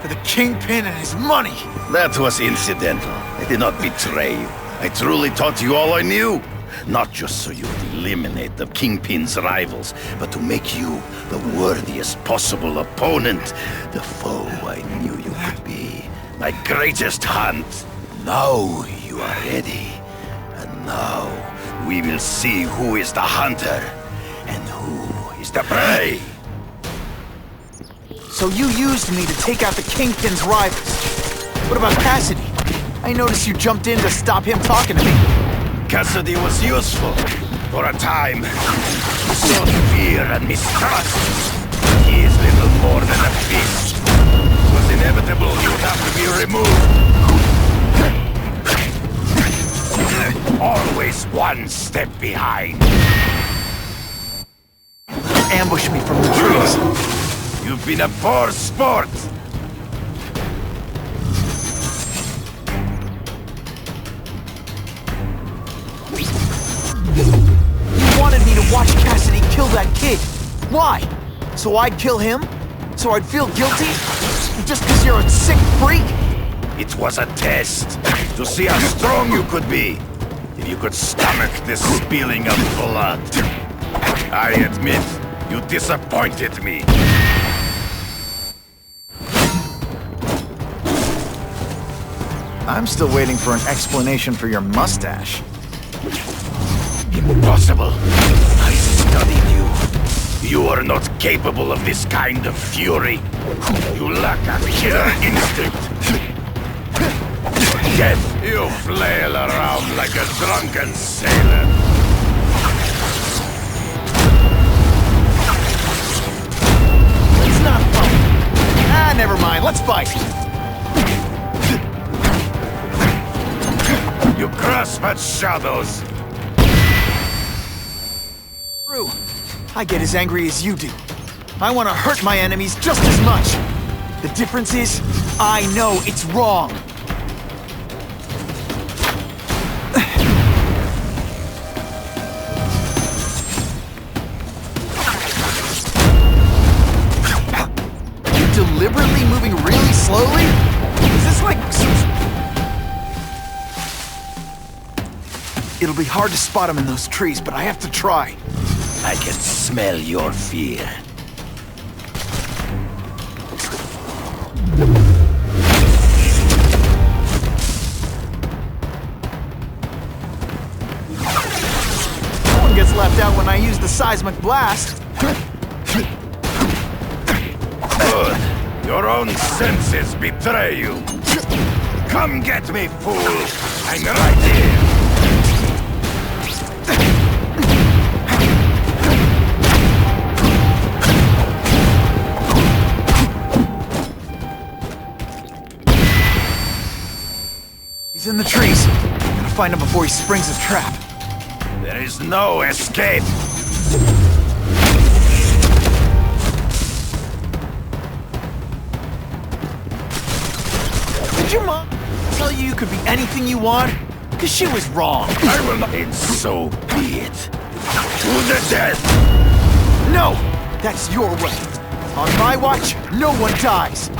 for the Kingpin and his money. That was incidental. I did not betray you. I truly taught you all I knew. Not just so you would eliminate the Kingpin's rivals, but to make you the worthiest possible opponent. The foe I knew you could be. My greatest hunt. Now you are ready. And now we will see who is the hunter and who is the prey. So you used me to take out the Kingpin's rivals. What about Cassidy? I noticed you jumped in to stop him talking to me. Cassidy was useful. For a time. He sowed fear and mistrust. He is little more than a beast. It was inevitable he would have to be removed. Always one step behind. Ambush me from the trees. You've been a poor sport. You wanted me to watch Cassidy kill that kid. Why? So I'd kill him? So I'd feel guilty? Just because you're a sick freak? It was a test. To see how strong you could be. If you could stomach the spilling of blood. I admit, you disappointed me. I'm still waiting for an explanation for your mustache. Impossible. I studied you. You are not capable of this kind of fury. You lack a killer instinct. Yet you flail around like a drunken sailor. It's not fun. Never mind. Let's fight. us but shadows. True. I get as angry as you do. I want to hurt my enemies just as much. The difference is, I know it's wrong. You're deliberately moving really slowly? Is this like... It'll be hard to spot him in those trees, but I have to try. I can smell your fear. No one gets left out when I use the seismic blast. Good. Your own senses betray you. Come get me, fool. I'm right here. He's in the trees. Gotta find him before he springs a trap. There is no escape. Did your mom tell you could be anything you want? Because she was wrong. I will not. And so be it. To the death. No! That's your way. On my watch, no one dies.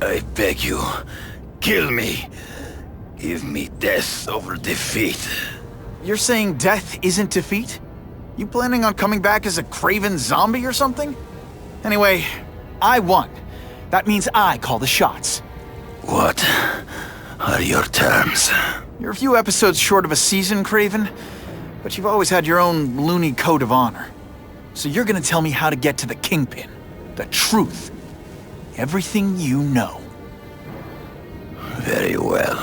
I beg you, kill me. Give me death over defeat. You're saying death isn't defeat? You planning on coming back as a Kraven zombie or something? Anyway, I won. That means I call the shots. What are your terms? You're a few episodes short of a season, Kraven, but you've always had your own loony code of honor. So you're gonna tell me how to get to the Kingpin. The truth. Everything you know. Very well.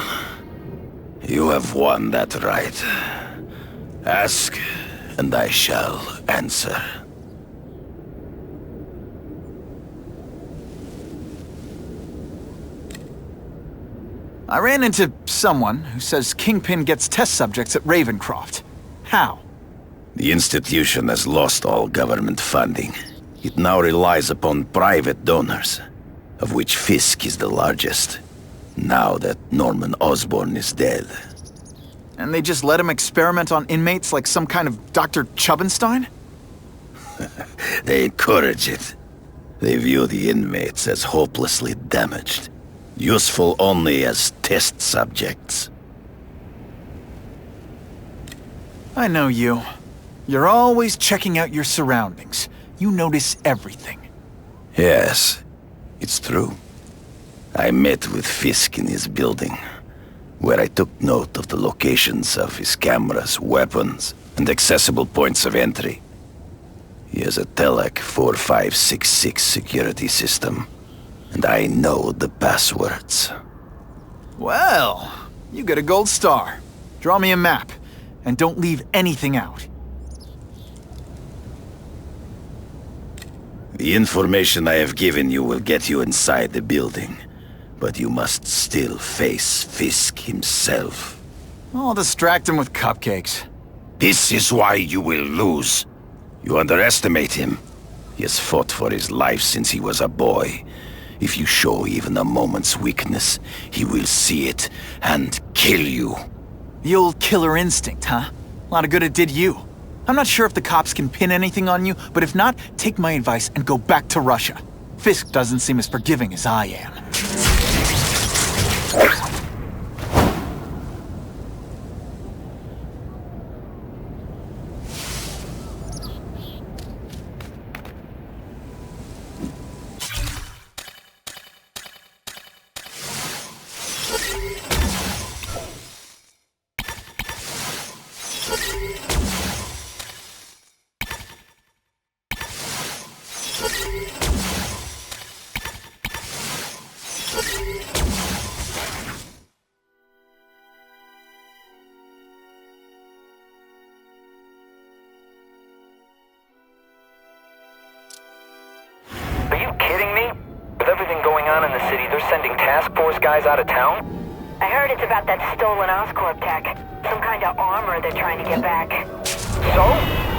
You have won that right. Ask, and I shall answer. I ran into someone who says Kingpin gets test subjects at Ravencroft. How? The institution has lost all government funding. It now relies upon private donors, of which Fisk is the largest, now that Norman Osborn is dead. And they just let him experiment on inmates like some kind of Dr. Chubbenstein? They encourage it. They view the inmates as hopelessly damaged, useful only as test subjects. I know you. You're always checking out your surroundings. You notice everything. Yes, it's true. I met with Fisk in his building, where I took note of the locations of his cameras, weapons, and accessible points of entry. He has a Telec 4566 security system, and I know the passwords. Well, you get a gold star. Draw me a map, and don't leave anything out. The information I have given you will get you inside the building, but you must still face Fisk himself. I'll distract him with cupcakes. This is why you will lose. You underestimate him. He has fought for his life since he was a boy. If you show even a moment's weakness, he will see it and kill you. The old killer instinct, huh? A lot of good it did you. I'm not sure if the cops can pin anything on you, but if not, take my advice and go back to Russia. Fisk doesn't seem as forgiving as I am. Are you kidding me? With everything going on in the city, they're sending task force guys out of town? I heard it's about that stolen Oscorp tech. Some kind of armor they're trying to get back. So?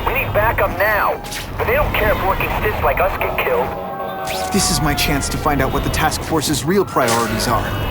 We need backup now. But they don't care if working stiffs like us get killed. This is my chance to find out what the task force's real priorities are.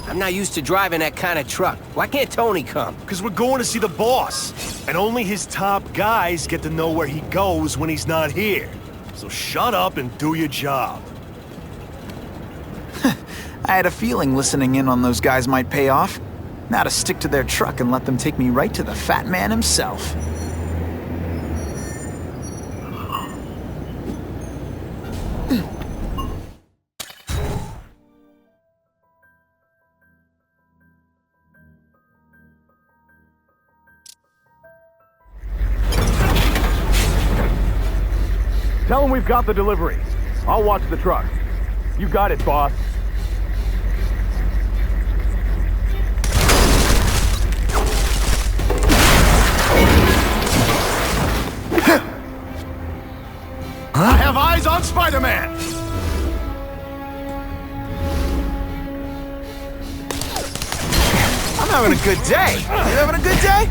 I'm not used to driving that kind of truck. Why can't Tony come? Because we're going to see the boss. And only his top guys get to know where he goes when he's not here. So shut up and do your job. I had a feeling listening in on those guys might pay off. Now to stick to their truck and let them take me right to the fat man himself. Tell him we've got the delivery. I'll watch the truck. You got it, boss. I have eyes on Spider-Man! I'm having a good day. You having a good day?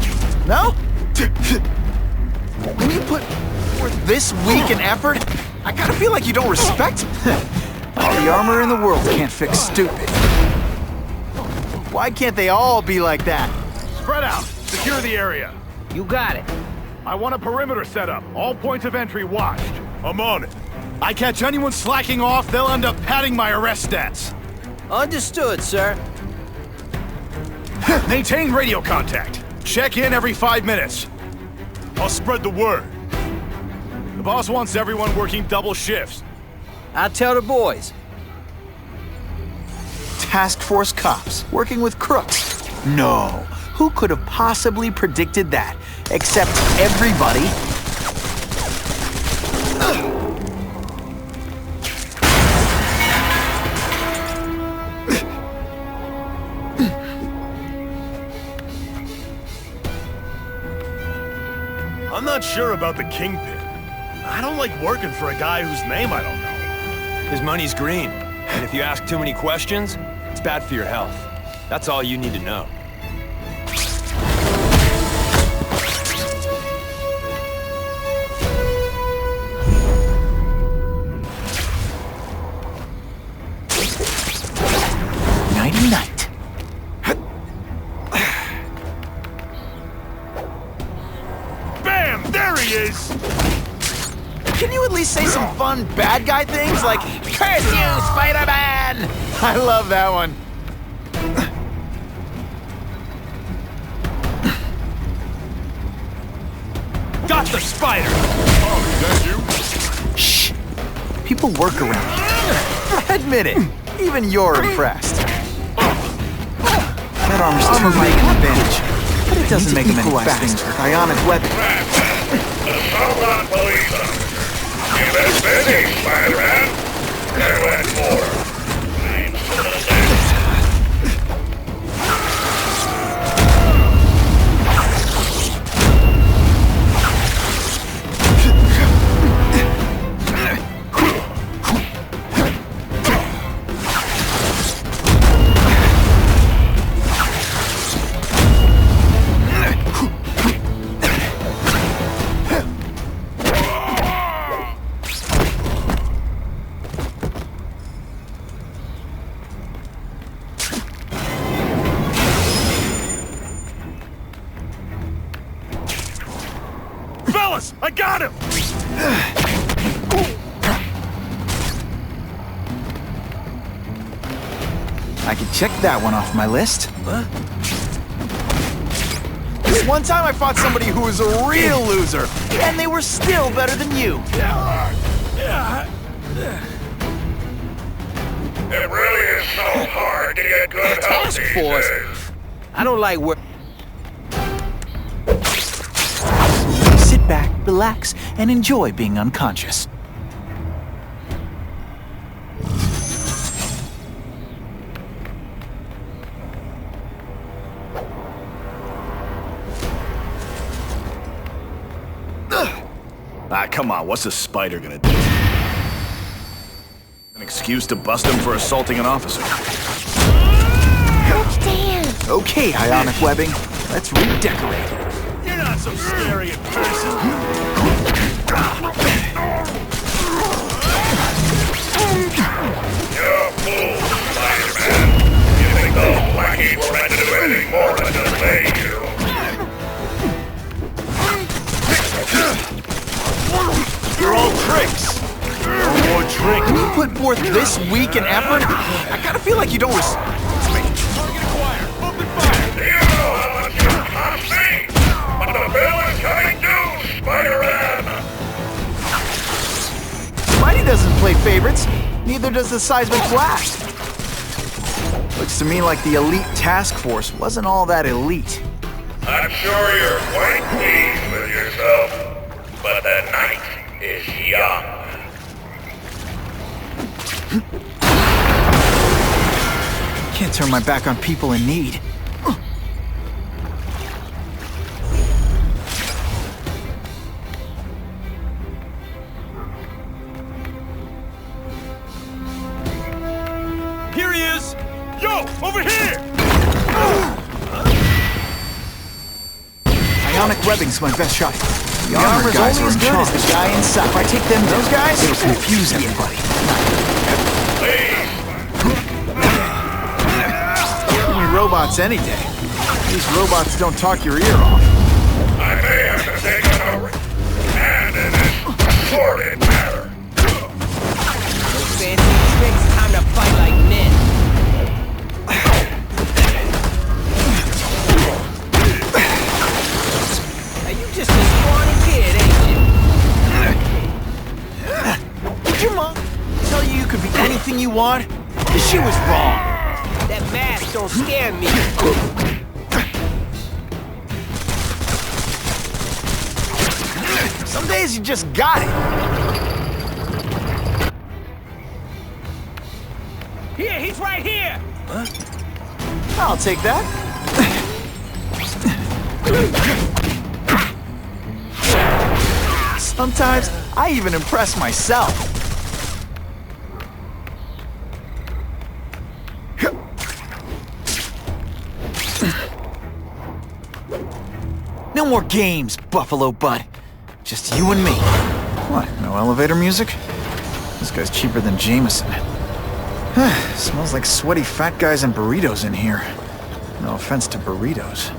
No? When you put forth this week and effort, I kinda feel like you don't respect me. All the armor in the world can't fix stupid. Why can't they all be like that? Spread out. Secure the area. You got it. I want a perimeter set up. All points of entry watched. I'm on it. I catch anyone slacking off, they'll end up padding my arrest stats. Understood, sir. Maintain radio contact. Check in every 5 minutes. I'll spread the word. The boss wants everyone working double shifts. I'll tell the boys. Task Force cops working with crooks. No. Who could have possibly predicted that? Except everybody. I'm not sure about the Kingpin. I don't like working for a guy whose name I don't know. His money's green, and if you ask too many questions, it's bad for your health. That's all you need to know. Nighty-night. Bam! There he is! Can you at least say some fun bad guy things like, "Curse you, Spider-Man"? I love that one. Got the spider! Oh, is that you? Shh. People work around here. Admit it. Even you're impressed. That armor's too big an advantage, but it doesn't make him any faster. Ionic weapon. Give us busy, Spider-Man. There went more. I got him! I could check that one off my list. This one time I fought somebody who was a real loser, and they were still better than you. It really is so hard to get good help Task these force? days. I don't like work. Sit back, relax, and enjoy being unconscious. Ah, come on, what's a spider gonna do? An excuse to bust him for assaulting an officer. Okay, ionic webbing. Let's redecorate. You're not so scary in person. You're a fool, Spider-Man. You think those blackies were meant to do anything more than delay you? You're all tricks. No more tricks. You put forth this weak an effort? I kinda feel like you don't respect me. You know how much you cost me, but the bill is coming due, Spider-Man. Spidey doesn't play favorites. Neither does the Seismic Blast. Looks to me like the elite task force wasn't all that elite. I'm sure you're quite pleased with yourself, but the night is young. Can't turn my back on people in need. Here he is! Yo, over here! Ionic webbing's my best shot. The armor's armored guys only are as in good as charge. the guy inside. If I take them down, Those guys? it'll confuse everybody. Give me robots any day. These robots don't talk your ear off. I may have to take a hand in this sordid matter. No fancy tricks, time to fight like men. Now you just a scrawny kid, ain't you? Did your mom tell you you could be anything you want? She was wrong. That mask don't scare me. Some days you just got it. Here, he's right here! Huh? I'll take that. Sometimes I even impress myself. No more games, Buffalo Bud. Just you and me. What, no elevator music? This guy's cheaper than Jameson. Smells like sweaty fat guys and burritos in here. No offense to burritos.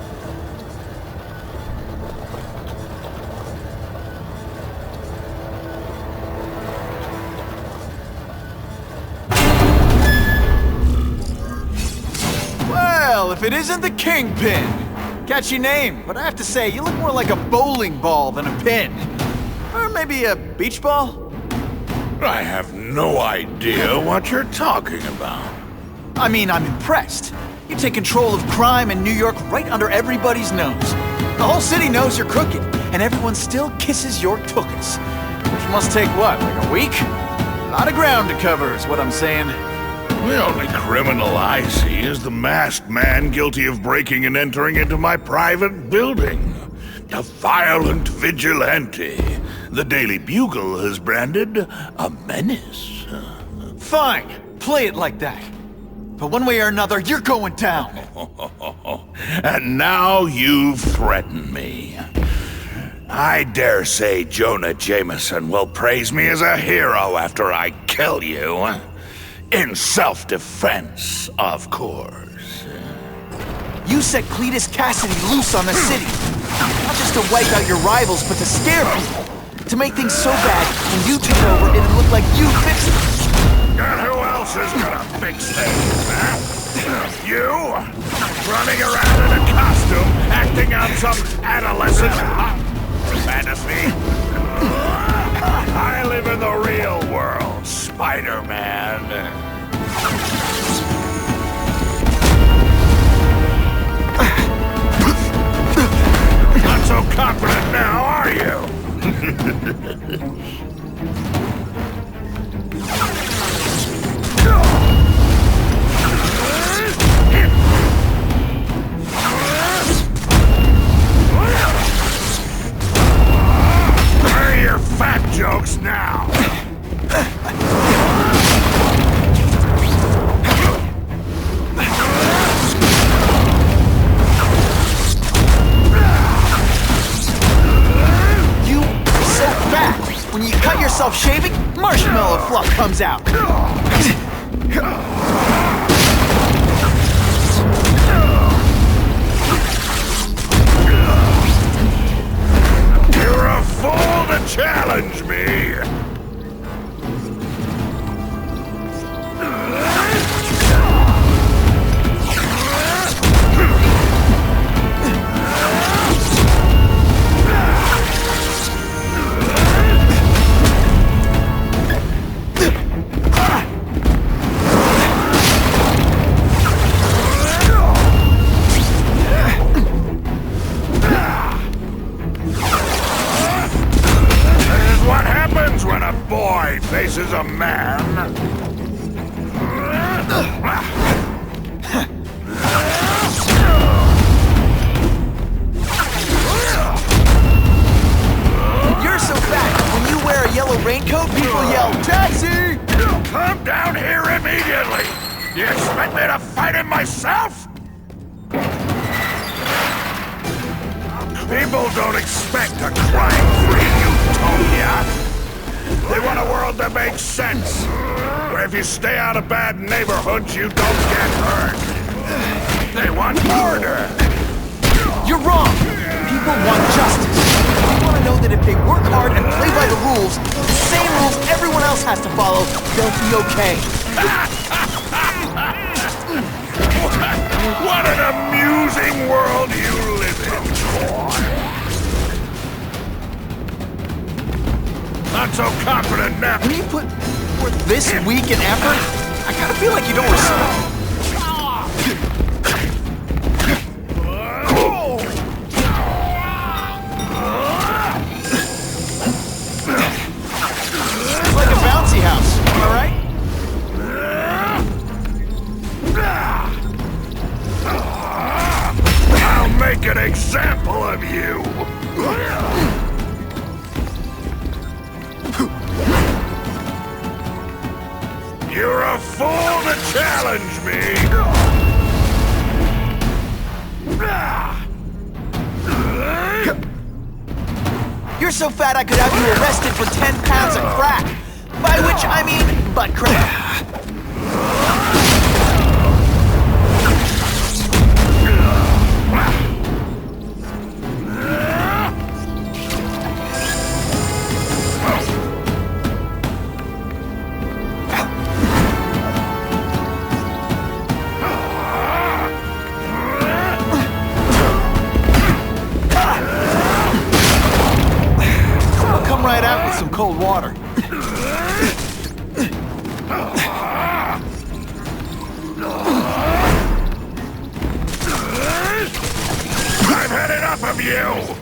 Well, if it isn't the Kingpin. Catchy name, but I have to say, you look more like a bowling ball than a pin. Or maybe a beach ball? I have no idea what you're talking about. I mean, I'm impressed. You take control of crime in New York right under everybody's nose. The whole city knows you're crooked, and everyone still kisses your tuchus. Which must take what, like a week? A lot of ground to cover is what I'm saying. The only criminal I see is the masked man guilty of breaking and entering into my private building. A violent vigilante. The Daily Bugle has branded a menace. Fine, play it like that. But one way or another, you're going down. And now you've threatened me. I dare say Jonah Jameson will praise me as a hero after I kill you. In self-defense, of course. You set Cletus Cassidy loose on the city. Not just to wipe out your rivals, but to scare people. to make things so bad, when you took over, it'd look like you fixed it. And who else is gonna fix things, huh? You? Running around in a costume, acting out some adolescent fantasy? I live in the real world, Spider-Man. Not so confident now, are you? Where are your fat jokes now? When you cut yourself shaving, marshmallow fluff comes out. You're a fool to challenge me! Faces a man. You're so fat. When you wear a yellow raincoat, people yell, "Taxi!" Come down here immediately. You expect me to fight him myself? People don't expect a crime-free utopia. They want a world that makes sense, where if you stay out of bad neighborhoods, you don't get hurt. They want order. You're wrong. People want justice. They want to know that if they work hard and play by the rules, the same rules everyone else has to follow, they'll be okay. What an amusing world you live in, boy. Not so confident now. When you put forth this week and effort, I gotta feel like you don't respect. It's like a bouncy house, am I right? I'll make an example of you. You're a fool to challenge me! You're so fat I could have you arrested for 10 pounds of crack. By which I mean butt crack. Right out with some cold water. I've had enough of you!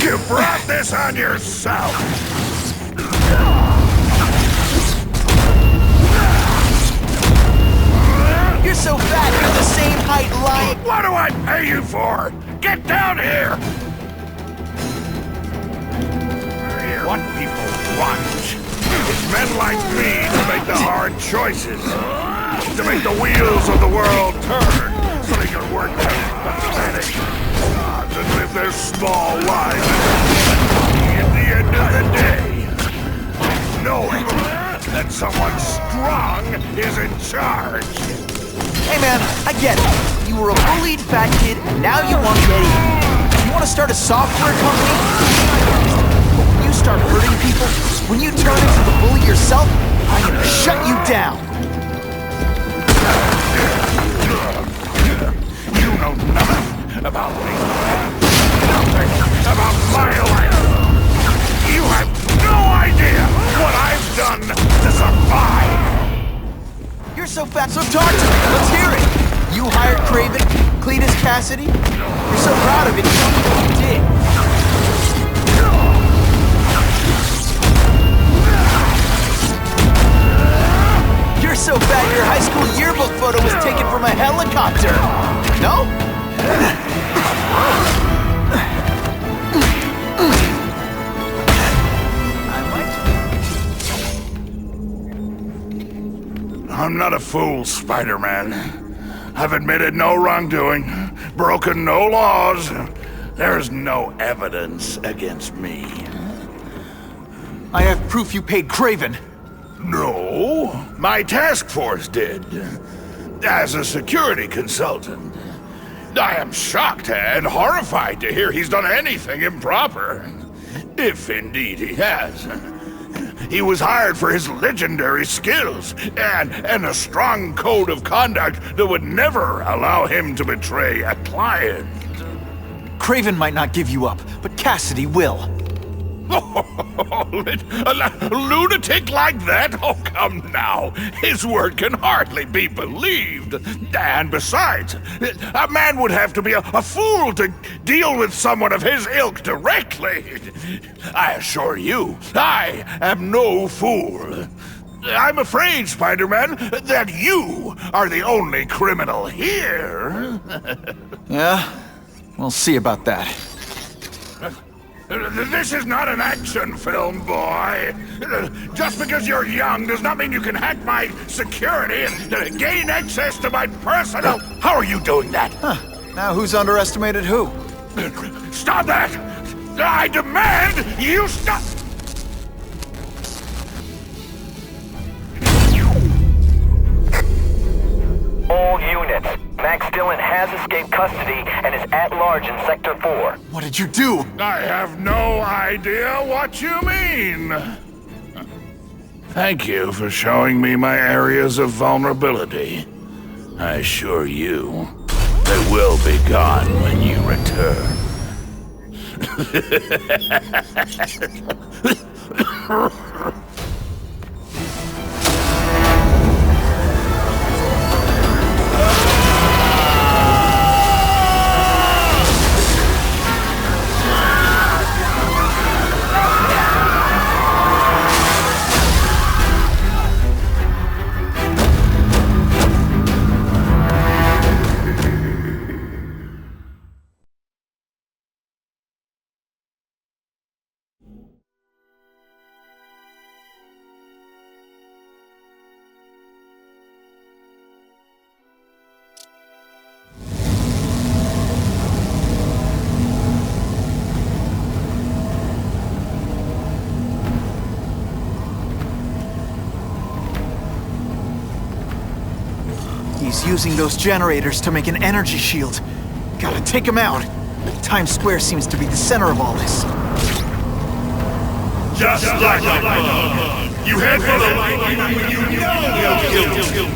You brought this on yourself! You're so fat, you're the same height lying. What do I pay you for? Get down here! What people want is men like me to make the hard choices. To make the wheels of the world turn so they can work out small life. At the end of the day, knowing that someone strong is in charge. Hey man, I get it. You were a bullied fat kid, and now you want to get even. You want to start a software company? But when you start hurting people, when you turn into the bully yourself, I'm gonna shut you down. You know nothing about me. Nothing about my life. You have no idea what I've done to survive. You're so fat, so talk to me. Let's hear it. You hired Kraven, Cletus Cassidy. You're so proud of it, tell me what you did. You're so fat, your high school yearbook photo was taken from a helicopter. No? I'm not a fool, Spider-Man. I've admitted no wrongdoing, broken no laws. There's no evidence against me. I have proof you paid Kraven. No, my task force did. As a security consultant. I am shocked and horrified to hear he's done anything improper. If indeed he has. He was hired for his legendary skills and a strong code of conduct that would never allow him to betray a client. Kraven might not give you up, but Cassidy will. A lunatic like that? Oh, come now. His word can hardly be believed. And besides, a man would have to be a fool to deal with someone of his ilk directly. I assure you, I am no fool. I'm afraid, Spider-Man, that you are the only criminal here. Yeah? We'll see about that. This is not an action film, boy. Just because you're young does not mean you can hack my security and gain access to my personal... How are you doing that? Huh. Now who's underestimated who? Stop that! I demand you stop... All units. Max Dillon has escaped custody and is at large in Sector 4. What did you do? I have no idea what you mean. Thank you for showing me my areas of vulnerability. I assure you, they will be gone when you return. He's using those generators to make an energy shield. Gotta take him out. Times Square seems to be the center of all this. Just like a bug. You head for the light when you know we'll kill you.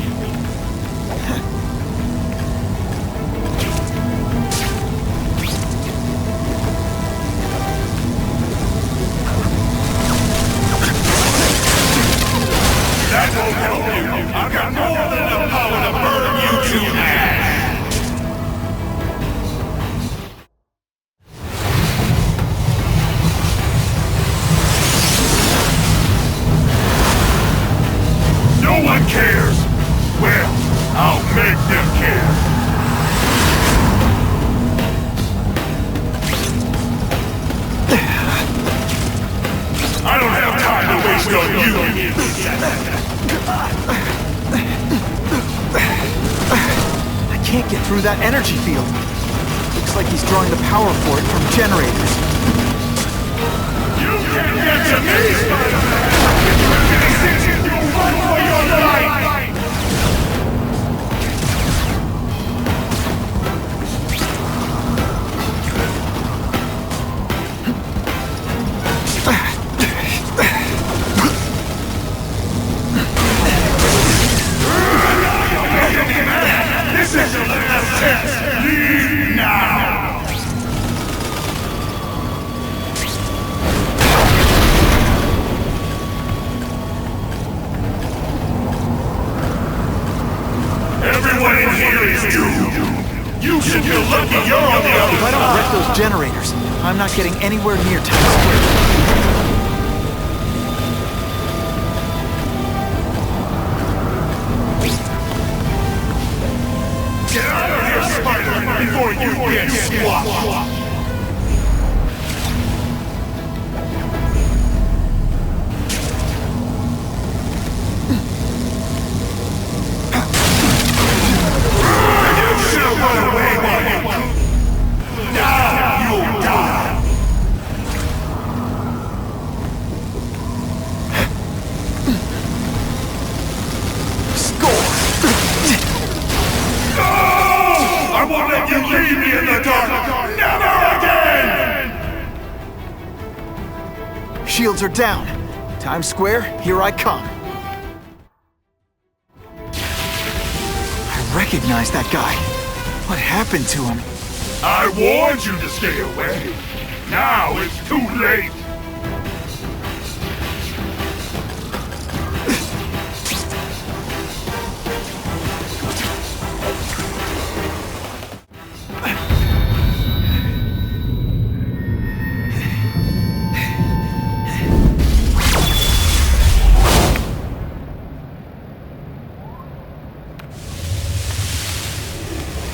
That won't help you. I've got more than enough power to burn you to ash. No one cares. Well, I'll make them care. I don't have time to waste on you. I can't get through that energy field. Looks like he's drawing the power for it from generators. You can't get to me, Spider-Man! You'll run for your life! This is your last chance! Leave now! Everyone in here is doomed! You should feel lucky you're on the other If I don't wreck those generators, I'm not getting anywhere near Times Square. Get out of here, Spider-Man, before you get squashed! You should have run away while you could! Now you'll die! I won't let you leave me in the dark! Never again! Shields are down. Times Square, here I come. I recognize that guy. What happened to him? I warned you to stay away. Now it's too late.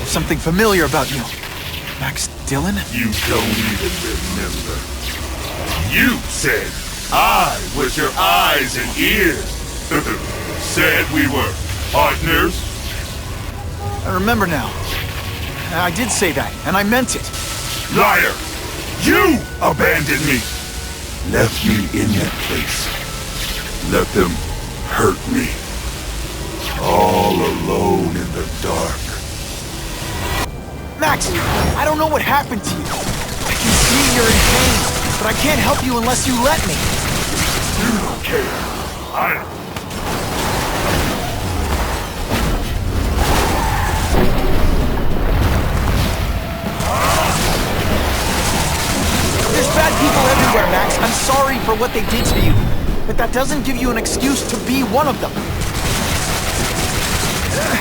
Something familiar about you. Max Dillon? You don't even remember. You said I was your eyes and ears. Said we were partners. I remember now. I did say that, and I meant it. Liar! You abandoned me! Left me in that place. Let them hurt me. All alone in the dark. Max, I don't know what happened to you. I can see you're in pain, but I can't help you unless you let me. You don't care. There's bad people everywhere, Max. I'm sorry for what they did to you, but that doesn't give you an excuse to be one of them.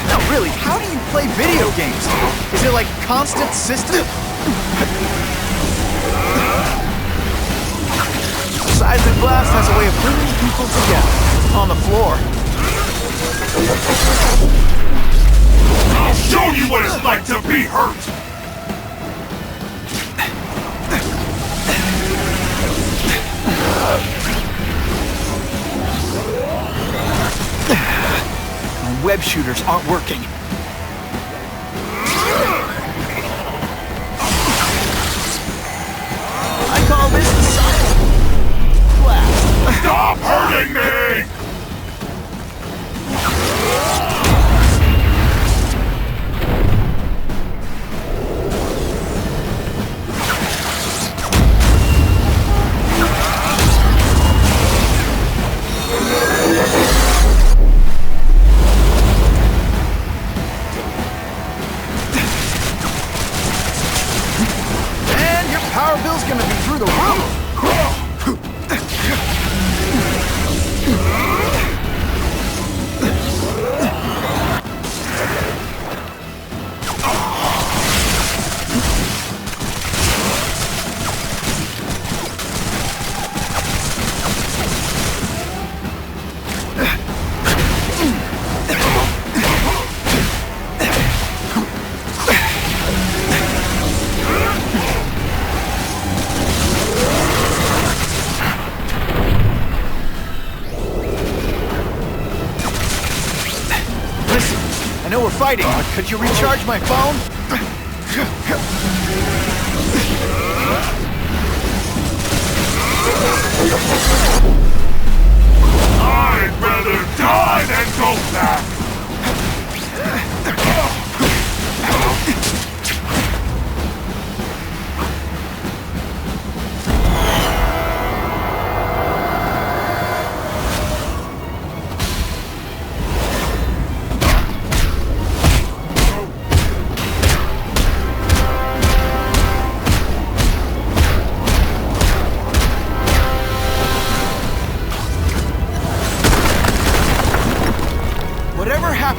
No, really, how do you play video games? Is it like constant system? Seismic Blast has a way of bringing people together. On the floor. I'll show you what it's like to be hurt! My web shooters aren't working. I call this the Seismic Blast. Stop hurting me! And your power bill's gonna be through the roof. I know we're fighting, but could you recharge my phone? go back!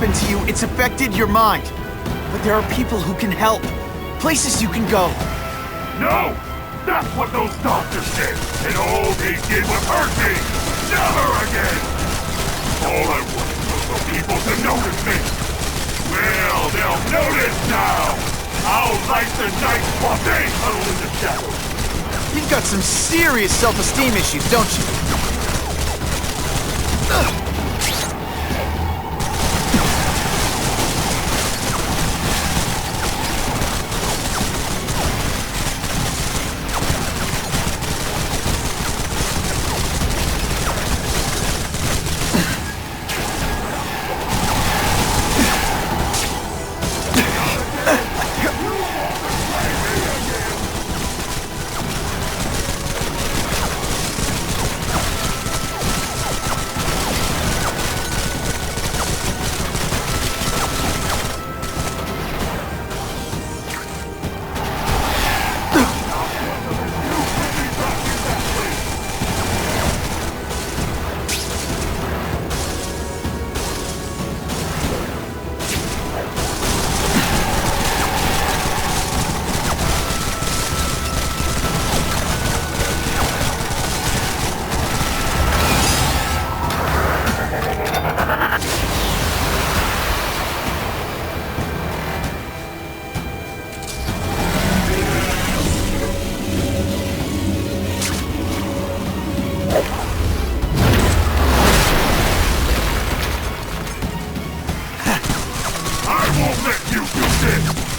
To you, it's affected your mind. But there are people who can help. Places you can go. No! That's what those doctors did! And all they did was hurt me! Never again! All I wanted was for people to notice me! Well, they'll notice now! I'll light the night while they huddle in the shadows! You've got some serious self-esteem issues, don't you?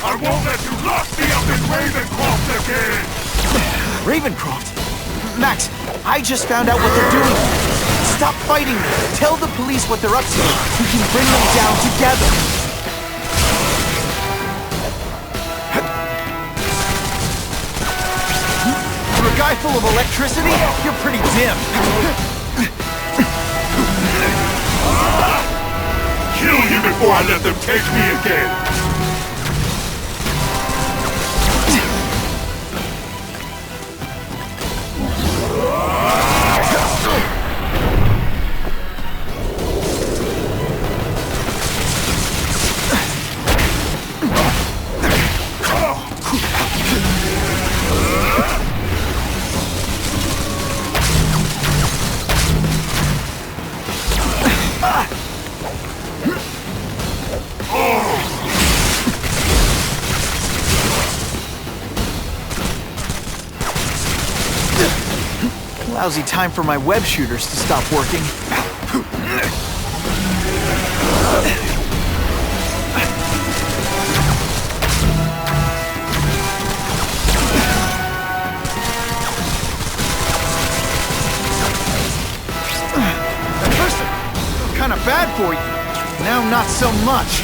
I won't let you lock me up in Ravencroft again! Ravencroft? Max, I just found out what they're doing. Stop fighting me. Tell the police what they're up to. We can bring them down together. For a guy full of electricity, you're pretty dim. Kill you before I let them take me again! Lousy time for my web shooters to stop working. At first, kind of bad for you. Now, not so much.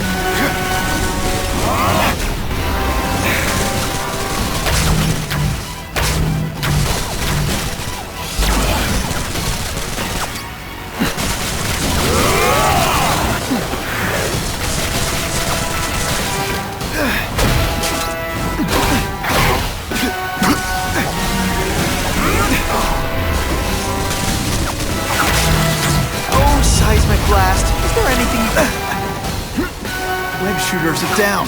Blast. Is there anything Web shooters are down.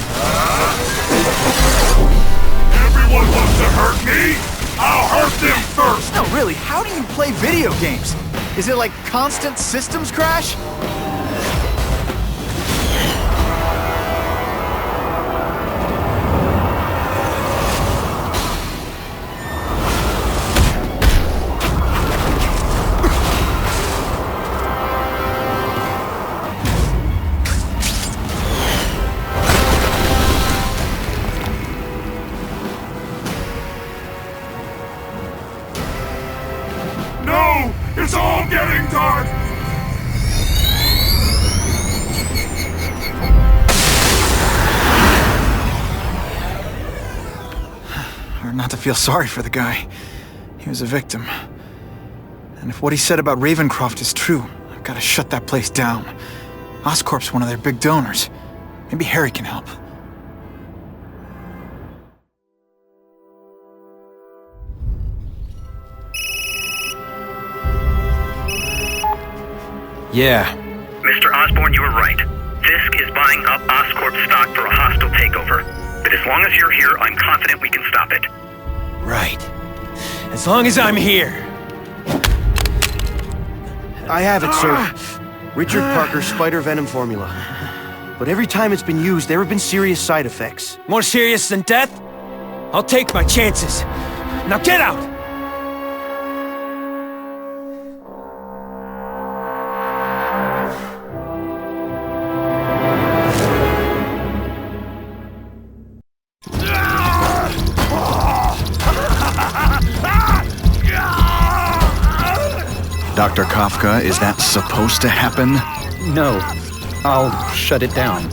Everyone wants to hurt me? I'll hurt them first! No, really, how do you play video games? Is it like constant systems crash? It's all getting dark! Hard not to feel sorry for the guy. He was a victim. And if what he said about Ravencroft is true, I've got to shut that place down. Oscorp's one of their big donors. Maybe Harry can help. Yeah. Mr. Osborn, you were right. Fisk is buying up Oscorp stock for a hostile takeover. But as long as you're here, I'm confident we can stop it. Right. As long as I'm here. I have it, sir. Richard Parker's spider venom formula. But every time it's been used, there have been serious side effects. More serious than death? I'll take my chances. Now get out! Dr. Kafka, is that supposed to happen? No. I'll shut it down.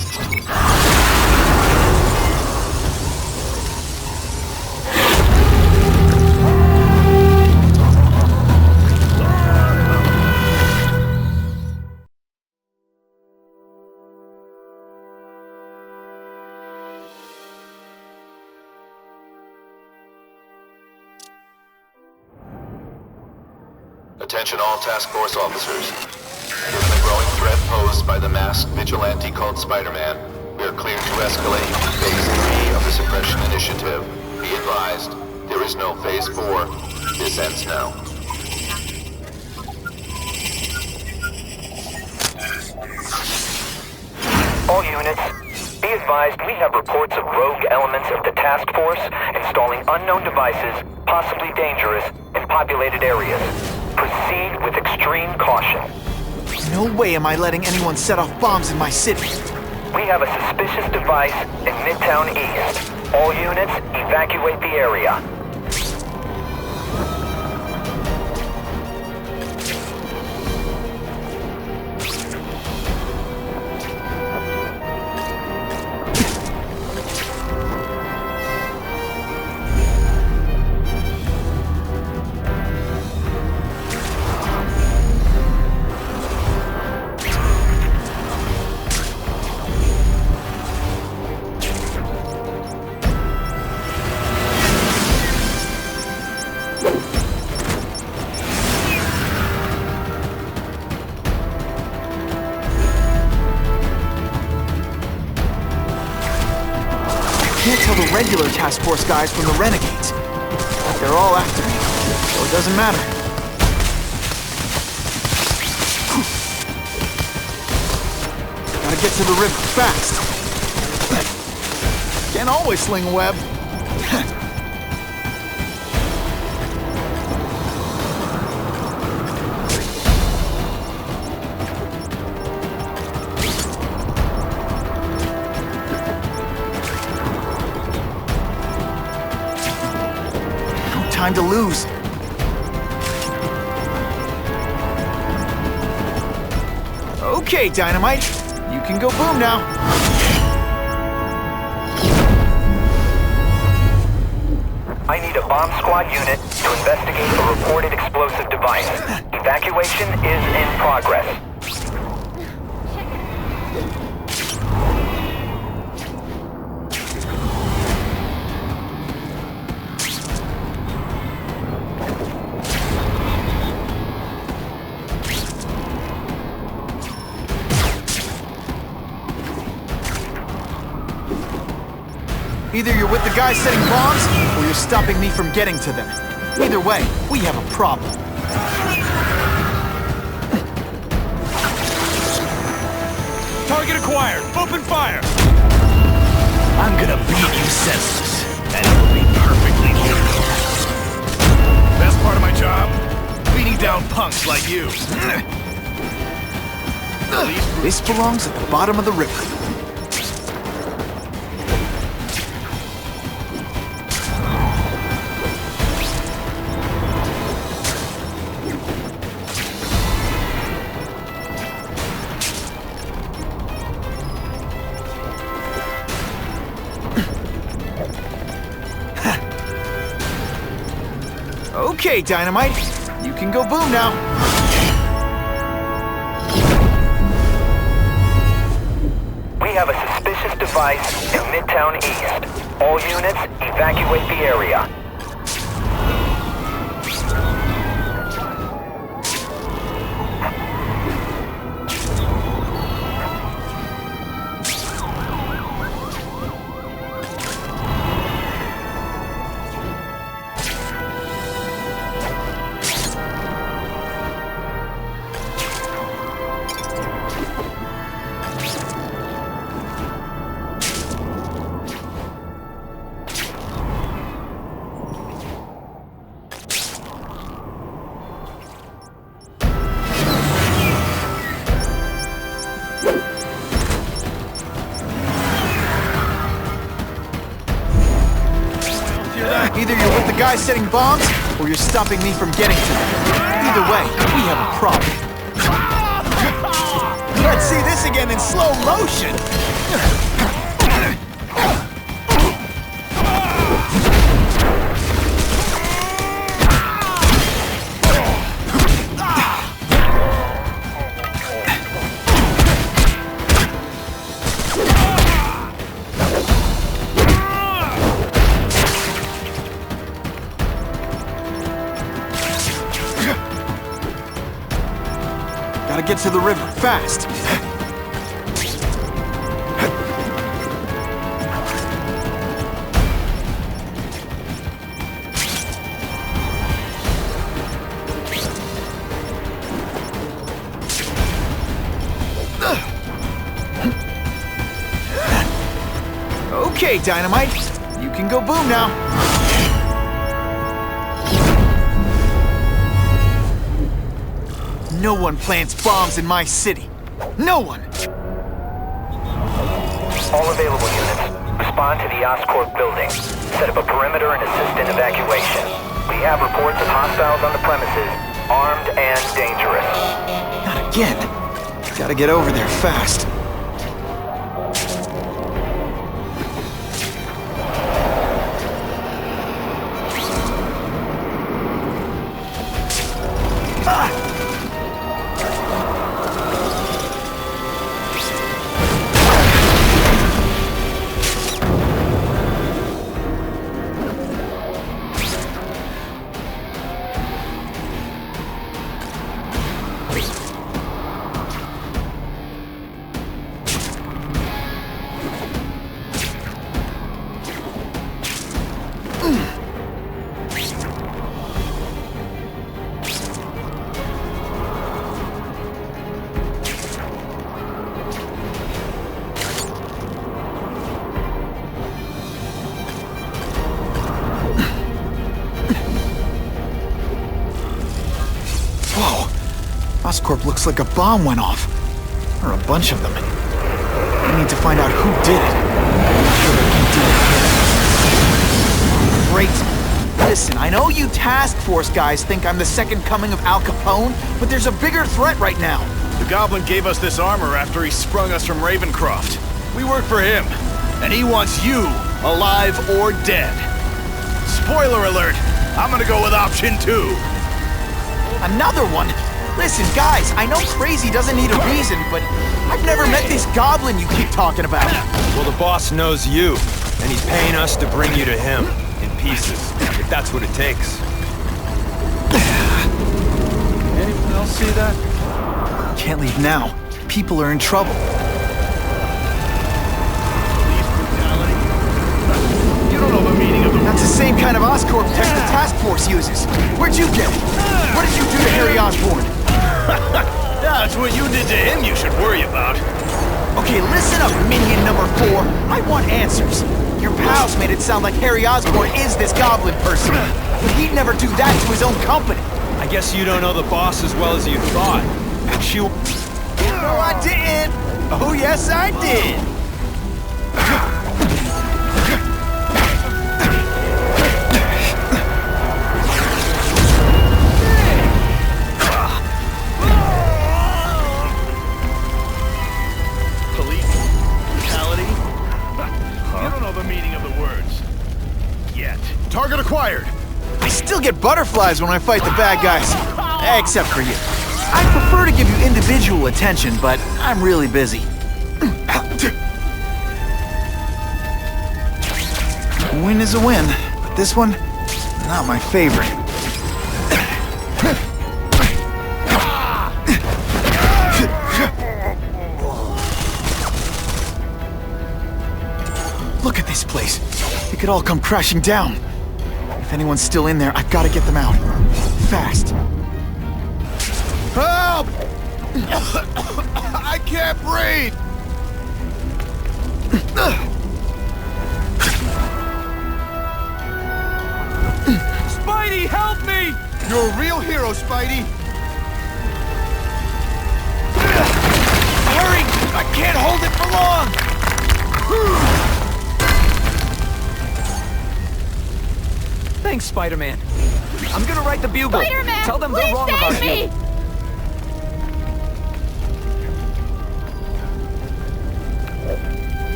Attention all task force officers. Given the growing threat posed by the masked vigilante called Spider-Man, we are cleared to escalate to Phase 3 of the Suppression Initiative. Be advised, there is no Phase 4. This ends now. All units, be advised we have reports of rogue elements of the task force installing unknown devices, possibly dangerous, in populated areas. Proceed with extreme caution. No way am I letting anyone set off bombs in my city. We have a suspicious device in Midtown East. All units, evacuate the area. Can't tell the regular task force guys from the renegades. But they're all after me, so it doesn't matter. Gotta get to the river fast. Can't always sling a web. Time to lose. Okay, Dynamite. You can go boom now. I need a bomb squad unit to investigate a reported explosive device. Evacuation is in progress. Either you're with the guys setting bombs, or you're stopping me from getting to them. Either way, we have a problem. Target acquired! Open fire! I'm gonna beat you senseless, and it will be perfectly legal. Best part of my job? Beating down punks like you. This belongs at the bottom of the river. Okay, Dynamite. You can go boom now. We have a suspicious device in Midtown East. All units, evacuate the area. Either you're with the guy setting bombs, or you're stopping me from getting to them. Either way, we have a problem. Let's see this again in slow motion! Gotta get to the river, fast! Okay, Dynamite. You can go boom now. No one plants bombs in my city. No one! All available units, respond to the Oscorp building. Set up a perimeter and assist in evacuation. We have reports of hostiles on the premises, armed and dangerous. Not again. Gotta get over there fast. Oscorp looks like a bomb went off. Or a bunch of them. I need to find out who did it. I'm sure they can't do it. Great. Listen, I know you task force guys think I'm the second coming of Al Capone, but there's a bigger threat right now. The Goblin gave us this armor after he sprung us from Ravencroft. We work for him, and he wants you alive or dead. Spoiler alert, I'm gonna go with option 2. Another one? Listen, guys, I know crazy doesn't need a reason, but I've never met this Goblin you keep talking about. Well, the boss knows you, and he's paying us to bring you to him, in pieces, if that's what it takes. Anyone else see that? Can't leave now. People are in trouble. You don't know the meaning of the... That's the same kind of Oscorp tech the task force uses. Where'd you get it? What did you do to Harry Osborn? That's what you did to him you should worry about. Okay, listen up, minion number 4. I want answers. Your pals made it sound like Harry Osborn is this Goblin person. But he'd never do that to his own company. I guess you don't know the boss as well as you thought. She... No, I didn't. Oh, yes, I did. Target acquired! I still get butterflies when I fight the bad guys. Except for you. I prefer to give you individual attention, but I'm really busy. A win is a win, but this one, not my favorite. Look at this place. It could all come crashing down. If anyone's still in there, I've got to get them out. Fast. Help! I can't breathe! Spidey, help me! You're a real hero, Spidey! Hurry! I can't hold it for long! Thanks, Spider-Man. I'm gonna write the Bugle. Spider-Man, Tell them they're wrong about me. you.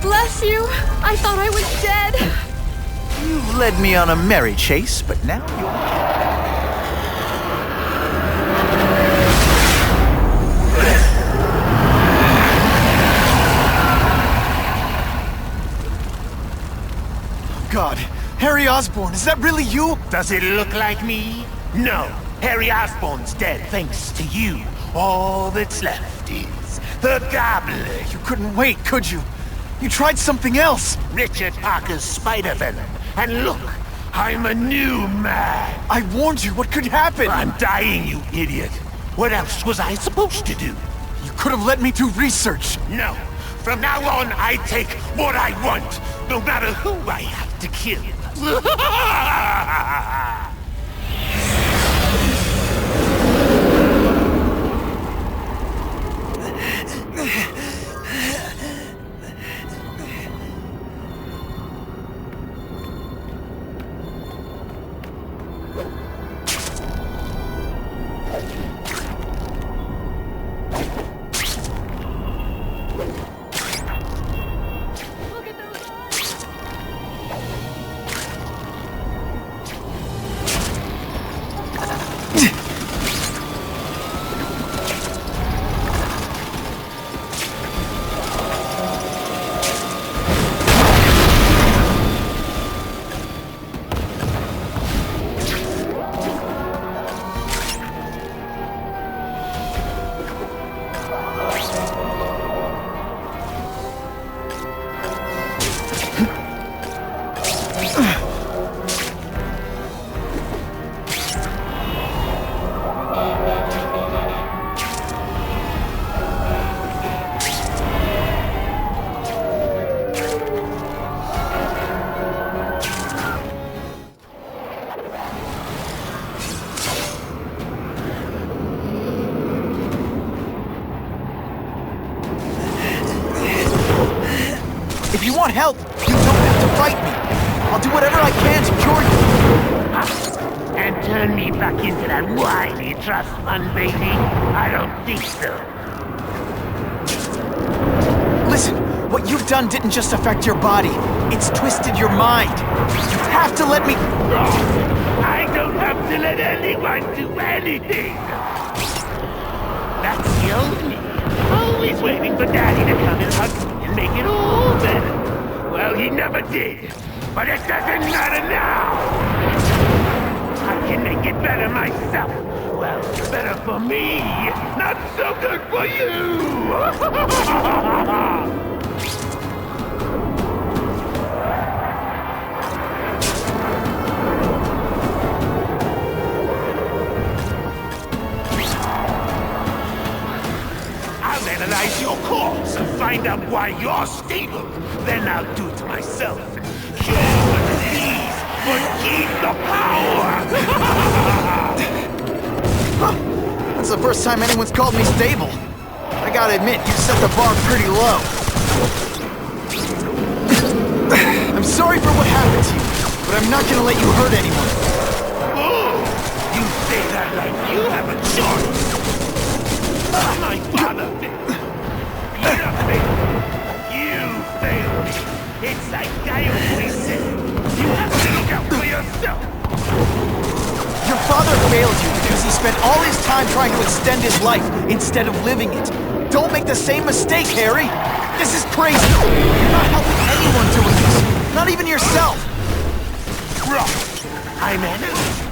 Bless you. I thought I was dead. You led me on a merry chase, but now you're... God, Harry Osborn, is that really you? Does it look like me? No, Harry Osborn's dead thanks to you. All that's left is the Goblin. You couldn't wait, could you? You tried something else. Richard Parker's spider venom. And look, I'm a new man. I warned you, what could happen? I'm dying, you idiot. What else was I supposed to do? You could have let me do research. No. From now on, I take what I want, no matter who I have to kill. If you want help, you don't have to fight me. I'll do whatever I can to cure you. And turn me back into that whiny trust fund baby? I don't think so. Listen, what you've done didn't just affect your body. It's twisted your mind. You have to let me... I don't have to let anyone do anything. That's the old me. Always waiting for Daddy to come and hug me and make it all better. Well, he never did. But it doesn't matter now. I can make it better myself. Well, better for me. Not so good for you. I'll analyze your corpse and find out why you're stable. Then I'll do it myself. Cure the disease, but keep the power! That's the first time anyone's called me stable. I gotta admit, you set the bar pretty low. I'm sorry for what happened to you, but I'm not gonna let you hurt anyone. Oh, you say that like you have a choice. My father failed. You failed me. You failed me. It's like I yourself! Your father failed you because he spent all his time trying to extend his life instead of living it. Don't make the same mistake, Harry! This is crazy! You're not helping anyone doing this! Not even yourself! Wrong! I'm analyzing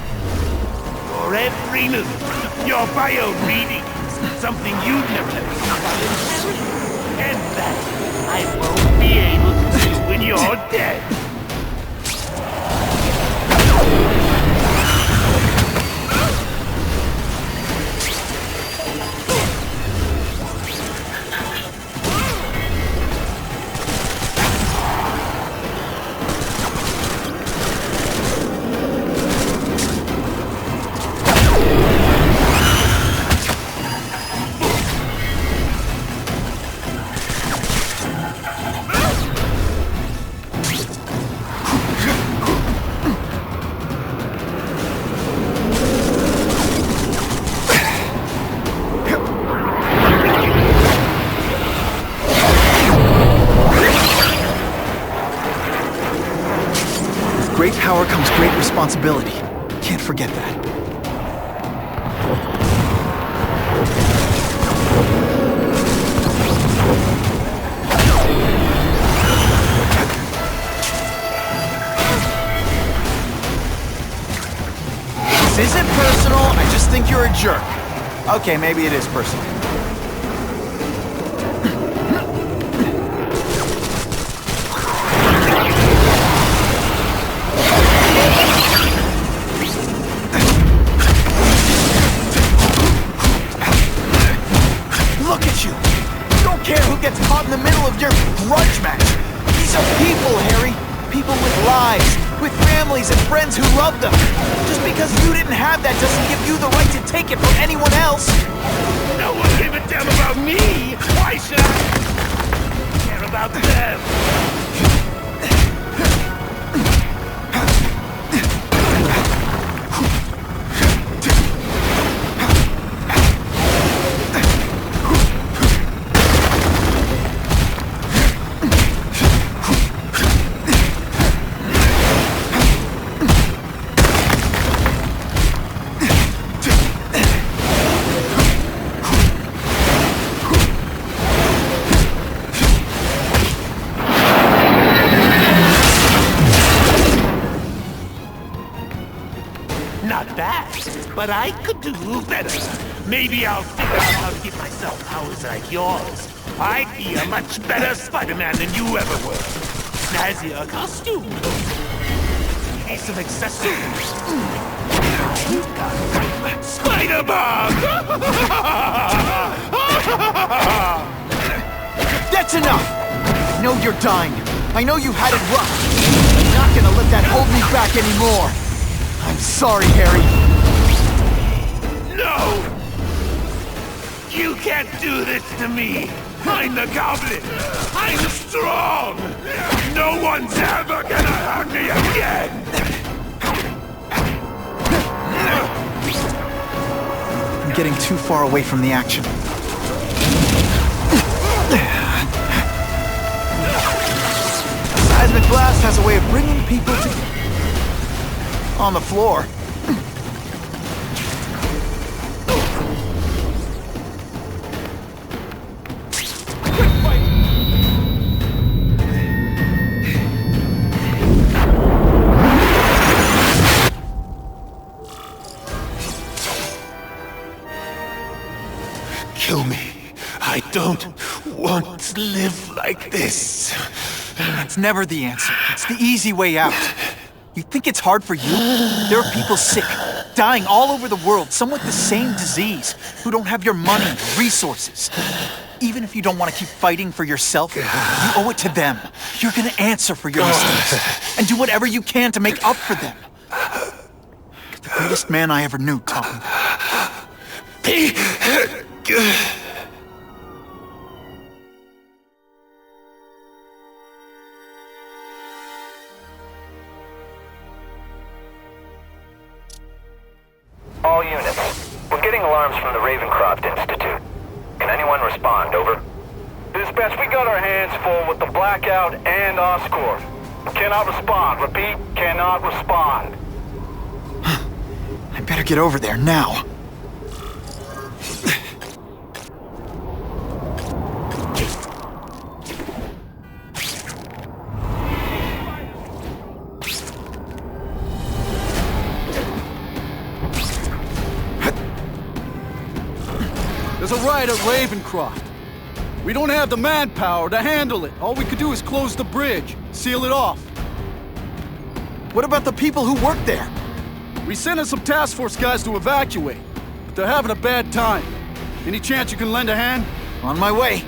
your every move, your bio readings, something you've never done. And that I won't be able to do when you're dead. Great power comes great responsibility. Can't forget that. This isn't personal, I just think you're a jerk. Okay, maybe it is personal. Gets caught in the middle of your grudge match. These are people, Harry. People with lives, with families and friends who love them. Just because you didn't have that doesn't give you the right to take it from anyone else. No one gave a damn about me. Why should I care about them? But I could do better. Maybe I'll figure out how to give myself powers like yours. I'd be a much better Spider-Man than you ever were. Snazzier costume. Maybe some accessories. I've got Spider-Bomb! That's enough! I know you're dying. I know you had it rough. I'm not gonna let that hold me back anymore. I'm sorry, Harry. No! You can't do this to me! I'm the Goblin! I'm strong! No one's ever gonna hurt me again! I'm getting too far away from the action. Seismic blast has a way of bringing people to... on the floor. Kill me. I don't want to live like this. That's never the answer. It's the easy way out. You think it's hard for you? There are people sick, dying all over the world, some with the same disease, who don't have your money or resources. Even if you don't want to keep fighting for yourself, you owe it to them. You're gonna answer for your mistakes, and do whatever you can to make up for them. You're the greatest man I ever knew, Tom. All units. We're getting alarms from the Ravencroft Institute. Can anyone respond, over? Dispatch, we got our hands full with the Blackout and Oscorp. Cannot respond. Repeat, cannot respond. better get over there now. There's a riot at Ravencroft. We don't have the manpower to handle it. All we could do is close the bridge, seal it off. What about the people who work there? We sent in some task force guys to evacuate, but they're having a bad time. Any chance you can lend a hand? On my way.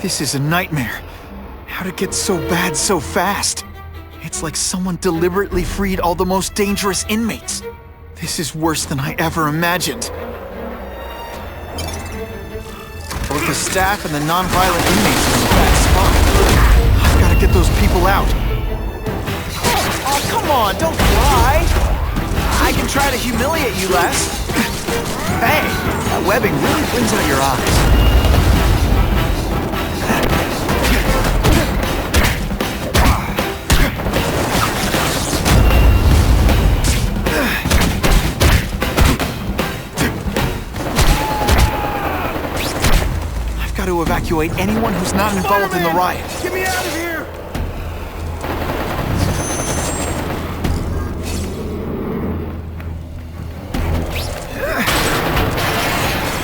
This is a nightmare. How'd it get so bad so fast? It's like someone deliberately freed all the most dangerous inmates. This is worse than I ever imagined. Both the staff and the non-violent inmates are in a bad spot. I've gotta get those people out. Oh, come on, don't cry! I can try to humiliate you less. Hey, that webbing really brings out your eyes. To evacuate anyone who's not involved in the riot. Get me out of here!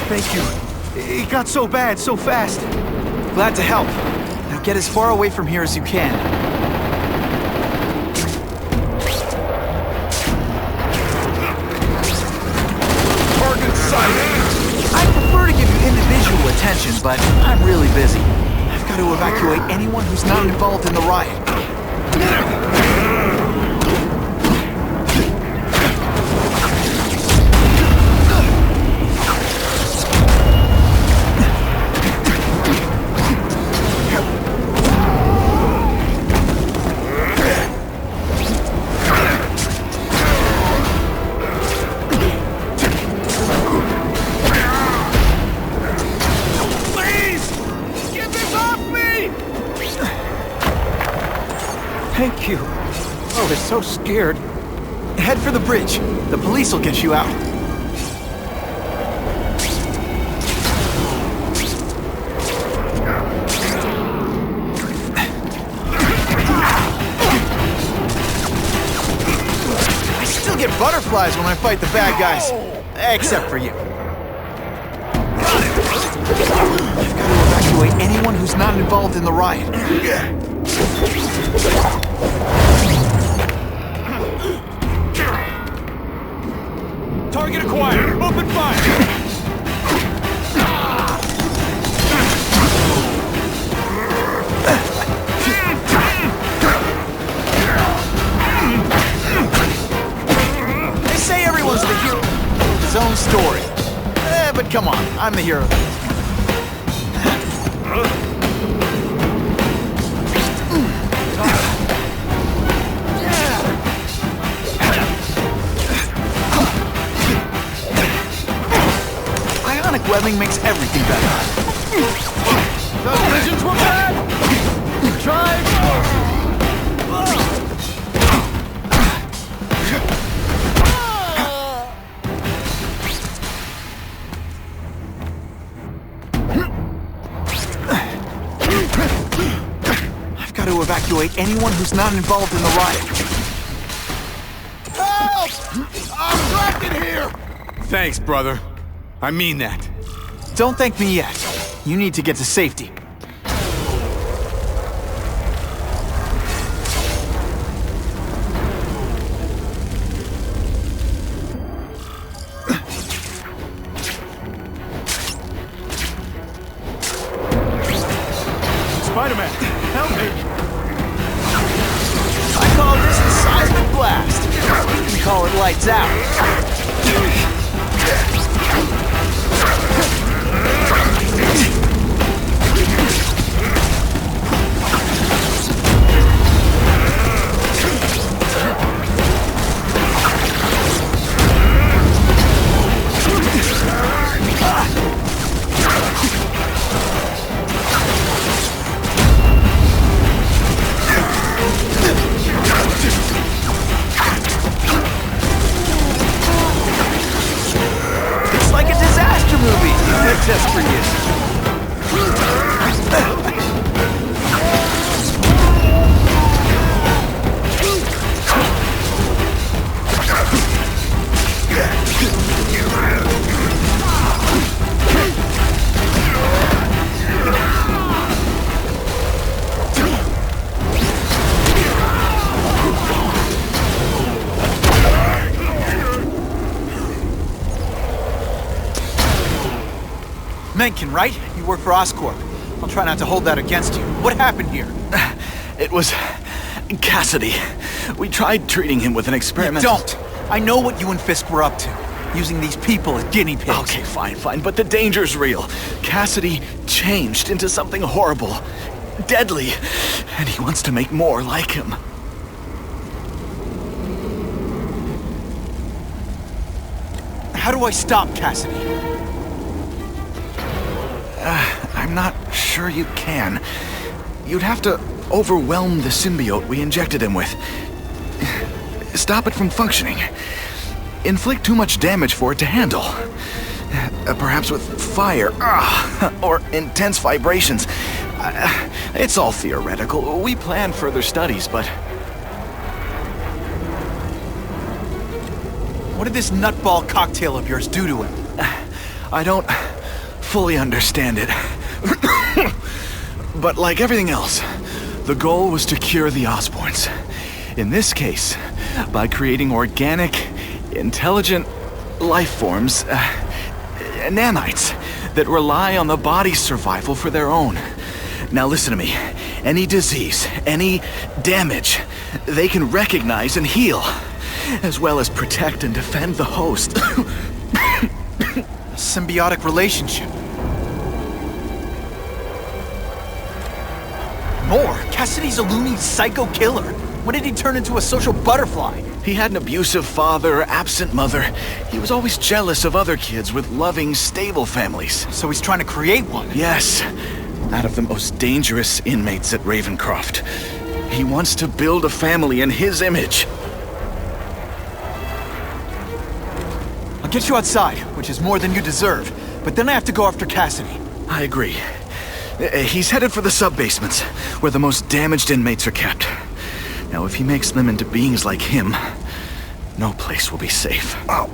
Thank you. It got so bad so fast. Glad to help. Now get as far away from here as you can. Target sighted! I prefer to give you individual attention, but I'm really busy. I've got to evacuate anyone who's not involved in the riot. Thank you. I was so scared. Head for the bridge. The police will get you out. I still get butterflies when I fight the bad guys. Except for you. I've got to evacuate anyone who's not involved in the riot. Target acquired! Open fire! They say everyone's the hero of his own story. But come on, I'm the hero. Webbing makes everything better. Those visions were bad! Try! I've got to evacuate anyone who's not involved in the riot. Help! I'm trapped in here! Thanks, brother. I mean that. Don't thank me yet. You need to get to safety. Spider-Man, help me! I call this the seismic blast. We call it lights out. test for you. Mencken, right? You work for Oscorp. I'll try not to hold that against you. What happened here? It was Cassidy. We tried treating him with an experiment. Don't! I know what you and Fisk were up to. Using these people as guinea pigs. Okay, fine, but the danger's real. Cassidy changed into something horrible, deadly, and he wants to make more like him. How do I stop Cassidy? I'm not sure you can. You'd have to overwhelm the symbiote we injected him with. Stop it from functioning. Inflict too much damage for it to handle. Perhaps with fire, or intense vibrations. It's all theoretical. We plan further studies, but... What did this nutball cocktail of yours do to him? I don't fully understand it. But like everything else, the goal was to cure the Osborns. In this case, by creating organic, intelligent life forms, nanites, that rely on the body's survival for their own. Now listen to me. Any disease, any damage, they can recognize and heal, as well as protect and defend the host. A symbiotic relationship. More? Cassidy's a loony psycho killer. When did he turn into a social butterfly? He had an abusive father, absent mother. He was always jealous of other kids with loving, stable families. So he's trying to create one? Yes. Out of the most dangerous inmates at Ravencroft. He wants to build a family in his image. I'll get you outside, which is more than you deserve. But then I have to go after Cassidy. I agree. He's headed for the sub-basements, where the most damaged inmates are kept. Now, if he makes them into beings like him, no place will be safe. Oh.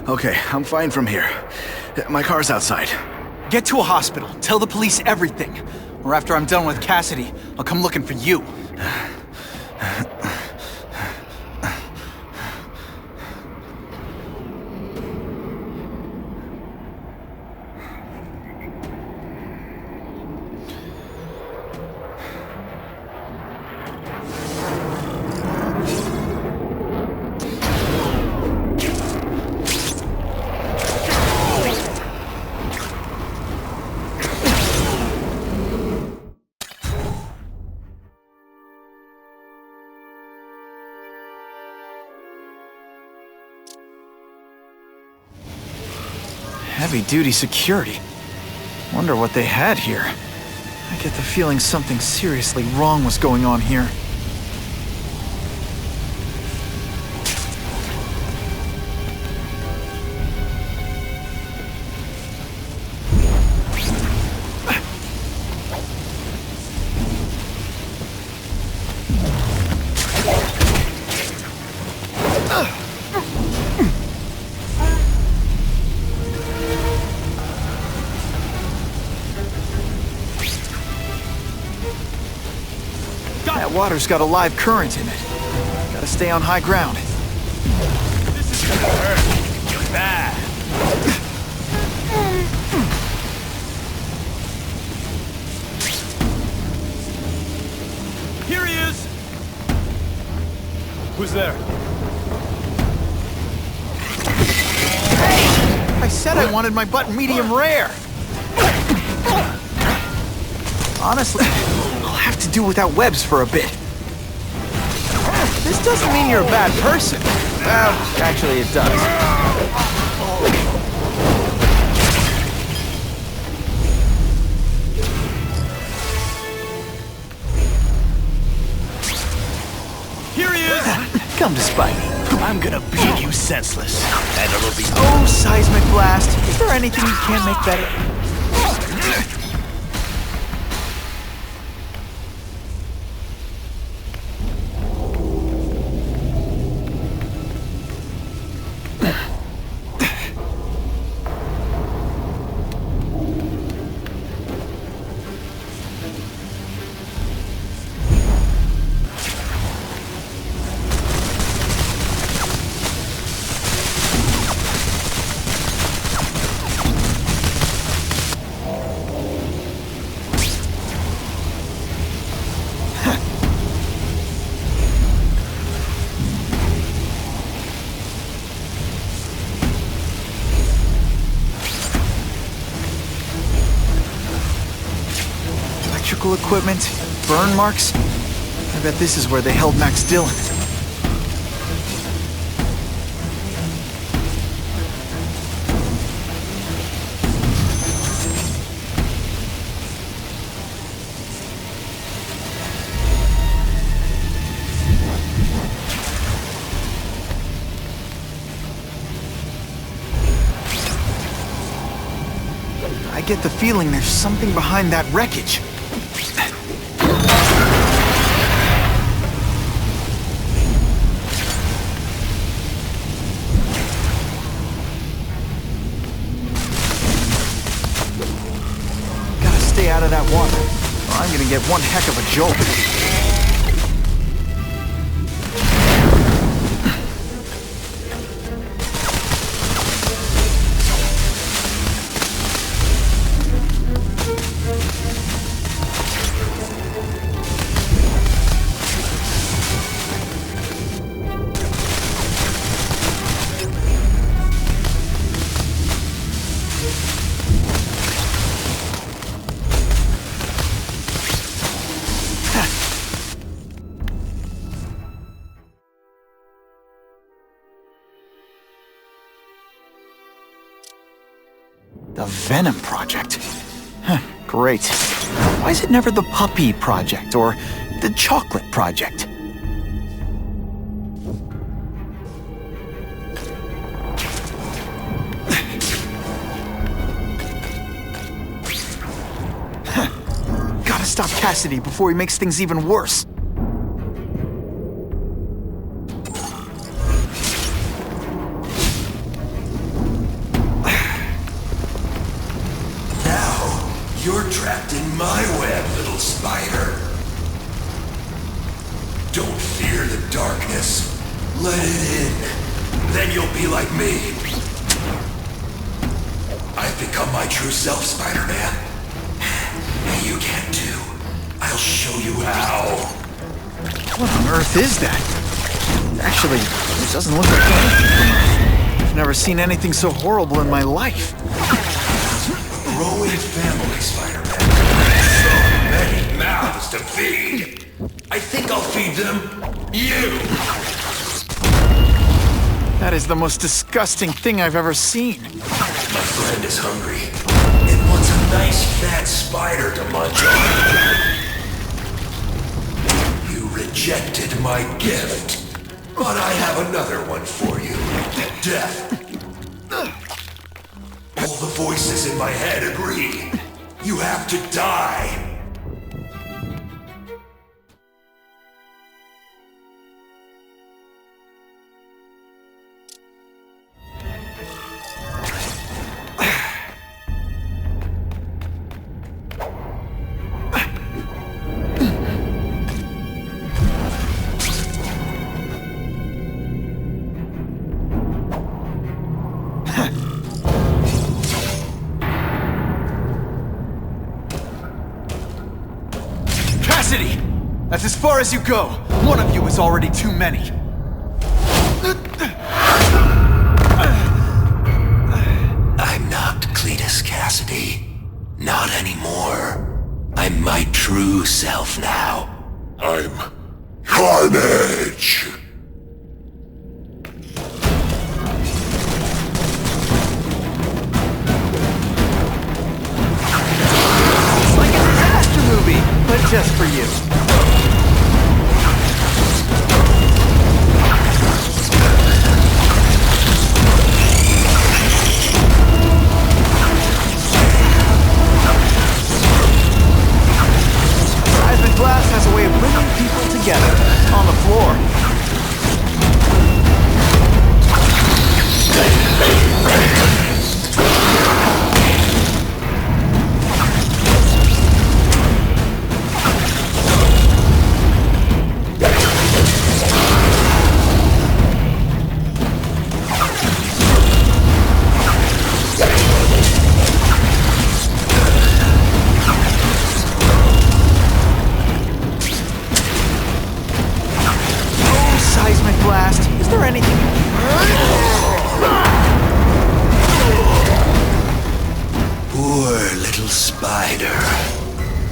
Okay, I'm fine from here. My car's outside. Get to a hospital. Tell the police everything. Or after I'm done with Cassidy, I'll come looking for you. Heavy-duty security. Wonder what they had here. I get the feeling something seriously wrong was going on here. Water's got a live current in it. Gotta stay on high ground. This is gonna hurt. Bad. Here he is! Who's there? I said I wanted my butt medium rare. Honestly, I'll have to do without webs for a bit. this doesn't mean you're a bad person. Well, actually it does. Here he is! Come to Spidey. I'm gonna beat you senseless. And it'll be... Oh, seismic blast. Is there anything you can't make better? Equipment, burn marks. I bet this is where they held Max Dillon. I get the feeling there's something behind that wreckage. Out of that water, or I'm gonna get one heck of a jolt. The Venom Project? Huh, great. Why is it never the Puppy Project or the Chocolate Project? Gotta stop Cassidy before he makes things even worse. You're trapped in my web, little spider. Don't fear the darkness. Let it in. Then you'll be like me. I've become my true self, Spider-Man. And you can too. I'll show you how. What on earth is that? Actually, it doesn't look like anything. I've never seen anything so horrible in my life. Growing family, Spider-Man. So many mouths to feed. I think I'll feed them you. That is the most disgusting thing I've ever seen. My friend is hungry and wants a nice fat spider to munch on. You rejected my gift, but I have another one for you. Death. All the voices in my head agree. You have to die. That's as far as you go. One of you is already too many. I'm not Cletus Cassidy. Not anymore. I'm my true self now. I'm Carnage! It's like a disaster movie, but just for you. Glass has a way of bringing people together on the floor.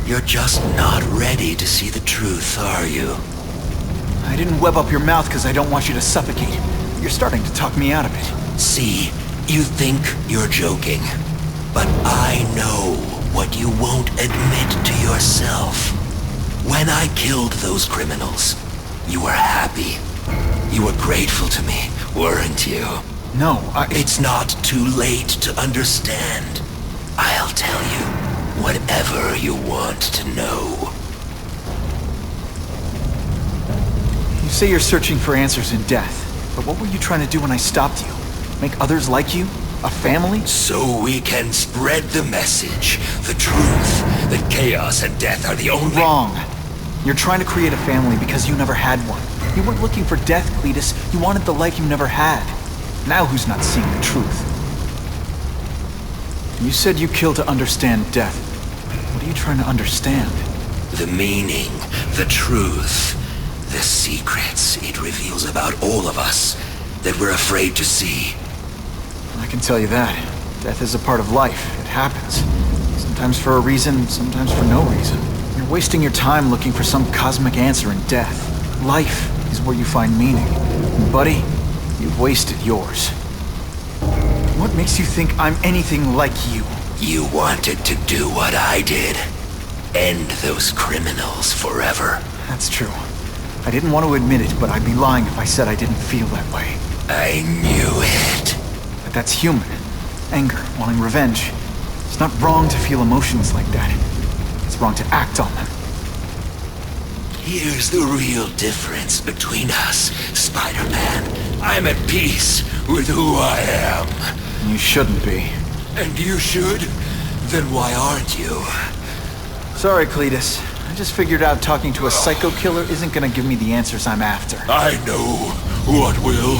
You're just not ready to see the truth, are you? I didn't web up your mouth because I don't want you to suffocate. You're starting to talk me out of it. See, you think you're joking. But I know what you won't admit to yourself. When I killed those criminals, you were happy. You were grateful to me, weren't you? No, It's not too late to understand. I'll tell you whatever you want to know. You say you're searching for answers in death, but what were you trying to do when I stopped you? Make others like you? A family? So we can spread the message, the truth, that chaos and death are the only— Wrong. You're trying to create a family because you never had one. You weren't looking for death, Cletus. You wanted the life you never had. Now who's not seeing the truth? You said you kill to understand death. What are you trying to understand? The meaning, the truth, the secrets it reveals about all of us that we're afraid to see. I can tell you that. Death is a part of life. It happens. Sometimes for a reason, sometimes for no reason. You're wasting your time looking for some cosmic answer in death. Life is where you find meaning. And buddy, you've wasted yours. What makes you think I'm anything like you? You wanted to do what I did. End those criminals forever. That's true. I didn't want to admit it, but I'd be lying if I said I didn't feel that way. I knew it. But that's human. Anger, wanting revenge. It's not wrong to feel emotions like that. It's wrong to act on them. Here's the real difference between us, Spider-Man. I'm at peace with who I am. You shouldn't be. And you should? Then why aren't you? Sorry, Cletus. I just figured out talking to a psycho killer isn't gonna give me the answers I'm after. I know what will.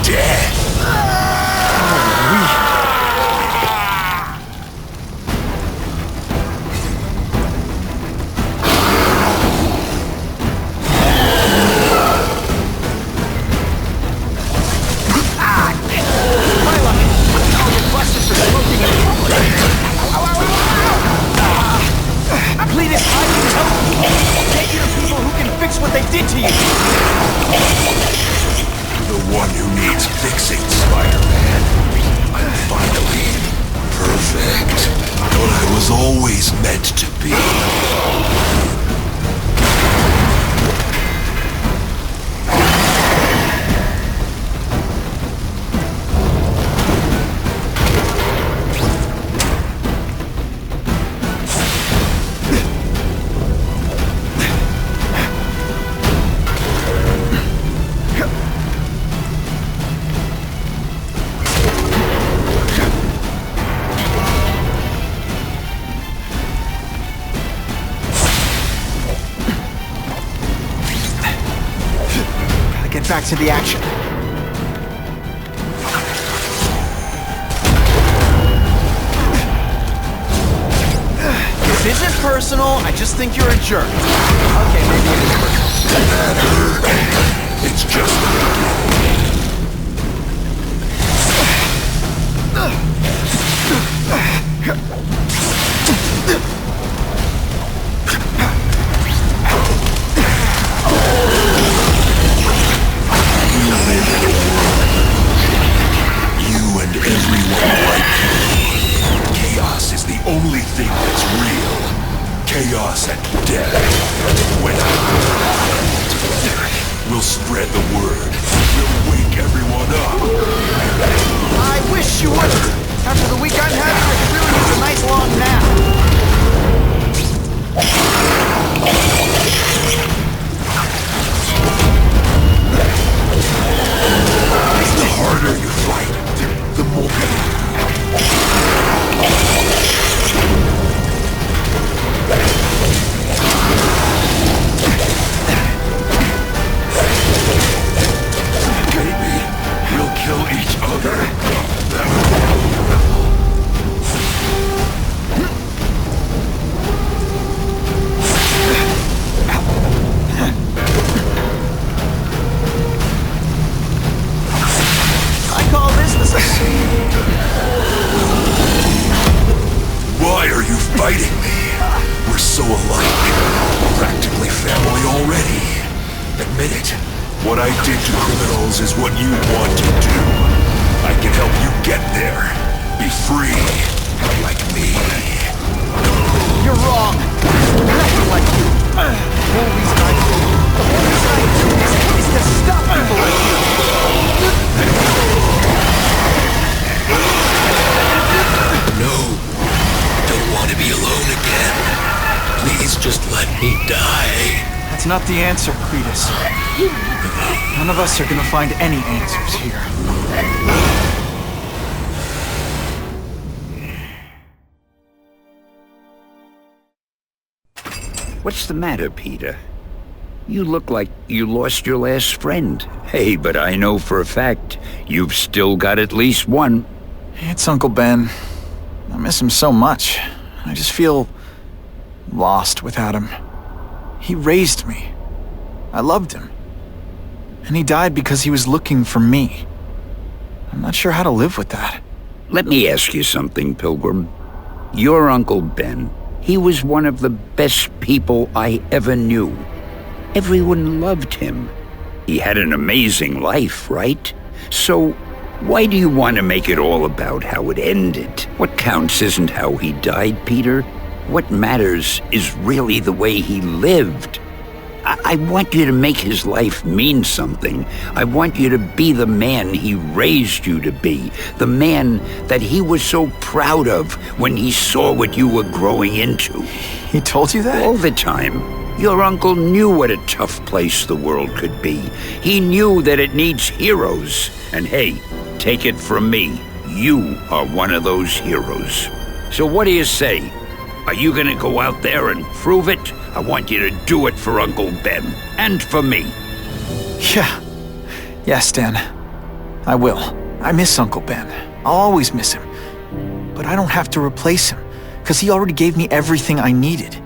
Death! What they did to you! The one who needs fixing, Spider-Man. I'm finally perfect. What I was always meant to be. Back to the action. This isn't personal, I just think you're a jerk. Okay, maybe it is personal. That hurt. It's just the beginning. chaos and death. When we'll spread the word. We'll wake everyone up. I wish you would. After the week I'm having, I could really use a nice long nap. The harder you fight, the more... Maybe we'll kill each other. Why are you fighting me? We're so alike. Practically family already. Admit it. What I did to criminals is what you want to do. I can help you get there. Be free. Like me. You're wrong. Nothing like you. The whole reason I do this is to stop people like you. No. Don't want to be alone again. Please just let me die. That's not the answer, Cletus. None of us are gonna find any answers here. What's the matter, Peter? You look like you lost your last friend. Hey, but I know for a fact you've still got at least one. It's Uncle Ben. I miss him so much. I just feel lost without him. He raised me. I loved him. And he died because he was looking for me. I'm not sure how to live with that. Let me ask you something, Pilgrim. Your Uncle Ben, he was one of the best people I ever knew. Everyone loved him. He had an amazing life, right? So, why do you want to make it all about how it ended? What counts isn't how he died, Peter. What matters is really the way he lived. I want you to make his life mean something. I want you to be the man he raised you to be. The man that he was so proud of when he saw what you were growing into. He told you that? All the time. Your uncle knew what a tough place the world could be. He knew that it needs heroes. And hey, take it from me, you are one of those heroes. So what do you say? Are you gonna go out there and prove it? I want you to do it for Uncle Ben, and for me. Yeah. Yes, Dan. I will. I miss Uncle Ben. I'll always miss him. But I don't have to replace him, because he already gave me everything I needed.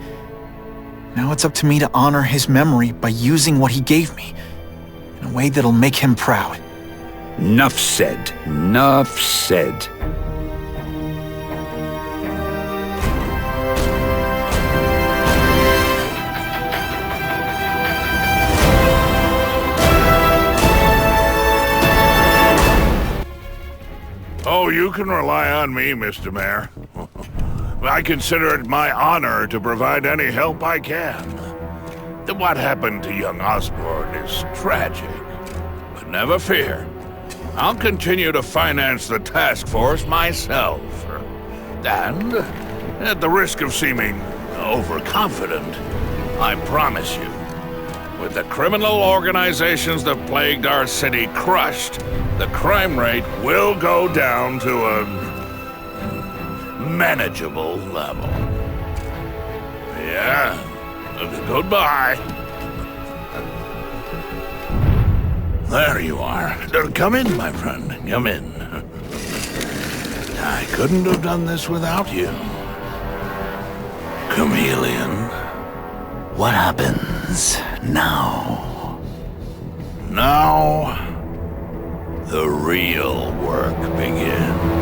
Now it's up to me to honor his memory by using what he gave me, in a way that'll make him proud. Nuff said. Nuff said. Oh, you can rely on me, Mr. Mayor. I consider it my honor to provide any help I can. What happened to young Osborn is tragic. But never fear. I'll continue to finance the task force myself. And, at the risk of seeming overconfident, I promise you, with the criminal organizations that plagued our city crushed, the crime rate will go down to a manageable level. Yeah, goodbye. There you are. Come in, my friend. Come in. I couldn't have done this without you. Chameleon. What happens now? Now, the real work begins.